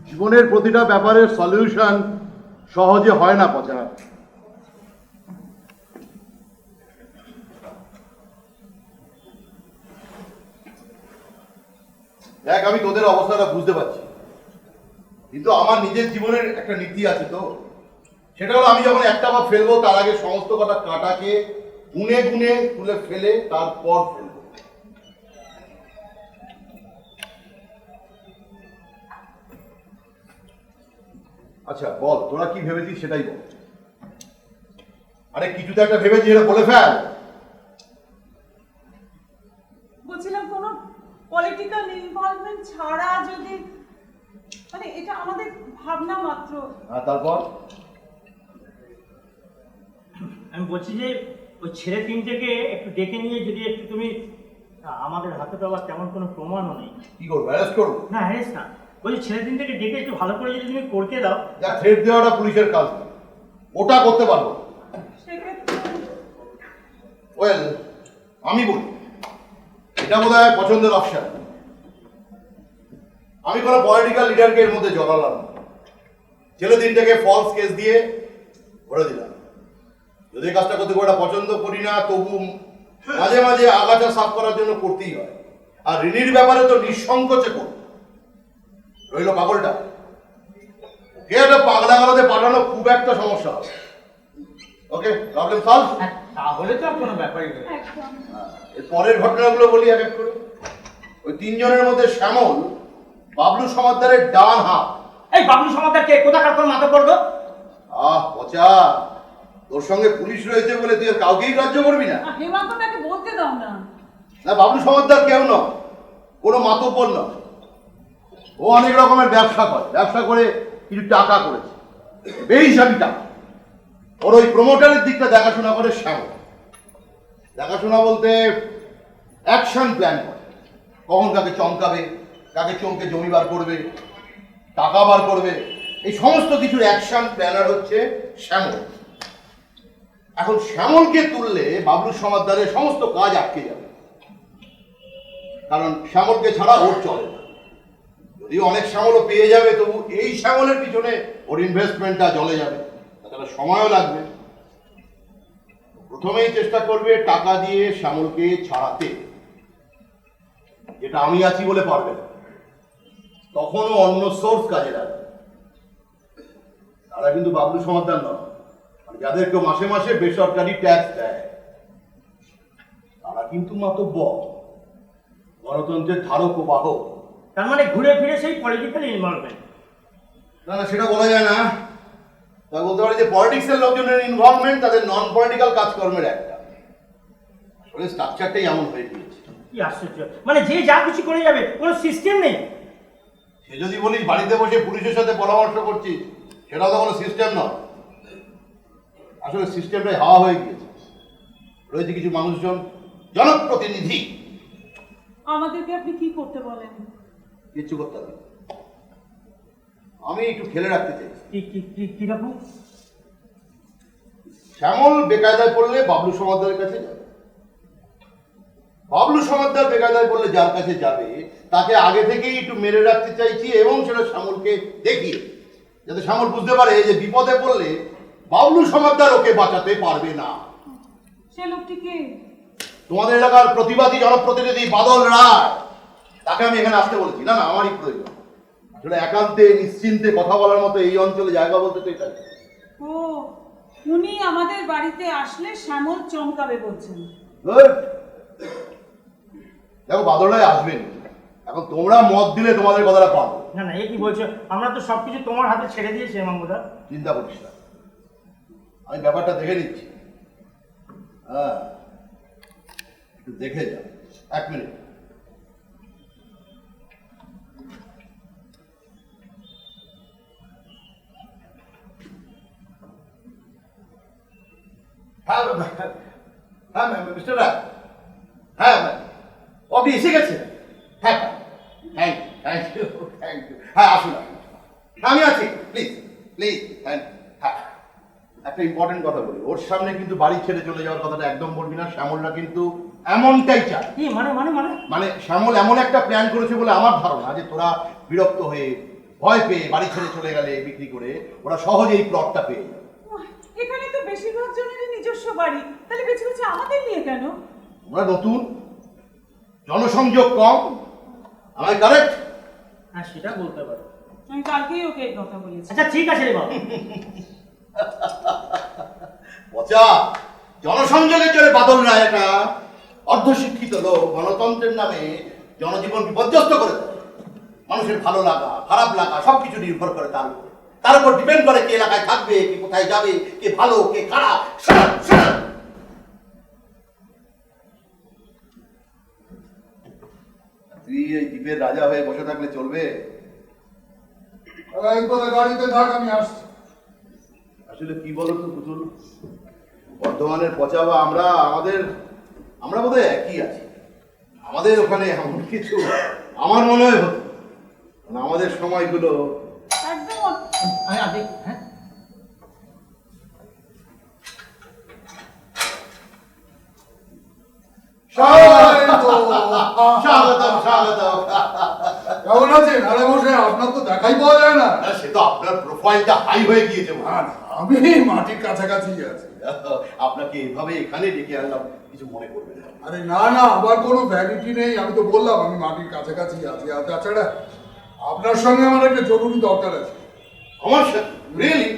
জীবনের প্রতিটা ব্যাপারের সলিউশন সহজে হয় না পচা। দেখ, আমি তোদের অবস্থাটা বুঝতে পারছি, কিন্তু আমার নিজের জীবনের একটা নীতি আছে তো। সেটা হলো আমি যখন একটা বার ফেলবো তার আগে সমস্ত কটা কাঁটাকে গুনে গুনে তুলে ফেলে তারপর ফেলবো। আচ্ছা বল, তোরা কি ভেবেছিস সেটাই বল। আরে কিছু তো একটা ভেবেছিস, এটা বলে ফেল। বলছিলাম ভাবনা মাত্র। তারপর আমি বলছি যে ওই ছেলে তিনটেকে একটু ডেকে নিয়ে যদি একটু তুমি, আমাদের হাতে তো আবার তেমন কোনো প্রমাণও নেই। কি করবো, অ্যারেস্ট করবো? না হ্যাঁ না, বলছি ছেলে তিনটেকে ডেকে একটু ভালো করে যদি তুমি করতে দাও। যা থ্রেট দেওয়াটা পুলিশের কাজ না, ওটা করতে পারবো। ওয়েল, আমি বলি এটা বোধ হয় পছন্দের অপশন। আমি কোনো পলিটিক্যাল লিডারকে এর মধ্যে জড়ালাম না, ছেলে তিনটাকে ফলস কেস দিয়ে ভরে দিলাম। যদি কাজটা করতে খুব একটা পছন্দ করি না, তবু মাঝে মাঝে আগাছা সাফ করার জন্য করতেই হয়। আর ঋণীর ব্যাপারে তো নিঃসংকোচে করব। রইল পাগলটা, ওকে একটা পাগলা গালাতে পাঠানো খুব একটা সমস্যা হবে। ওকে, প্রবলেম সলভ। তাহলে তো আর কোনো ব্যাপারই নেই। এর পরের ঘটনাগুলো বলি এক এক করে। ওই তিনজনের মধ্যে শ্যামল বাবলু সমাদ্দারের ডান হাত। এই বাবলু সমাদ্দার কে? কোথাকার তোর মাথা পড়লো? পচা, তোর সঙ্গে পুলিশ রয়েছে বলে তুই আর কাউকেই গ্রাহ্য করবি না? হেমান্ত তাকে বলতে দাও না। না, বাবলু সমাদ্দার কেউ নয়, কোনো মাতব্বর নয়। ও অনেক রকমের ব্যবসা করে কিছু টাকা করেছে, বেহিসাবি টাকা। ওর ওই প্রমোটারের দিকটা দেখাশোনা করে শ্যামল। দেখাশোনা বলতে অ্যাকশন প্ল্যান করে, কখন কাকে চমকাবে, কাকে চমকে জমি বার করবে, টাকা বার করবে, এই সমস্ত কিছুর অ্যাকশন প্ল্যানার হচ্ছে শ্যামল। এখন শ্যামলকে তুললে বাবলু সমাদ্দারের সমস্ত কাজ আটকে যাবে, কারণ শ্যামলকে ছাড়া ওর চলে না। যদিও অনেক শ্যামলও পেয়ে যাবে, তবু এই শ্যামলের পিছনে ওর ইনভেস্টমেন্টটা জলে যাবে, তাছাড়া সময়ও লাগবে। প্রথমেই চেষ্টা করবে টাকা দিয়ে শ্যামলকে ছাড়াতে, যেটা আমি আছি বলে পারবে না। তখনও অন্য সোর্স কাজে লাগবে। তারা কিন্তু বাবলু সমাদ্দার নয়, যাদেরকে মাসে মাসে বেসরকারি ট্যাক্স দেয় তারা কিন্তু মাতব্বর, গণতন্ত্রের ধারক ও বাহক। তার মানে ঘুরে ফিরে সেই পলিটিক্যাল ইনভলভমেন্ট। না না, সেটা বলা যায় না। তা বলতে পারি যে পলিটিক্সের লোকজনের ইনভলভমেন্ট তাদের নন পলিটিক্যাল কাজকর্মের একটা। আসলে স্ট্রাকচারটাই এমন হয়ে গিয়েছে। কি আশ্চর্য, মানে যে যা কিছু করে যাবে, কোনো সিস্টেম নেই। সে যদি বলিস বাড়িতে বসে পুলিশের সাথে পরামর্শ করছিস, সেটাও তো কোনো সিস্টেম নয়। আসলে সিস্টেমটাই হাওয়া হয়ে গিয়েছে। রয়েছে কিছু মানুষজন, জনপ্রতিনিধি। আমাদেরকে আপনি কি করতে বলেন? কিচ্ছু করতে হবে, আমি একটু খেলে রাখতে চাই। কিরকম? শ্যামল বেকায়দায় পড়লে বাবলু সমাদ্দারের কাছে যাবে, বাবলু সমাদ্দার বেকায়দায় পড়লে যার কাছে যাবে তাকে আগে থেকেই একটু মেরে রাখতে চাইছি, এবং সেটা শ্যামলকে দেখিয়ে, যাতে শ্যামল বুঝতে পারে যে বিপদে পড়লে বাবলু সমাদ্দার ওকে বাঁচাতে পারবে না। সে লোকটি কে? তোমাদের এলাকার প্রতিবাদী জনপ্রতিনিধি বাদল রায়, তাকে আমি এখানে আসতে বলেছি। না না, আমারই প্রয়োজন। আসলে একান্তে নিশ্চিন্তে কথা বলার মতো এই অঞ্চলে জায়গা বলতে তো এটা। ও, উনি আমাদের বাড়িতে আসলে শ্যামল চমকাবে বলছেন। দেখো, বাদল রায় আসবেন, এখন তোমরা মত দিলে তোমাদের কথাটা পাবো। না না, এ কি বলছো? আমরা তো সবকিছু তোমার হাতে ছেড়ে দিয়েছি মামুদা। চিন্তা করিস না, আমি ব্যাপারটা দেখে নিচ্ছি। হ্যাঁ, একটু দেখে যা। 1 মিনিট। হ্যাঁ হ্যাঁ মিস্টার রায়, হ্যাঁ আপনি এসে গেছেন? হ্যাঁ, থ্যাংক ইউ। হ্যাঁ, আসুন, আমি আছি, প্লিজ প্লিজ। হ্যাঁ, একটা ইম্পর্টেন্ট কথা বলি, ওর সামনে কিন্তু বাড়ি ছেড়ে চলে যাওয়ার কথাটা একদম বলবি না। শ্যামলরা কিন্তু এমনটাই চায়। কি মানে? মানে মানে মানে শ্যামল এমন একটা প্ল্যান করেছে বলে আমার ধারণা, যে তোরা বিরক্ত হয়ে ভয় পেয়ে বাড়ি ছেড়ে চলে গেলে বিক্রি করে ওরা সহজেই প্লটটা পেয়ে যাবে। এখানে তো বেশিরভাগ জনেরই নিজস্ব বাড়ি, তাহলে বেছে বেছে আমাদের নিয়ে কেন? তোমরা নতুন, জনসংযোগ কম, আমায় কারেক্ট? হ্যাঁ, সেটা বলতে পারো। আমি কালকেই ওকে এই কথা বলেছি। আচ্ছা ঠিক আছে রে বাবা। পচা, জনসংযোগের জন্য বাদল রায় একটা অর্ধশিক্ষিত লোক গণতন্ত্রের নামে জনজীবন বিপর্যস্ত করে দেয়। মানুষের ভালো লাগা, খারাপ লাগা সবকিছু নির্ভর করে তার উপর ডিপেন্ড করে কে এলাকায় থাকবে, কে কোথায় যাবে, কে ভালো কে খারাপ। তুই এই দ্বীপের রাজা হয়ে বসে থাকলে চলবে? গাড়িতে থাক, আমি আসছি। আসলে কি বলতো পুতুল, বর্ধমানের পচাবা আমরা বোধহয় একই আছি। আমাদের ওখানে এমন কিছু আমার মনে হয় হতো, মানে আমাদের সময়গুলো একদম হ্যাঁ স্বাগতম স্বাগতম। কেমন আছেন? আরে বসে, আপনার তো দেখাই পাওয়া যায় না। সে তো আপনার প্রোফাইলটা হাই হয়ে গিয়েছে। আমি মাটির কাছাকাছি আছি। আপনাকে এভাবে এখানে ডেকে আনলাম, কিছু মনে করবেন না। আরে না না, আমার কোনো ভ্যানিটি নেই, আমি তো বললাম আমি মাটির কাছাকাছি আছি। আর তাছাড়া আপনার সঙ্গে আমার একটা জরুরি দরকার আছে। আমার সাথে রিয়েলি?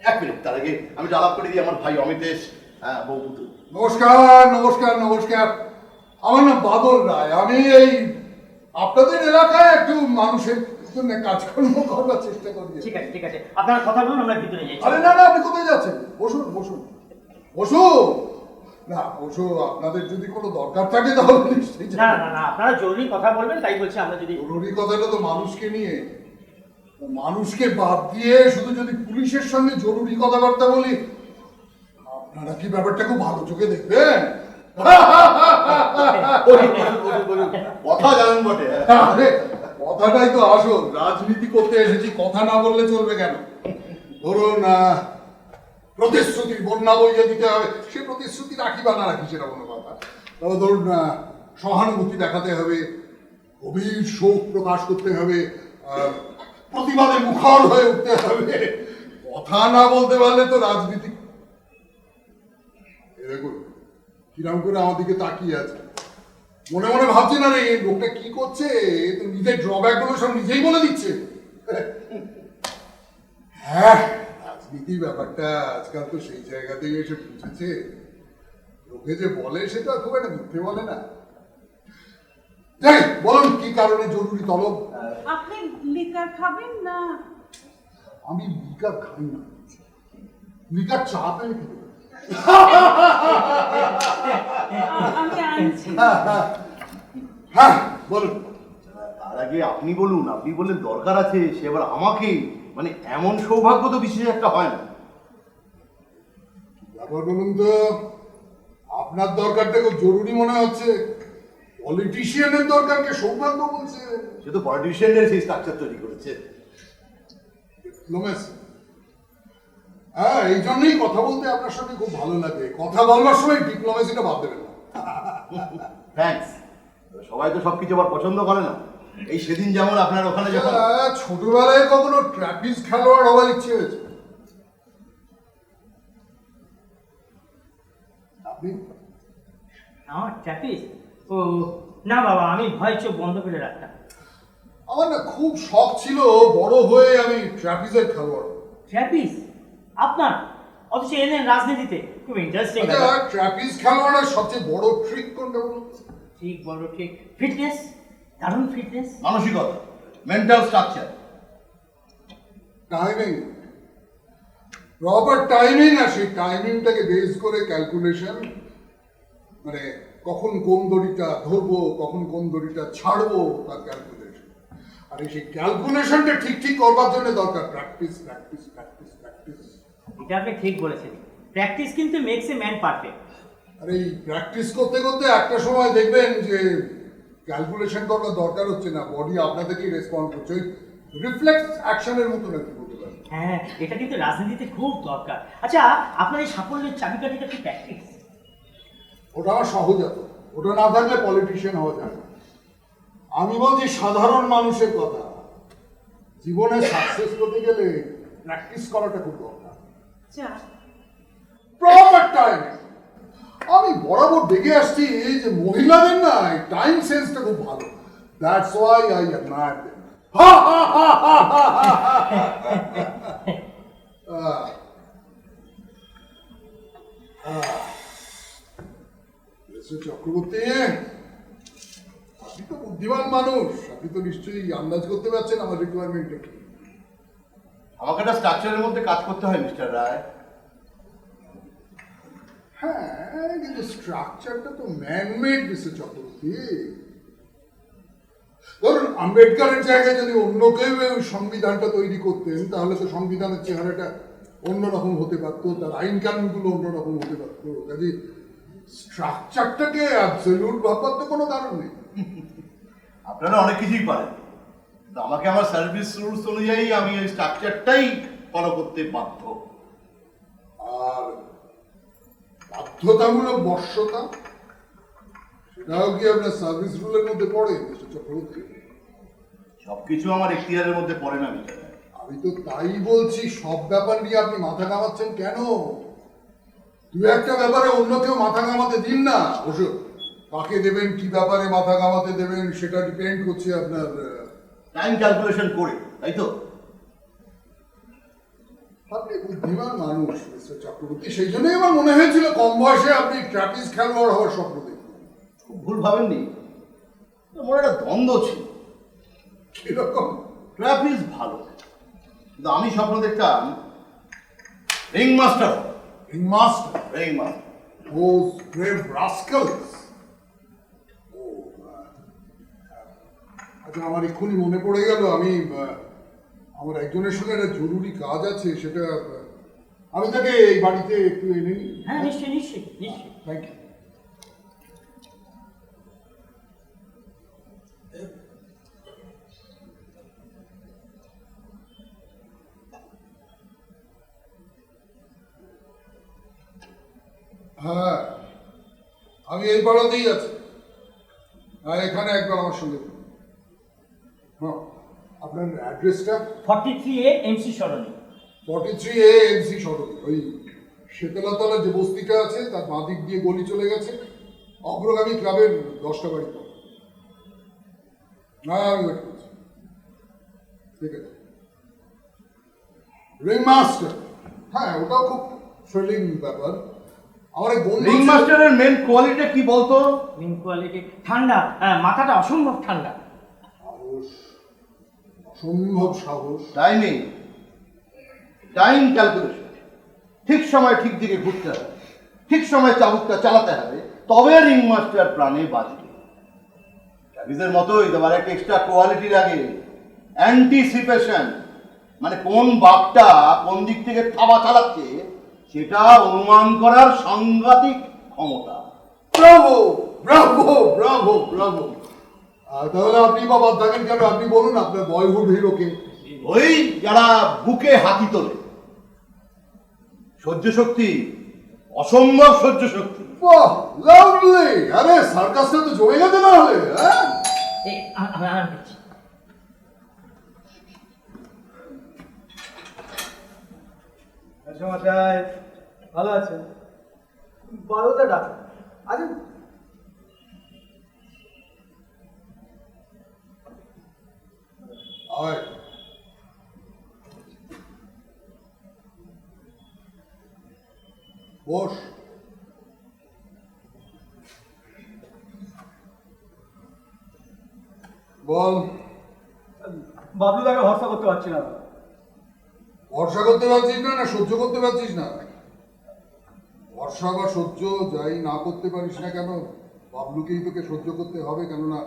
এক মিনিট, তার আগে আমি আলাপ করে দিই। আমার ভাই অমিতেশ, বউ পুতুল। নমস্কার নমস্কার নমস্কার, আমার নাম বাদল রায়। আমি এই আপনাদের এলাকায় একটু মানুষের জন্য কাজকর্ম করবার চেষ্টা করি। ঠিক আছে ঠিক আছে, আপনারা কথা বলুন, আমরা ভিতরে যাই। আরে না না, আপনি কোথায় যাচ্ছেন? বসুন বসুন বসুন। না বসু, আপনাদের যদি কোনো দরকার থাকে তাহলে নিশ্চয়ই না না না, আপনারা জরুরি কথা বলবেন, তাই বলছি আমরা যদি। জরুরি কথাটা তো মানুষকে নিয়ে, মানুষকে বাদ দিয়ে শুধু যদি পুলিশের সঙ্গে জরুরি কথাবার্তা বলি, আপনারা কি ব্যাপারটা খুব ভালো চোখে দেখবেন? কথা জানেন বটে। আরে কথাটাই তো আসল, রাজনীতি করতে এসেছি, কথা না বললে চলবে কেন? ধরুন প্রতিশ্রুতির বন্যা বইয়ে দিতে হবে, সে প্রতিশ্রুতি রাখি বা না রাখি সেটা কোনো কথা। তবে ধরুন সহানুভূতি দেখাতে হবে, গভীর শোক প্রকাশ করতে হবে, প্রতিবাদে মুখর হয়ে উঠতে হবে। কথা না বলতে পারলে তো রাজনীতি। দেখুন কিরম করে আমার দিকে তাকিয়ে আছে, মনে মনে ভাবছে না রে লোকটা কি করছে, তো নিজের ড্রব্যাক গুলো সব নিজেই বলে দিচ্ছে। হ্যাঁ, রাজনীতির ব্যাপারটা আজকাল তো সেই জায়গা থেকে এসে বুঝেছে, লোকে যে বলে সেটা খুব একটা মিথ্যে বলে না। যাই বলুন, কি কারণে জরুরি তলব? আপনি লিকার খাবেন না? আমি লিকার খাই না, লিকার চা পেয়ে খেতে পারি। আমি আনছি। হ্যাঁ বলুন। তার আগে আপনি বলুন, আপনি বললেন দরকার আছে, সে আবার আমাকে, মানে এমন সৌভাগ্য তো বিশেষ একটা হয় না। ব্যাপার বলুন তো, আপনার দরকারটা খুব জরুরি মনে হচ্ছে, পলিটিশিয়ানের দরকারকে সৌভাগ্য বলছে। সে তো পলিটিশিয়ানদের সেই স্ট্রাকচার তৈরি করেছে। ডিপ্লোমেসি। হ্যাঁ, এই জন্যই কথা বলতে আপনার সঙ্গে খুব ভালো লাগে, কথা বলবার সময় ডিপ্লোমেসিটা বাদ দেবেন না। থ্যাঙ্কস। সবাই তো সবকিছু আবার পছন্দ করে না। এই সেদিন যেমন আপনার ওখানে যখন ছোটবেলায় কখনো ট্র্যাপিজ খেলোয়াড় হওয়ার ইচ্ছে হয়েছে? আপনি? আমার ট্র্যাপিস? ও না বাবা, আমি ভয় চোখ বন্ধ করে রাখতাম। আমার না খুব শখ ছিল বড় হয়ে আমি ট্র্যাপিজের খেলোয়াড়। ট্র্যাপিস আপনার? অথচ এলেন রাজনীতিতে, খুব ইন্টারেস্টিং। ট্র্যাপিজ খেলোয়াড়ের সবচেয়ে বড় ট্রিক কোনটা বলুন? ঠিক বড় ঠিক, ফিটনেস, দারুণ ফিটনেস। মানসিকতা, mental structure, timing, proper timing. আর সেই টাইমিংটাকে বেস করে ক্যালকুলেশন, মানে কখন কোন দড়িটা ধরবো, কখন কোন দড়িটা ছাড়বো, তার ক্যালকুলেশন। আর সেই ক্যালকুলেশনটা ঠিক ঠিক করবার জন্য দরকার প্র্যাকটিস প্র্যাকটিস প্র্যাকটিস প্র্যাকটিস। এটা আপনি ঠিক বলেছেন, প্র্যাকটিস কিন্তু মেক্স এ ম্যান পারফেক্ট। আর এই প্র্যাকটিস করতে করতে একটা সময় দেখবেন যে ক্যালকুলেশন করবার দরকার হচ্ছে না, বডি আপনাদেরকেই রেসপন্ড করছে, ওই রিফ্লেক্স অ্যাকশনের মতো নাকি বলতে পারেন। হ্যাঁ, এটা কিন্তু রাজনীতিতে খুব দরকার। আচ্ছা, আপনার এই সাফল্যের চাবিকাঠিটা কি প্র্যাকটিস? ওটা আমার সহজাত, ওটা না থাকলে পলিটিশিয়ান হওয়া যায় না। আমি বলছি সাধারণ মানুষের কথা, জীবনে সাকসেস করতে গেলে প্র্যাকটিস করাটা খুব দরকার। Proper timing. আমি বরাবর দেখে আসছি যে মহিলাদের না টাইম সেন্সটা খুব ভালো। That's why I admire them. Chakraborty, আপনি তো বুদ্ধিমান মানুষ, আপনি তো নিশ্চয়ই আন্দাজ করতে পারছেন আমার রিকোয়ারমেন্টটা কি। আমাকে একটা স্ট্রাকচারের মধ্যে কাজ করতে হয় মিস্টার রায়। হ্যাঁ, কিন্তু স্ট্রাকচারটা তো ম্যানমেড মিস্টার চক্রবর্তী। ধরুন আম্বেদকরের জায়গায় যদি অন্য কেউ ওই সংবিধানটা তৈরি করতেন তাহলে তো সংবিধানের চেহারাটা অন্যরকম হতে পারতো, তার আইন কানুনগুলো অন্যরকম হতে পারতো। কাজে স্ট্রাকচারটাকে অ্যাবসলিউট ভাববার তো কোনো কারণ নেই। আপনারা অনেক কিছুই পারেন, কিন্তু আমাকে আমার সার্ভিস রুলস অনুযায়ী আমি ওই স্ট্রাকচারটাই ফলো করতে বাধ্য। আর বাধ্যতামূলক বর্ষতা সেটাও কি আপনার সার্ভিস রুলের মধ্যে পড়ে মিস্টার চক্রবর্তী? সবকিছু আমার এখতিয়ারের মধ্যে পড়ে না মিস্টার। আমি তো তাই বলছি, সব ব্যাপার নিয়ে আপনি মাথা ঘামাচ্ছেন কেন? দু একটা ব্যাপারে অন্য কেউ মাথা ঘামাতে দিন না। অবশ্য কাকে দেবেন, কি ব্যাপারে মাথা ঘামাতে দেবেন সেটা ডিপেন্ড করছে আপনার টাইম ক্যালকুলেশন করে, তাই তো? আপনি বুদ্ধিমান মানুষ মিস্টার চক্রবর্তী, সেই জন্যই আমার মনে হয়েছিল কম বয়সে আপনি ট্র্যাপিজ খেলোয়াড় হওয়ার স্বপ্ন দেখবেন। খুব ভুল ভাবেননি, আমার একটা দ্বন্দ্ব ছিল। কিরকম? ট্র্যাপিজ ভালো, কিন্তু আমি স্বপ্ন দেখতাম ring master. Ring master? Ring master. Those brave rascals. আচ্ছা, আমার এক্ষুনি মনে পড়ে গেল, আমি আমার একজনের সঙ্গে একটা জরুরি কাজ আছে, সেটা আমি তাকে এই বাড়িতে একটু এনে নিই। হ্যাঁ, নিশ্চয়ই নিশ্চয়ই নিশ্চয়ই। Thank you. হ্যাঁ, আমি এই পাড়াতেই আছি। হ্যাঁ, এখানে একবার আমার সঙ্গে। হ্যাঁ, আপনার অ্যাড্রেসটা? 43A MC সরণি। 43A MC সড়ক, ওই শেতলাতলা যে বস্তিটা আছে তার বাঁ দিক দিয়ে গলি চলে গেছে, অগ্রগামী ক্লাবের 10টা বাড়ি পর। না, আমি ওয়েট করছি। ঠিক আছে। রিং মাস্টার, হ্যাঁ ওটাও খুব থ্রিলিং ব্যাপার। আমার এক বন্ধু। রিং মাস্টারের মেন কোয়ালিটি কি বলতো? মেন কোয়ালিটি ঠান্ডা, মাথাটা অসম্ভব ঠান্ডা। সাহস, অসম্ভব সাহস। টাইমিং, টাইম ক্যালকুলেশন, ঠিক সময় ঠিক দিকে ঘুরতে হবে, ঠিক সময় চাবুকটা চালাতে হবে, তবে রিং মাস্টার প্রাণে বাঁচবে। ট্র্যাপিজের মতোই তোমার একটা এক্সট্রা কোয়ালিটি লাগে, অ্যান্টিসিপেশন, মানে কোন বাঘটা কোন দিক থেকে থাবা চালাচ্ছে সেটা অনুমান করার সাংঘাতিক ক্ষমতা। Bravo Bravo Bravo Bravo. তাহলে আপনি বাবা থাকেন কেন? আপনি বলুন আপনার বয়হুড হিরোকে। ওই যারা বুকে হাতি তোলে, সহ্য শক্তি, অসম্ভব সহ্য শক্তি। বাহ, লাভলি। আরে সার্কাসটা তো জমে গেছে না হলে। হ্যাঁ, আমি দিচ্ছি। মশাই ভালো আছে? বারোটা ডাকা আরে আয়। বস। বল। বাবলুদাকে ভরসা করতে পারছি না। ভরসা করতে পারছিস না, না সহ্য করতে পারছিস না? ভরসা বা সহ্য যাই না করতে পারিস না কেন, বাবলুকেই তোকে সহ্য করতে হবে, কেননা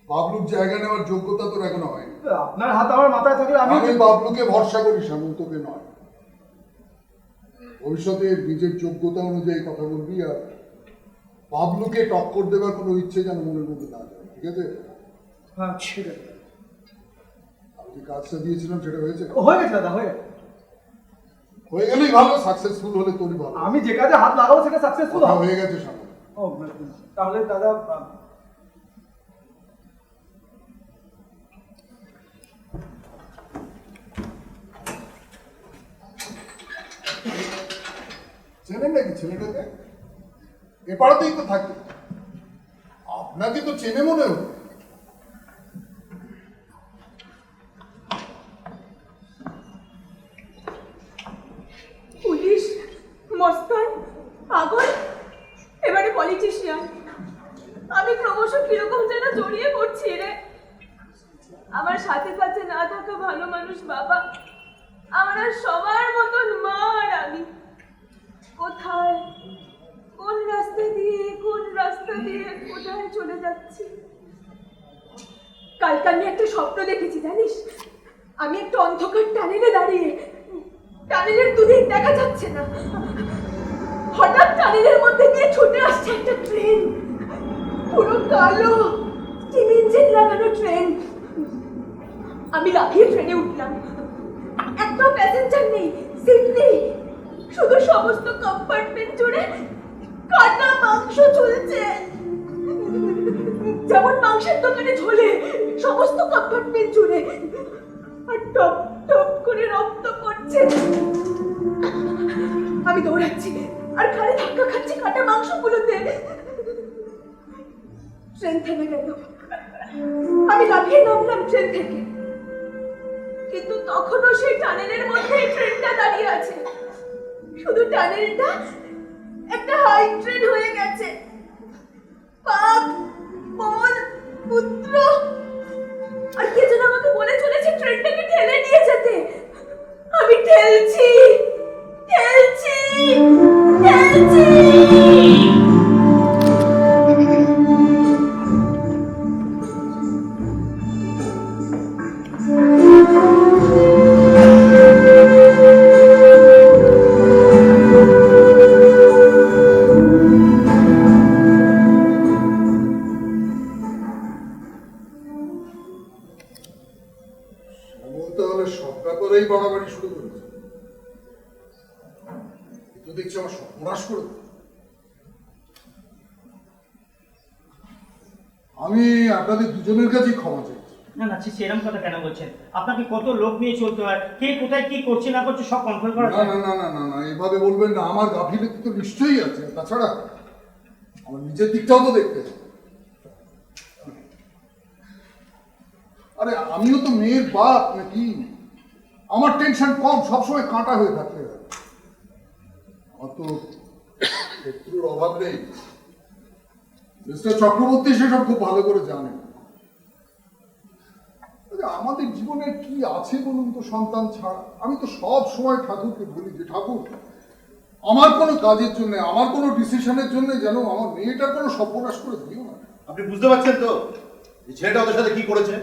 বাবলুর জায়গা নেওয়ার যোগ্যতা তোর এখনো হয়নি। আপনার হাত আমার মাথায় থাকলে আমি বাবলুকে ভরসা করিস, এমন তোকে নয়। ভবিষ্যতে নিজের যোগ্যতা অনুযায়ী কথা বলবি, আর বাবলুকে টক্কর দেওয়ার কোনো ইচ্ছে যেন মনের মধ্যে না যায়, ঠিক আছে? হ্যাঁ ঠিক আছে। আমি যে কাজটা দিয়েছিলাম সেটা হয়েছে? হয়ে গেছে দাদা, হয়ে গেছে। হয়ে গেলেই ভালো, সাকসেসফুল হলে তোরই ভালো। আমি যে কাজে হাত লাগাবো সেটা সাকসেসফুল হবে। হয়ে গেছে সামনে। ও তাহলে দাদা চেনেন নাকি ছেলেটাকে? এ পাড়াতেই তো থাকে, আপনাকে তো চেনে মনে হলো। পুলিশ, মস্তান, পাগল, এবারে পলিটিশিয়ান। আমি ক্রমশ কিরকম যেন জড়িয়ে পড়ছি রে। আমার সাথে কাছে না থাকা ভালো মানুষ বাবা, আমার আর সবার মতন মা আর আমি। কোথায়, কোন রাস্তা দিয়ে কোথায় চলে যাচ্ছি? কালকে আমি একটা স্বপ্ন দেখেছি জানিস, আমি একটা অন্ধকার টানেলে দাঁড়িয়ে, টানেলের দুদিক দেখা যাচ্ছে না, হঠাৎ টানেলের মধ্যে দিয়ে ছুটে আসছে একটা ট্রেন, পুরো কালো স্টিম ইঞ্জিন লাগানো ট্রেন। আমি লাফিয়ে ট্রেনে উঠলাম, একটা প্যাসেঞ্জার নেই, সিট নেই, শুধু সমস্ত কম্পার্টমেন্ট জুড়ে কাটা মাংস ঝুলছে, যেমন মাংসের দোকানে ঝোলে সমস্ত কম্পার্টমেন্ট জুড়ে, আর টপ টপ করে রক্ত পড়ছে। আমি দৌড়াচ্ছি আর খালি ধাক্কা খাচ্ছি কাটা মাংসগুলোতে। ট্রেন থেমে গেল, আমি লাফিয়ে নামলাম ট্রেন থেকে, কিন্তু তখনও সেই টানেলের মধ্যে ট্রেনটা দাঁড়িয়ে আছে, শুধু টানেলটা একটা হাই ট্রেন হয়ে গেছে। পাপ মন পুত্র আর কে যেন আমাকে বলে চলেছে ট্রেনটাকে ঠেলে নিয়ে যেতে। আমি ঠেলছি ঠেলছি ঠেলছি। তাহলে সব ব্যাপারেই বাড়াবাড়ি শুরু করেছে। তো দেখছি আমার সর্বনাশ করে। আমি আপনাদের দুজনের কাছেই ক্ষমা চাইছি। না না, সেরকম কথা কেন বলছেন? আপনাকে কত লোক নিয়ে চলতে হয়, কে কোথায় কি করছে না করছে সব কন্ট্রোল করা না যায়। না না না না না, এভাবে বলবেন না। আমার গাফিলতি তো নিশ্চয়ই আছে, তাছাড়া আমার নিজের দিকটাও তো দেখতে হবে। আরে আমিও তো মেয়ের বাপ নাকি, আমার টেনশন কম, সবসময় কাঁটা হয়ে থাকতে হয়। আমার তো শত্রুর অভাব নেই। মিস্টার চক্রবর্তী সেসব খুব ভালো করে জানেন। আমাদের জীবনে কি আছে বলুন তো সন্তান ছাড়া? আমি তো সব সময় ঠাকুরকে বলি যে ঠাকুর, আমার কোনো কাজের জন্য, আমার কোনো ডিসিশনের জন্য যেন আমার মেয়েটার কোনো সর্বনাশ করে দিও না। আপনি বুঝতে পারছেন তো যে ছেলেটা ওদের সাথে কি করেছে?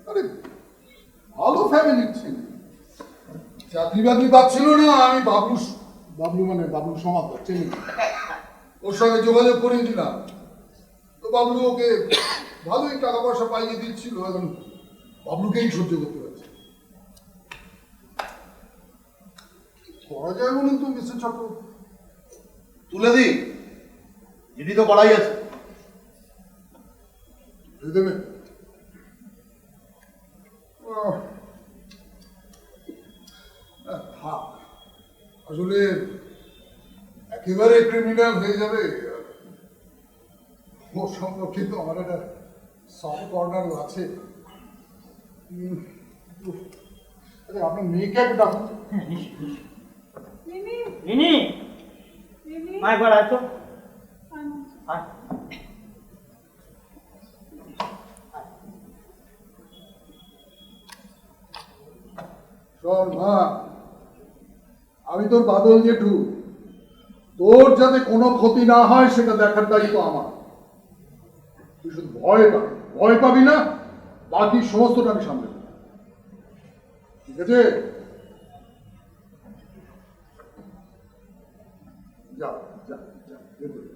আরে ভালো ফ্যামিলির ছেলে, চাকরি বাকরি পাচ্ছিল না। আমি বাবলু মানে বাবলু সমাদার চিনি, ওর সঙ্গে যোগাযোগ করিয়ে দিলাম। তো বাবলু ওকে ভালোই টাকা পয়সা পাইয়ে দিচ্ছিল। এখন বাবলুকেই সহ্য করতে পারছে। কি করা যায় বলুন তো মিস্টার চক্রবর্তী? তুলে দিই, এটি তো করাই আছে। দেবেন? থাক, আসলে একেবারে ক্রিমিনাল হয়ে যাবে। ওর সম্পর্কে তো আমার একটা সফট কর্নারও আছে। আরে আপনার মেয়েকে একটু ডাকুন। রিনি, মা একবার আয় তো। আয়। শোন মা, আমি তোর বাদল জেঠু, তোর যাতে কোনো ক্ষতি না হয় সেটা দেখার দায়িত্ব আমার। তুই শুধু ভয় পাবি না, বাকি সমস্তটা আমি সামলে নেব। ঠিক আছে? যা যা যা, ভেতরে।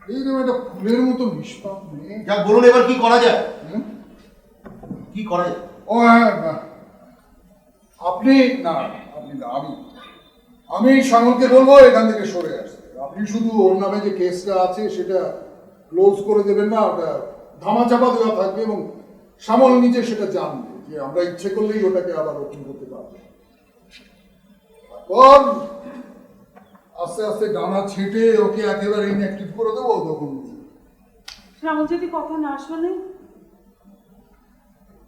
এইরকম একটা ফুলের মতো নিষ্পাপ মেয়ে। যা বলুন এবার কি করা যায়? কি করা যায়? ও হ্যাঁ, আপনি না, আমি শ্যামলকে বলবো এখান থেকে সরে আসতে। আপনি শুধু ওর নামে যে কেসটা আছে সেটা ক্লোজ করে দেবেন না, ওটা ধামাচাপা দেওয়া থাকবে এবং শ্যামল নিজে সেটা জানবে যে আমরা ইচ্ছে করলেই ওটাকে আবার ওপেন করতে পারবো। তারপর আস্তে আস্তে ডানা ছেঁটে ওকে একেবারে ইনঅ্যাক্টিভ করে দেবো। তখন শ্যামল যদি কথা না শোনে?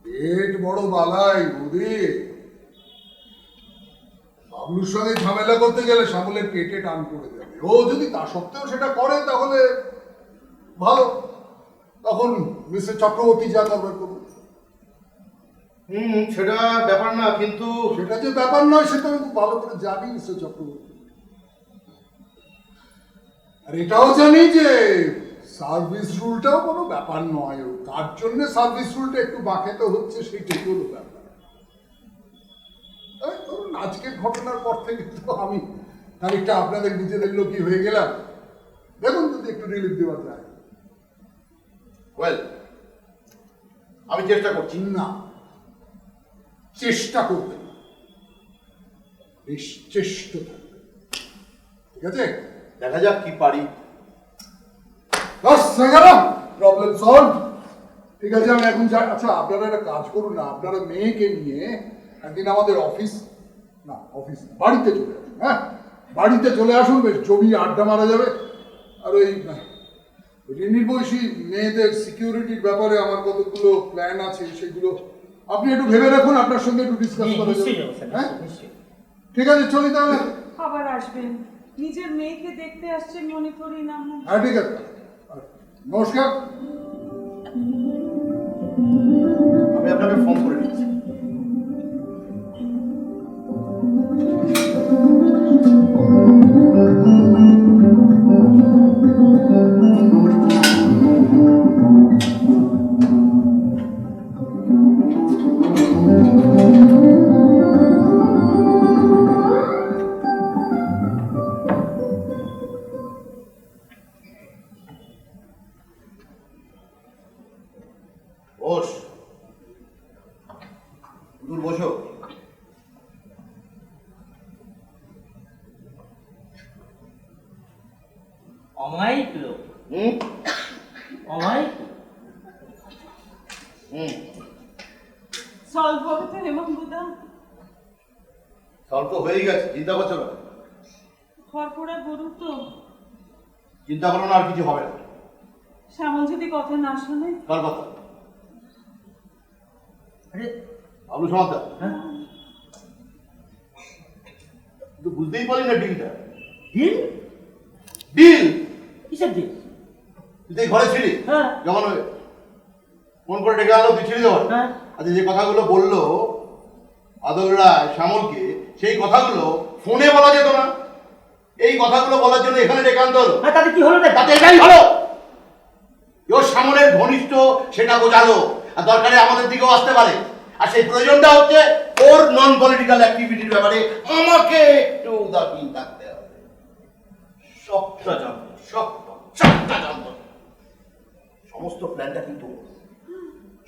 পেট বড় বালাই বুঝি। বাবলুর সঙ্গে ঝামেলা করতে গেলে শ্যামলের পেটে টান পড়ে যাবে। ও যদি তা সত্ত্বেও সেটা করে তাহলে ভালো, তখন মিস্টার চক্রবর্তী যা করবে করুন। সেটা ব্যাপার না, কিন্তু সেটা যে ব্যাপার নয় সেটা আমি খুব ভালো করে জানি মিস্টার চক্রবর্তী। আর এটাও জানি যে সার্ভিস রুলটাও কোনো ব্যাপার নয়, তার জন্য সার্ভিস রুলটা একটু বাঁকাতে হচ্ছে, সেইটাই হলো ব্যাপার। ধরুন আজকের ঘটনার পর থেকে তো আমি খানিকটা আপনাদের নিজেদের লোকই হয়ে গেলাম, দেখুন যদি একটু রিলিফ দেওয়া যায়। ওয়েল, আমি চেষ্টা করছি। না, চেষ্টা করবেন না, নিশ্চেষ্ট থাকবেন, ঠিক আছে? দেখা যাক কি পারি। Problem solve. ঠিক আছে, আমি এখন যাই। আচ্ছা, আপনারা একটা কাজ করুন না, আপনারা মেয়েকে নিয়ে একদিন আমাদের বাড়িতে চলে আসুন। হ্যাঁ, বাড়িতে চলে আসুন, বেশ জমি আড্ডা মারা যাবে। আর ওই ঋণীর বয়সী মেয়েদের সিকিউরিটির ব্যাপারে আমার কতগুলো প্ল্যান আছে, সেগুলো আপনি একটু ভেবে রাখুন, আপনার সঙ্গে একটু ডিসকাস করা যাবে। হ্যাঁ, ঠিক আছে, চলি তাহলে। আবার আসবেন, নিজের মেয়েকে দেখতে আসছেন মনে করি না। হ্যাঁ, ঠিক আছে, নমস্কার। আমি আপনাকে ফোন করে দিচ্ছি। বস, দূর বসো। অমায়িক লোক, অমায়িক। সলভ হবে তো হেমন্তদা? সলভ তো হয়েই গেছে, চিন্তা করছো না। খড়পোড়া গরু তো, চিন্তা করো না, আর কিছু হবে না। শ্যামল যদি কথা না শোনে? কার কথা? আরে বাবলু সমাদার। হ্যাঁ, কিন্তু বুঝতেই পারি না ডিলটা। ডিল? ডিল? কিসের ডিল? তুই তো এই ঘরে ছিলি হ্যাঁ। যখন ফোন করে ডেকে আনলো, তুই ছিলি যখন। হ্যাঁ। আচ্ছা, যে কথাগুলো বললো আদল রায় শ্যামলকে, সেই কথাগুলো ফোনে বলা যেত না? এই কথাগুলো বলার জন্য এখানে ডেকে আনতে হলো। হ্যাঁ, তাতে কি হলো? তাতে এটাই হলো, ওর সামনের ঘনিষ্ঠ সেটা বোঝালো, আর দরকারে আমাদের দিকেও আসতে পারে। আর সেই প্রয়োজনটা হচ্ছে ওর নন পলিটিক্যাল অ্যাক্টিভিটির ব্যাপারে আমাকে একটু উদাসীন থাকতে হবে। সবটা জানতো, সবটা জানতো। সমস্ত প্ল্যানটা কিন্তু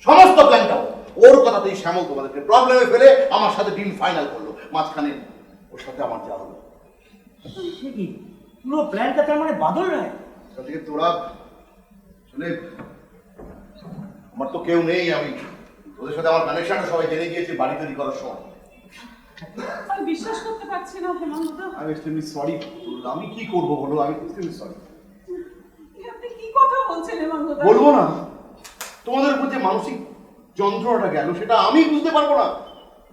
সমস্ত প্ল্যানটা ওর কথাতেই শ্যামল তোমাদেরকে প্রবলেমে ফেলে আমার সাথে ডিল ফাইনাল করলো। মাঝখানে ওর সাথে আমার যা হলো। সে কি পুরো প্ল্যানটা তার মানে বাদল রায়? থেকে তোরা শুনে, আমার তো কেউ নেই, আমি ওদের সাথে আমার কানেকশনটা সবাই জেনে গিয়েছে বাড়ি তৈরি করার সময়। আমি বিশ্বাস করতে পারছি না হেমন্তদা। আমি এক্সট্রিমলি সরি। আমি কি করবো বলো, আমি এক্সট্রিমলি সরি। আপনি কি কথা বলছেন হেমন্তদা? বলবো না? তোমাদের উপর যে মানসিক যন্ত্রণাটা গেল সেটা আমি বুঝতে পারবো না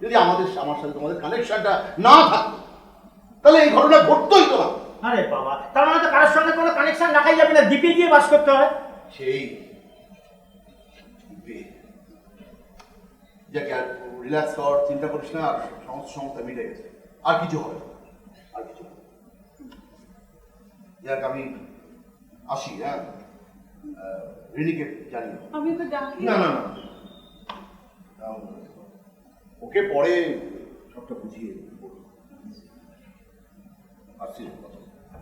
যদি আমার সাথে তোমাদের কানেকশনটা না থাকতো। তাহলে এই ঘটনা ঘটতোই তো না। আরে বাবা, তার মানে তো কারোর সঙ্গে কোনো কানেকশন রাখাই যাবে না, দ্বীপে গিয়ে বাস করতে হয়। সেই যাকে আর রিল্যাক্স কর, চিন্তা করিস না, আর সমস্ত সমস্যা মিটে গেছে, আর কিছু হবে না, আর কিছু হবে না। যাক, আমি আসি। হ্যাঁ, রিনিকে জানি। আমি তো ডাকি না না না, ওকে পরে সবটা বুঝিয়ে বলবো। আসছি।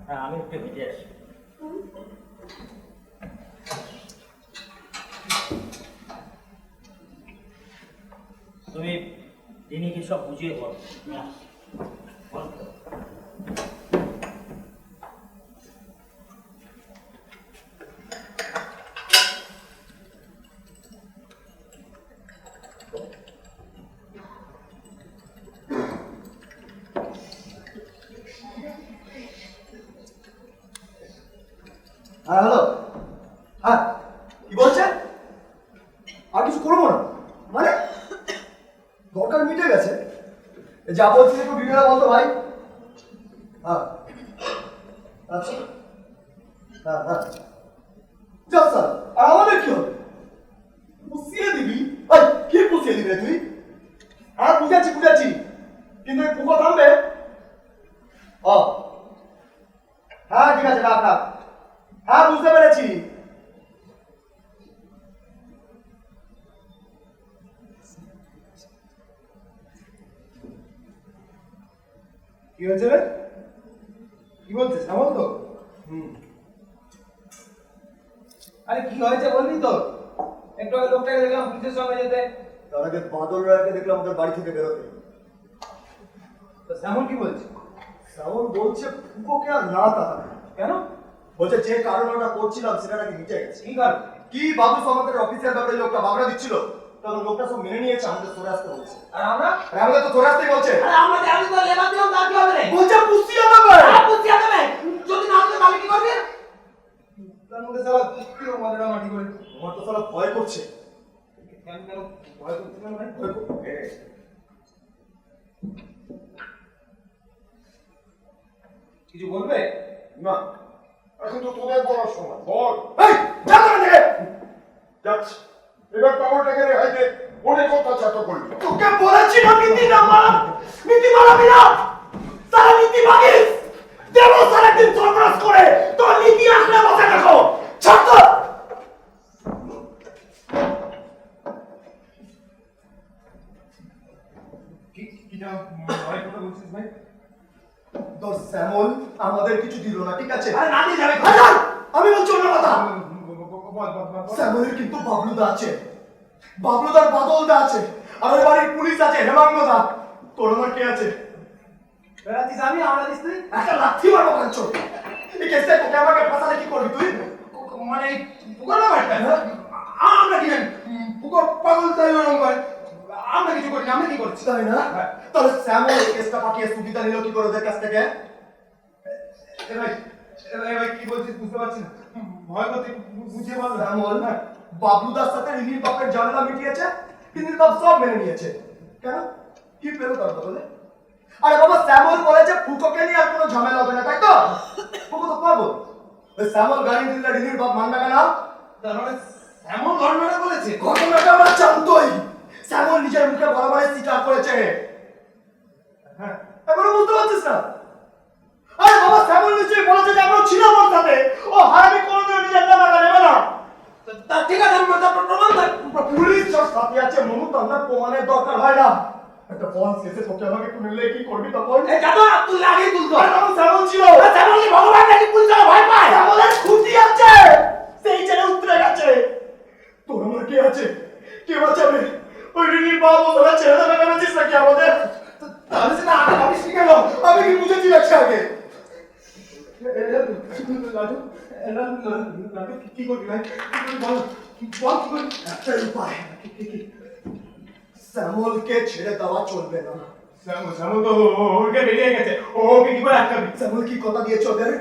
হ্যাঁ, আমি একটু হেঁটে আসি। তুমি রিনিকে সব বুঝিয়ে বল। হ্যাঁ, হ্যালো। হ্যাঁ, কি বলছেন? আর কিছু করবো না মানে? দরকার মিটে গেছে। যা বলছি একটু বিবেলা বলতো ভাই। হ্যাঁ, আচ্ছা, হ্যাঁ হ্যাঁ, যা স্যার। আর আমাদের কি হবে? পুষিয়ে দিবি? কে পুষিয়ে দিবি তুই? বুঝেছি কিন্তু এই পুকো থামবে। ও হ্যাঁ ঠিক আছে, রাখ রাখ। হ্যাঁ বুঝতে পেরেছি। কি হয়েছে রে? কি বলছিস? এমন তো আরে কি হয়েছে বলবি তো? একটু আগে লোকটাকে দেখলাম পুলিশের সঙ্গে যেতে। তার আগে বাদল রায়কে দেখলাম ওদের বাড়ি থেকে বেরোতে। তো শ্যামল কি বলছে? শ্যামল বলছে পুকোকে আর না তাকাবে। কেন? বলছে যে কারণে ওটা করছিলাম সেটা নাকি মিটে গেছে। কি কারণ? কি বাবু আমাদের অফিসের ব্যাপারে লোকটা বাগড়া দিচ্ছিল, তখন লোকটা সব মেনে নিয়েছে, আমাদের সরে আসতে বলছে। আর আমরা? আর আমাদের তো সরে আসতেই বলছে। আরে আমরা জানি তো লেবার দিলাম, তার কি হবে রে? বলছে পুষিয়ে দেবে। পুষিয়ে দেবে? যদি না হতো তাহলে কি করবি? তার মধ্যে সালা কিলো মাদরা মাটি করে। আমার তো সালা ভয় করছে। কেন কেন ভয় করছিস না ভাই? ভয় করছে। কিছু বলবে? না, এখন তো তোদের বলার সময়। বল। এই যা করে দেখে যাচ্ছি। এবার পাগলটাকে রেহাই দে। অনেক কথা চাটা করবি। তোকে বলেছি না নীতি না মারা, নীতি মারাবি না। সারা নীতি ভাগিস দেব সারা দিন সর্বনাশ করে তোর নীতি আসলে বসে দেখো। ছাড় তো। কি না ভয় কথা বলছিস ভাই? তোর শ্যামল আমাদের কিছু দিল না, ঠিক আছে? আরে না দিয়ে যাবে। আমি বলছি অন্য কথা। শ্যামলের কিন্তু বাবলুদা আছে, বাবলুদার বাদলদা আছে, আর ওই বাড়ির পুলিশ আছে হেমাঙ্গদা। তোর আমার কে আছে? বেড়াচ্ছিস আমি, আমরা দিস তুই? একটা লাথি মারবো কাঞ্চ। এই কেসে তোকে আমাকে ফাঁসালে কি করবি তুই? মানে পুকুর ব্যাপারটা আমরা কি জানি? পুকুর পাগল তাই ওরকম করে। আমরা কিছু করি না, আমরা কি করছি? তাই না? তাহলে শ্যামল এই কেসটা পাঠিয়ে সুবিধা নিল কি করে ওদের কাছ থেকে? ভাই কি বলছিস বুঝতে পারছি না, ভয় করতে বুঝিয়ে বল। শ্যামল বাবলুদার সাথে রিনির বাপের ঝামেলা মিটিয়েছে, রিনির বাপ সব মেনে নিয়েছে। কেন? কি পেলো তার বদলে? আরে বাবা শ্যামল বলেছে ফুটোকে নিয়ে আর কোনো ঝামেলা হবে না, তাই তো? ফুটো তো পাবো। ওই শ্যামল গাড়ি দিলে রিনির বাপ মানবে কেন? তার মানে এমন ঘটনাটা বলেছে? ঘটনাটা আমরা জানতোই। শ্যামল নিজের মুখে বরাবর স্বীকার করেছে। হ্যাঁ, এখনো বুঝতে পারছিস না? আরে বাবা শ্যামল নিশ্চয়ই বলেছে যে আমরা ছিলাম ওর সাথে। ও হারামি কোনোদিন নিজের নামটা নেবে না। তা ঠিক আছে, আমি প্রমাণ দেখ। পুলিশ সব সাথে আছে মনু, তো আমার প্রমাণের দরকার হয় না। একটা ফোন শেষে তোকে আমাকে একটু নিলে কি করবি তখন? এই যাতো তুই আগে তুলতো। আরে তখন শ্যামল ছিল। শ্যামল কি ভগবান নাকি পুলিশ ভয় পায়? শ্যামলের খুঁটি আছে, সেই ছেলে উতরে গেছে। তোর আমার কে আছে? কে বাঁচাবে? ওই রিনির বাবা ওরা ছেড়ে দেবে ভেবেছিস নাকি আমাদের? তাহলে সেটা আগে ভাবিস নি কেন? আমি কি বুঝেছি রাখছি আগে? কি করবি ভাই? বল কি করবি? একটাই উপায়, শ্যামলকে ছেড়ে দেওয়া চলবে না। শ্যামল তো ওকে বেরিয়ে গেছে, ওকে কি করে আটকাবি? শ্যামল কি কথা দিয়েছে ওদের?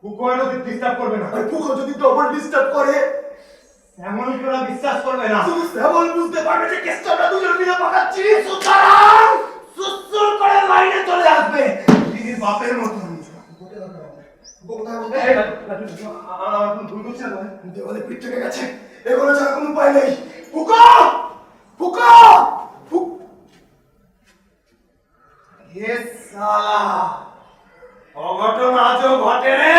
পুকুর ডিস্টার্ব করবে না। আর পুকুর যদি ডবল ডিস্টার্ব করে? শ্যামল কি ওরা বিশ্বাস করবে না। শুধু শ্যামল বুঝতে পারবে যে কেসটা আমরা দুজন মিলে পাকাচ্ছি। সুতরাং সুসুর করে লাইনে চলে আসবে দিদির বাপের মতো। দেওয়ালে পিঠ থেকে গেছে, এগুলো ছাড়া কোনো উপায় নেই। ফুকা ফুকা সালা অঘটন আজও ঘটে রে।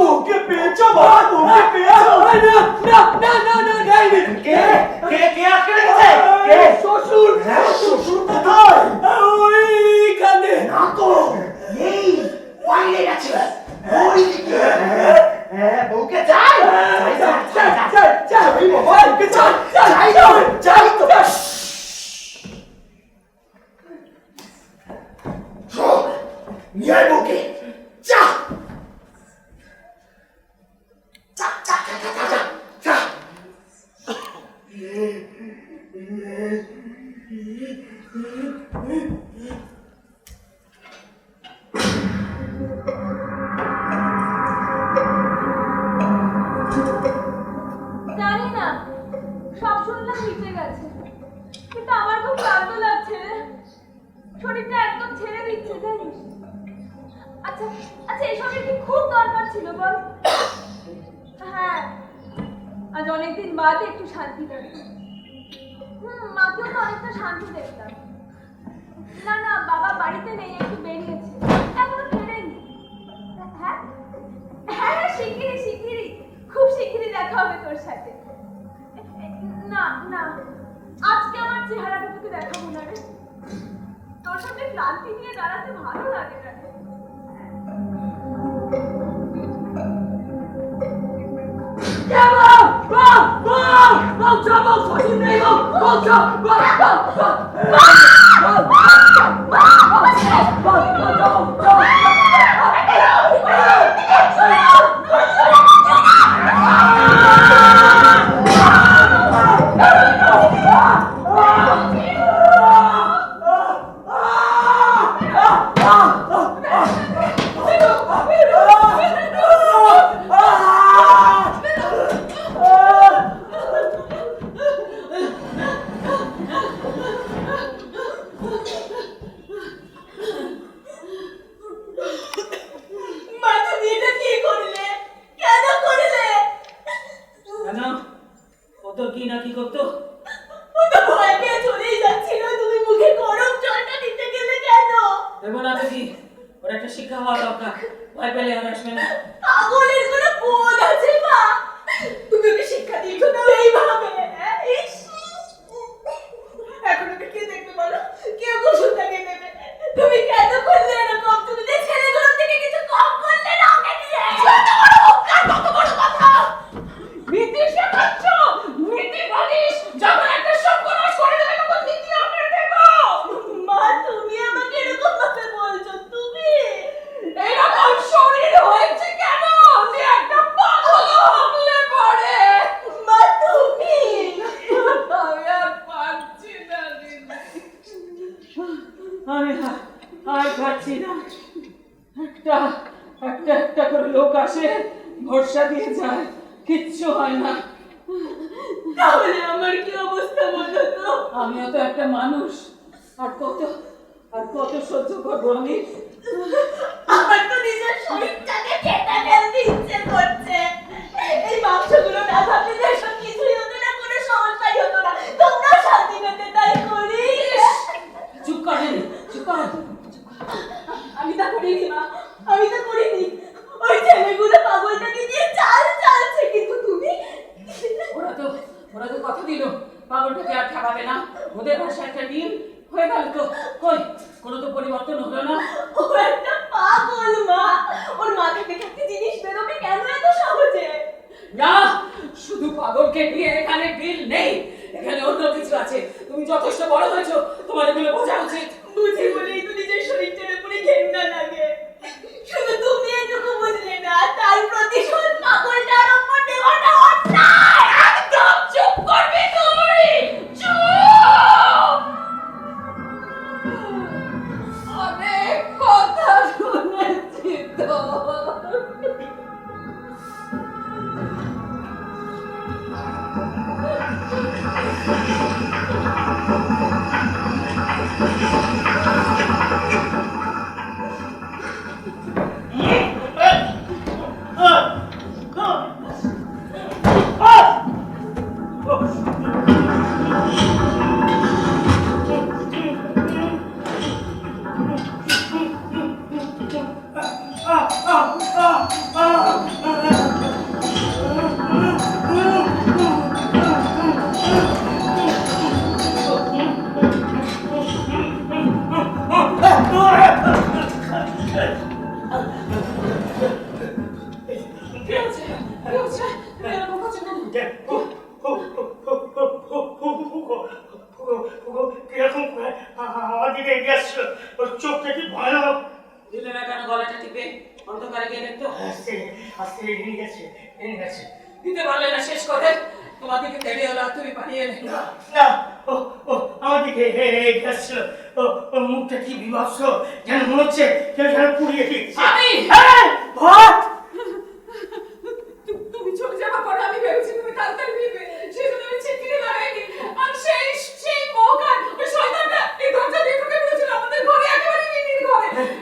ওকে পেয়েছো বাবা, ওকে পেয়েছো? কে আটকে রেখেছে? কে? শ্বশুর। হ্যাঁ শ্বশুর কোথায়? ওইখানে না তো, এই বাইরে গেছে। বউকে চাই চাই বাবা, ওকে চাই তো। নিয়ে আয় বউকে, চা চা চা চা চা চা চা। জানি না, সব শুনলাম মিটে গেছে, কিন্তু আমার খুব ক্লান্ত লাগছে রে। শরীরটা একদম ছেড়ে দিচ্ছে জানিস। আচ্ছা আচ্ছা আচ্ছা এসবের কি খুব দরকার ছিল বল? হ্যাঁ, আজ অনেকদিন বাদে একটু শান্তি পেলাম। মাকেও তো অনেকটা শান্তি দেখলাম। না না, বাবা বাড়িতে নেই, একটু বেরিয়েছে, এখনো ফেরেনি। হ্যাঁ হ্যাঁ, শিগগিরই শিগগিরই, খুব শিগগিরই দেখা হবে তোর সাথে। না না, আজকে আমার চেহারাটা তোকে দেখাবো না রে, তোর সামনে ক্লান্তি নিয়ে দাঁড়াতে ভালো লাগে না রে।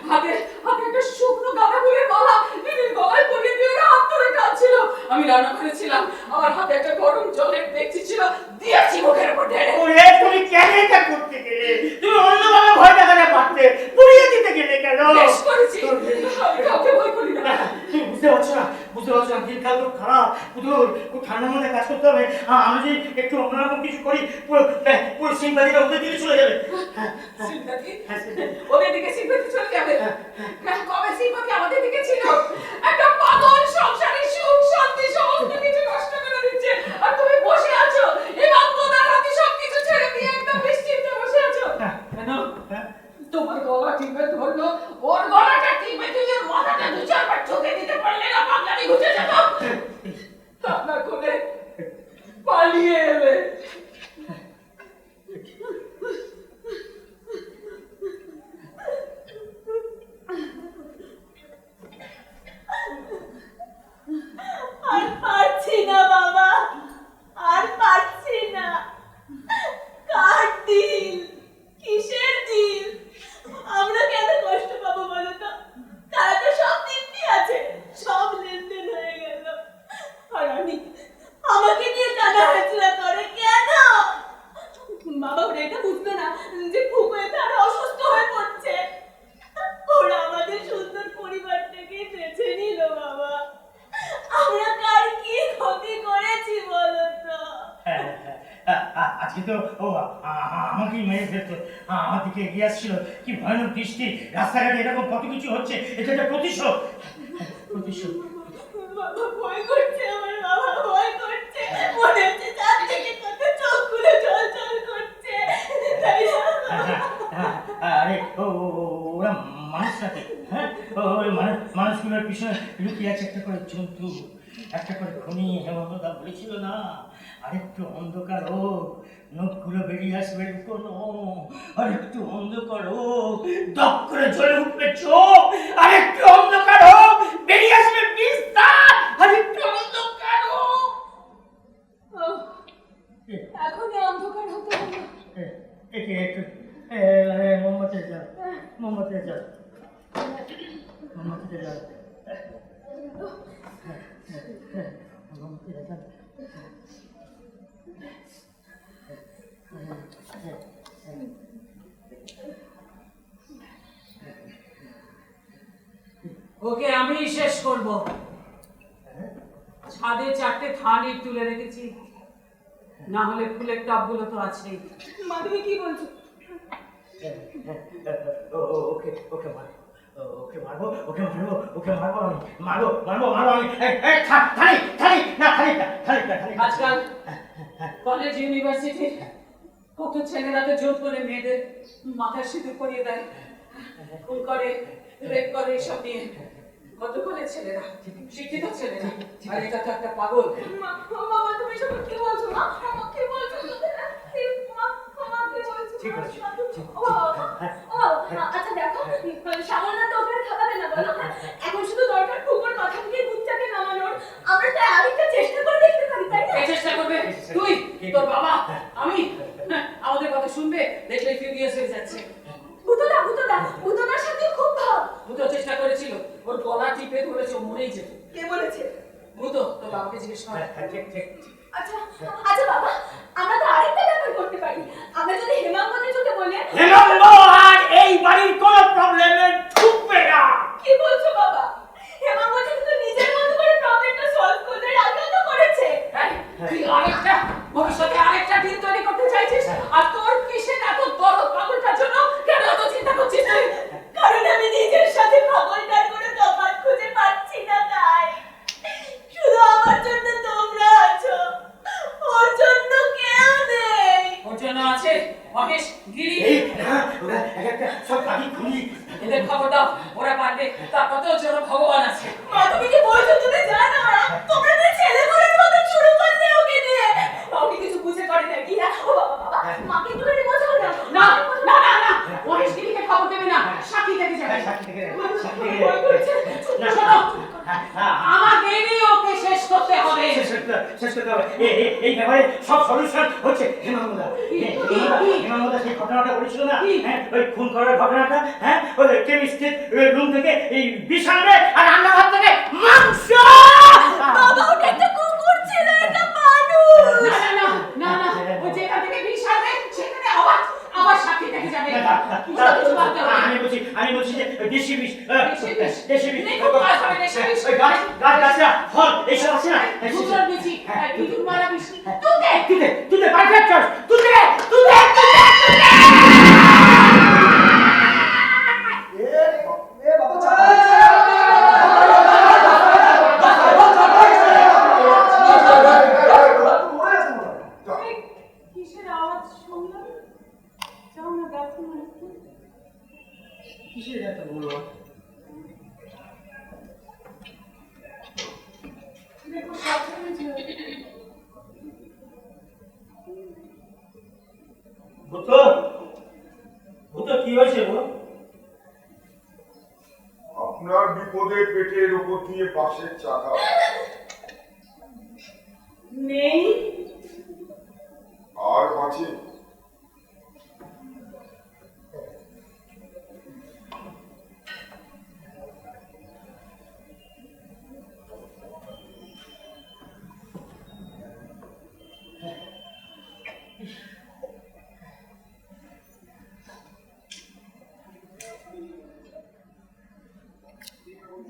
হাতে একটা শুকনো গাঁদা ফুলের মালা আমার হাতে একটা গরম জলের দেখছি ছিল, দিয়েছি মুখের উপর ঢেলে। ওরে তুমি কেন এটা করতে গেলে? তুমি অন্যভাবে ভয় দেখাতে পারতে, পুড়িয়ে দিতে গেলে কেন? বেশ করেছি, আমি কাউকে ভয় করি না। তুমি বুঝতে পারছো না, দিনকাল খুব খারাপ, খুব ঠান্ডার মধ্যে কাজ করতে হবে। আমি যদি একটু অন্যরকম কিছু করি, পুরো সিম্পাতিটা ওদের দিকে চলে যাবে। সিম্পাথি? ওদের দিকে সিম্পাথি চলে যাবে? কবে সিম্পাথি আমাদের দিকে ছিল? একটা পাগল সংসারে সুখ শান্তি সমস্ত কিছু নষ্ট করে দিচ্ছে, আর তুমি বসে আছো এবং তোমার হাতে সবকিছু ছেড়ে দিয়ে একদম নিশ্চিন্তে বসে আছো। কেন? তোমার গলা টিপে ধরলো, ওর গলাটা টিপে তুই ওর মাথাটা দু চারবার ঠুকে দিতে পারলে না, পাগলামি ঘুচে যেত। আপনার কোলে পালিয়ে এলে। আর পারছি না বাবা, আর পারছি না। কার দিল, কিসের দিল? আমরা কেন কষ্ট পাবো বলো তো? তারা তো সব দিব্যি আছে, সব লেনদেন হয়ে গেল। আর আমি, আমাকে নিয়ে টানা হেঁচড়া করে কেন? বাবা ওরা এটা বুঝবে না যে ফুকো এতে আরো অসুস্থ হয়ে পড়ছে। ওরা আমাদের সুন্দর পরিবারটাকে বেছে নিল বাবা। আমরা কার কি ক্ষতি করেছি বলো তো? আজকে তো আমাকেই মেরে ফেলতো, আমার দিকে এগিয়ে আসছিল। কি ভয়ানক বৃষ্টি, রাস্তাঘাটে এরকম কত কিছু হচ্ছে, এটা একটা প্রতিশোধ। বাবা ভয় করছে, আমার বাবা ভয় করছে। মনে হচ্ছে চার থেকে কত চোখগুলো জল করছে, তাই না? আরে ওরা মানুষ নাকি? হ্যাঁ, ওই মানুষগুলোর পিছনে লুকিয়ে আছে একটা করে জন্তু, একটা করে খুনি। হেমন্তদা বলেছিল না, আরেকটু অন্ধকার হোক, নখগুলো বেরিয়ে আসবে লুকোনো, আরেকটু অন্ধকার হোক, দপ করে জ্বলে উঠবে চোখ, আরেকটু অন্ধকার হোক, বেরিয়ে আসবে বিস্তার, আরেকটু অন্ধকার হোক। এখনই অন্ধকার হতে হলো। একে একটু মোমবাতি জ্বাল, মোমবাতি জ্বাল, মোমবাতি জ্বাল, মোমবাতি জ্বাল। ওকে আমি শেষ করব। ছাদে চারটে থালি তুলে রেখেছি, না হলে ফুলের টবগুলো তো আছেই। মা তুমি কি বলছো? ওকে মারবো আমি, মারবো আমি। আজকাল কলেজ ইউনিভার্সিটি কত ছেলেরা তো জোর করে মেয়েদের মাথায় সিঁদুর পরিয়ে দেয়, খুন করে, রেপ করে, এসব নিয়ে কত করে ছেলেরা, শিক্ষিত ছেলেরা। আর এটা তো একটা পাগল। বাবা তুমি সব কি বলছো? মা কি বলছো? ঠিক আছে। আচ্ছা দেখো, সামান্য তো ওকে খাওয়াবে না বলো। এখন শুধু দরকার ফুকোর মাথা থেকে দুধটাকে নামানোর। আমরা তাই আরেকটা চেষ্টা করে দেখতে পারি, তাই না? কে চেষ্টা করবে? তুই, তোর বাবা, আমি? আমাদের কথা শুনবে? দেখলে ফিউরিয়াস হয়ে যাচ্ছে। ভূতদার সাথে খুব ভাব। ভূত চেষ্টা করেছিল, ওর গলা টিপে ধরেছে, ও মরেই যেত। কে বলেছে? ভূত তোর বাবাকে জিজ্ঞেস কর। আচ্ছা বাবা, আমরা তো আরেকটা ব্যাপার করতে পারি। আমরা যদি হেমাঙ্গদের চোখে বলে হেমন্ত আর এই বাড়ির কোনো প্রবলেমে ঢুকবে না। কি বলছো বাবা? হেমাঙ্গ কিন্তু নিজের মতো করে প্রবলেমটা সলভ করতে রাজি তো করেছে। তুই আরেকটা ভবিষ্যতে আরেকটা ডিল তৈরি করতে চাইছিস, আর তোর কিসের এত বড় পাগলটার জন্য কেন এত চিন্তা করছিস তুই? কারণ আমি নিজের সাথে পাগলটার কোনো তফাৎ খুঁজে পাচ্ছি না, তাই। শুধু আমার জন্য তোমরা আছো, ওর জন্য কেউ নেই। ওর জন্য আছে মহেশ, গিরি। সব পাখি খুলি, এদের খবর দাও, ওরা পারবে। তারপর তো ওর জন্য ভগবান আছে। মা তুমি কি বলছো? তুমি জানো না তোমরা যে ছেলে বলের মতো শুরু করলে ওকে নিয়ে। ওকে কিছু বুঝে করে নাকি? ও বাবা, মাকে একটু করে বোঝাও না। না না না না, মহেশ গিরিকে খবর দেবে না, সাক্ষী থেকে যাবে। শোনো, আমাদেরই ওকে শেষ করতে হবে। এই ব্যাপারে সব সলিউশন হচ্ছে হেমাঙ্গদা। হেমাঙ্গদা সেই ঘটনাটা বলেছিল না, ওই খুন করার ঘটনাটা। হ্যাঁ, ওই কেমিস্ট্রির রুম থেকে এই বিষ আনবে আর রান্নাঘর থেকে মাংস। বাবা ওটা একটা কুকুর ছিল, এটা বিপদের পেটের উপর দিয়ে বাঁশের চাকা। নেই। আর বাঁচে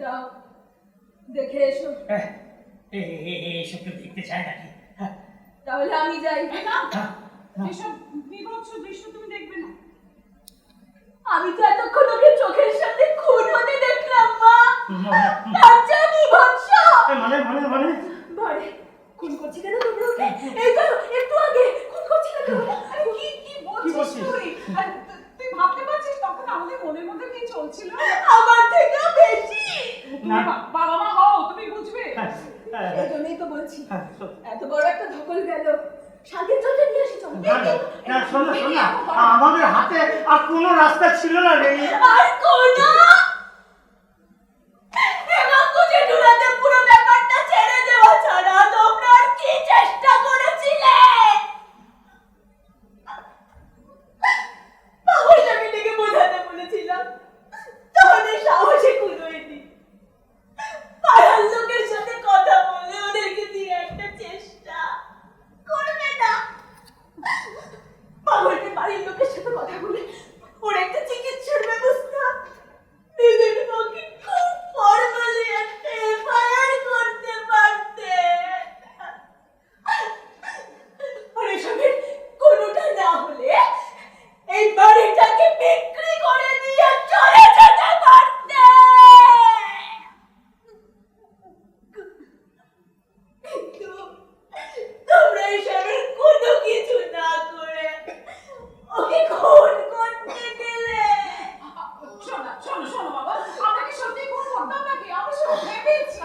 যাও দেখে এসো। এসব কেউ দেখতে চায় নাকি? তাহলে আমি যাই। এসব বিভৎস দৃশ্য তুমি দেখবে না। আমি তো এতক্ষণ ওকে চোখের সামনে খুন হতে দেখলাম মা। আচ্ছা বিভৎস। মানে মানে মানে ভয় খুন করছি কেন তোমরা ওকে? এই তো একটু আগে খুন করছি না কেন? আরে কি বলছিস তুই? আর তুই ভাবতে পারছিস তখন আমাদের মনের মধ্যে কি চলছিল? আমার থেকেও বেশি। তুমি বাবা মা হও, তুমি বুঝবে। এই জন্যই তো বলছি এত বড় একটা ধকল গেল, শান্তির জন্য নিয়ে আসি চলো। না শোনো শোনো, আমাদের হাতে আর কোনো রাস্তা ছিল না রে। আর কোনো এবং খুঁজে ঢুলাতে পুরো ব্যাপারটা ছেড়ে দেওয়া ছাড়া তোমরা আর কি চেষ্টা করেছিলে? তাহলে আমি এটাকে বোঝাতে বলেছিলাম, তাহলে সাহসে কুলোয়নি। পাড়ার লোকের সাথে কথা বলে ওদেরকে দিয়ে একটা চেষ্টা করবে না। পাগলকে বাড়ির লোকের সাথে কথা বলে ওর একটা চিকিৎসার ব্যবস্থা, নিজের পক্ষে খুব ফর্মালি একটা এফআইআর করতে পারতে। আর এসবের কোনোটা না হলে এই বাড়িটাকে বিক্রি করে দিয়ে চলে যেতে পারতে। কিন্তু তোমরা এসবের কোনো কিছু না করে ওকে খুন করতে গেলে। শোনো বাবা, আমরা কি সত্যি খুন করতাম নাকি? আমরা সব ভেবেছি।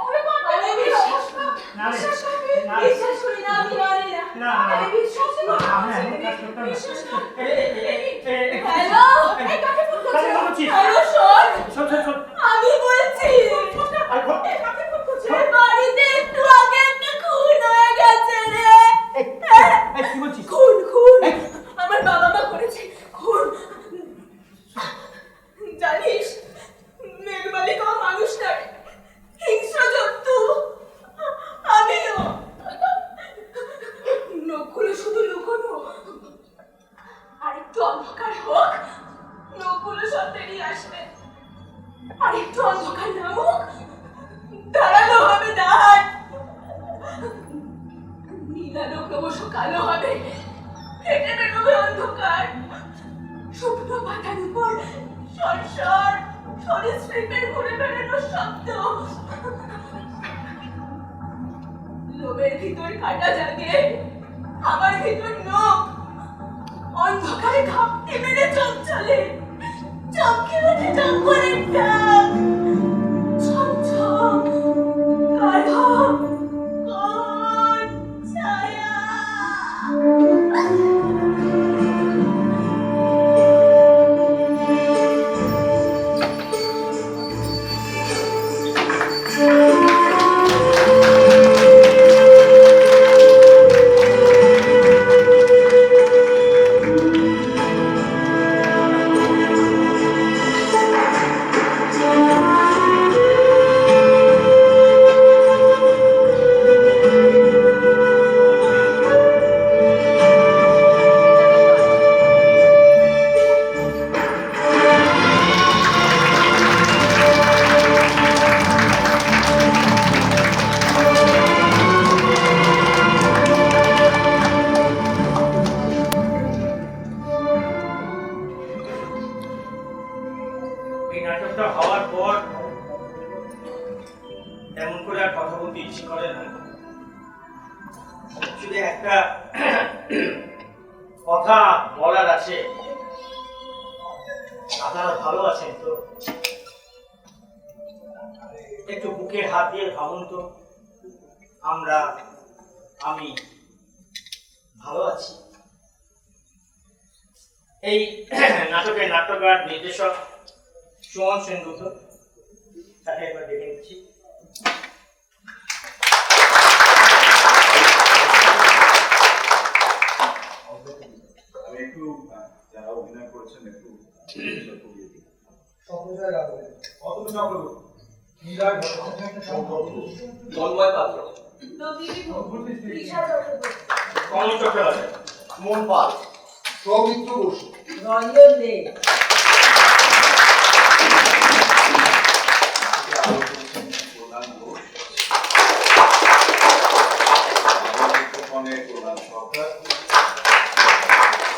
ওরে বাবা, আমি বিশ্বাস করি না, বিশ্বাস করি না, আমি মানি না। আমি বিশ্বাস করি না। হ্যালো, এই কাকে ফোন করছিস? হ্যালো শোন, আমি বলছি কাকে ফোন করছিস? বাড়িতে একটু আগে একটা খুন হয়ে গেছে রে। কি বলছিস? খুন আমার বাবা মা করেছে খুন। জানিস মেঘমালিকাও মানুষ নয়, হিংস্র জন্তু। আমিও নখগুলো শুধু লুকোনো, আর একটু অন্ধকার হোক নখগুলো সব বেরিয়ে আসবে, আর একটু অন্ধকার নামুক দাঁড়ানো হবে দাঁত, নীলালো ক্রমশ কালো হবে, কেটে বেরোবে অন্ধকার, শুকনো পাতার উপর সরসর সরীসৃপের ঘুরে বেড়ানোর শব্দ, লোমের ভিতর কাটা জাগে, আমার ভিতর নখ, অন্ধকারে ঘাপটি মেরে চোখ চলে, চোখে ওঠে জঙ্গলের ডাক, ছমছম কালো কোন ছায়া। এই নাটকটা হওয়ার পর তেমন করে আর কথা বলতে ইচ্ছে করে না। শুধু একটা কথা বলার আছে, আপনারা ভালো আছেন তো? একটু বুকে হাত দিয়ে ভাবুন তো, আমি ভালো আছি। এই নাটকের নাট্যকার নির্দেশক সুমন সেনগুপ্ত, করছেন একটু তন্ময় পাত্র, কমল চক্রবর্তী, মন পাল, সৌমিত্র বসু, রঞ্জন দে, প্রধান ঘোষ, প্রধান সরকার,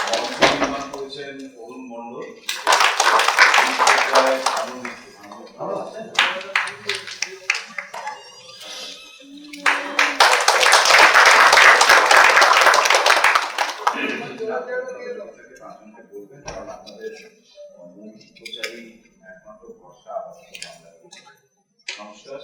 মঞ্চ নির্মাণ করেছেন অরুণ মণ্ডল, ভালো আছেন? বলবেন কারণ আপনাদের মূল প্রচারী একমাত্র ভরসা নমস্কার।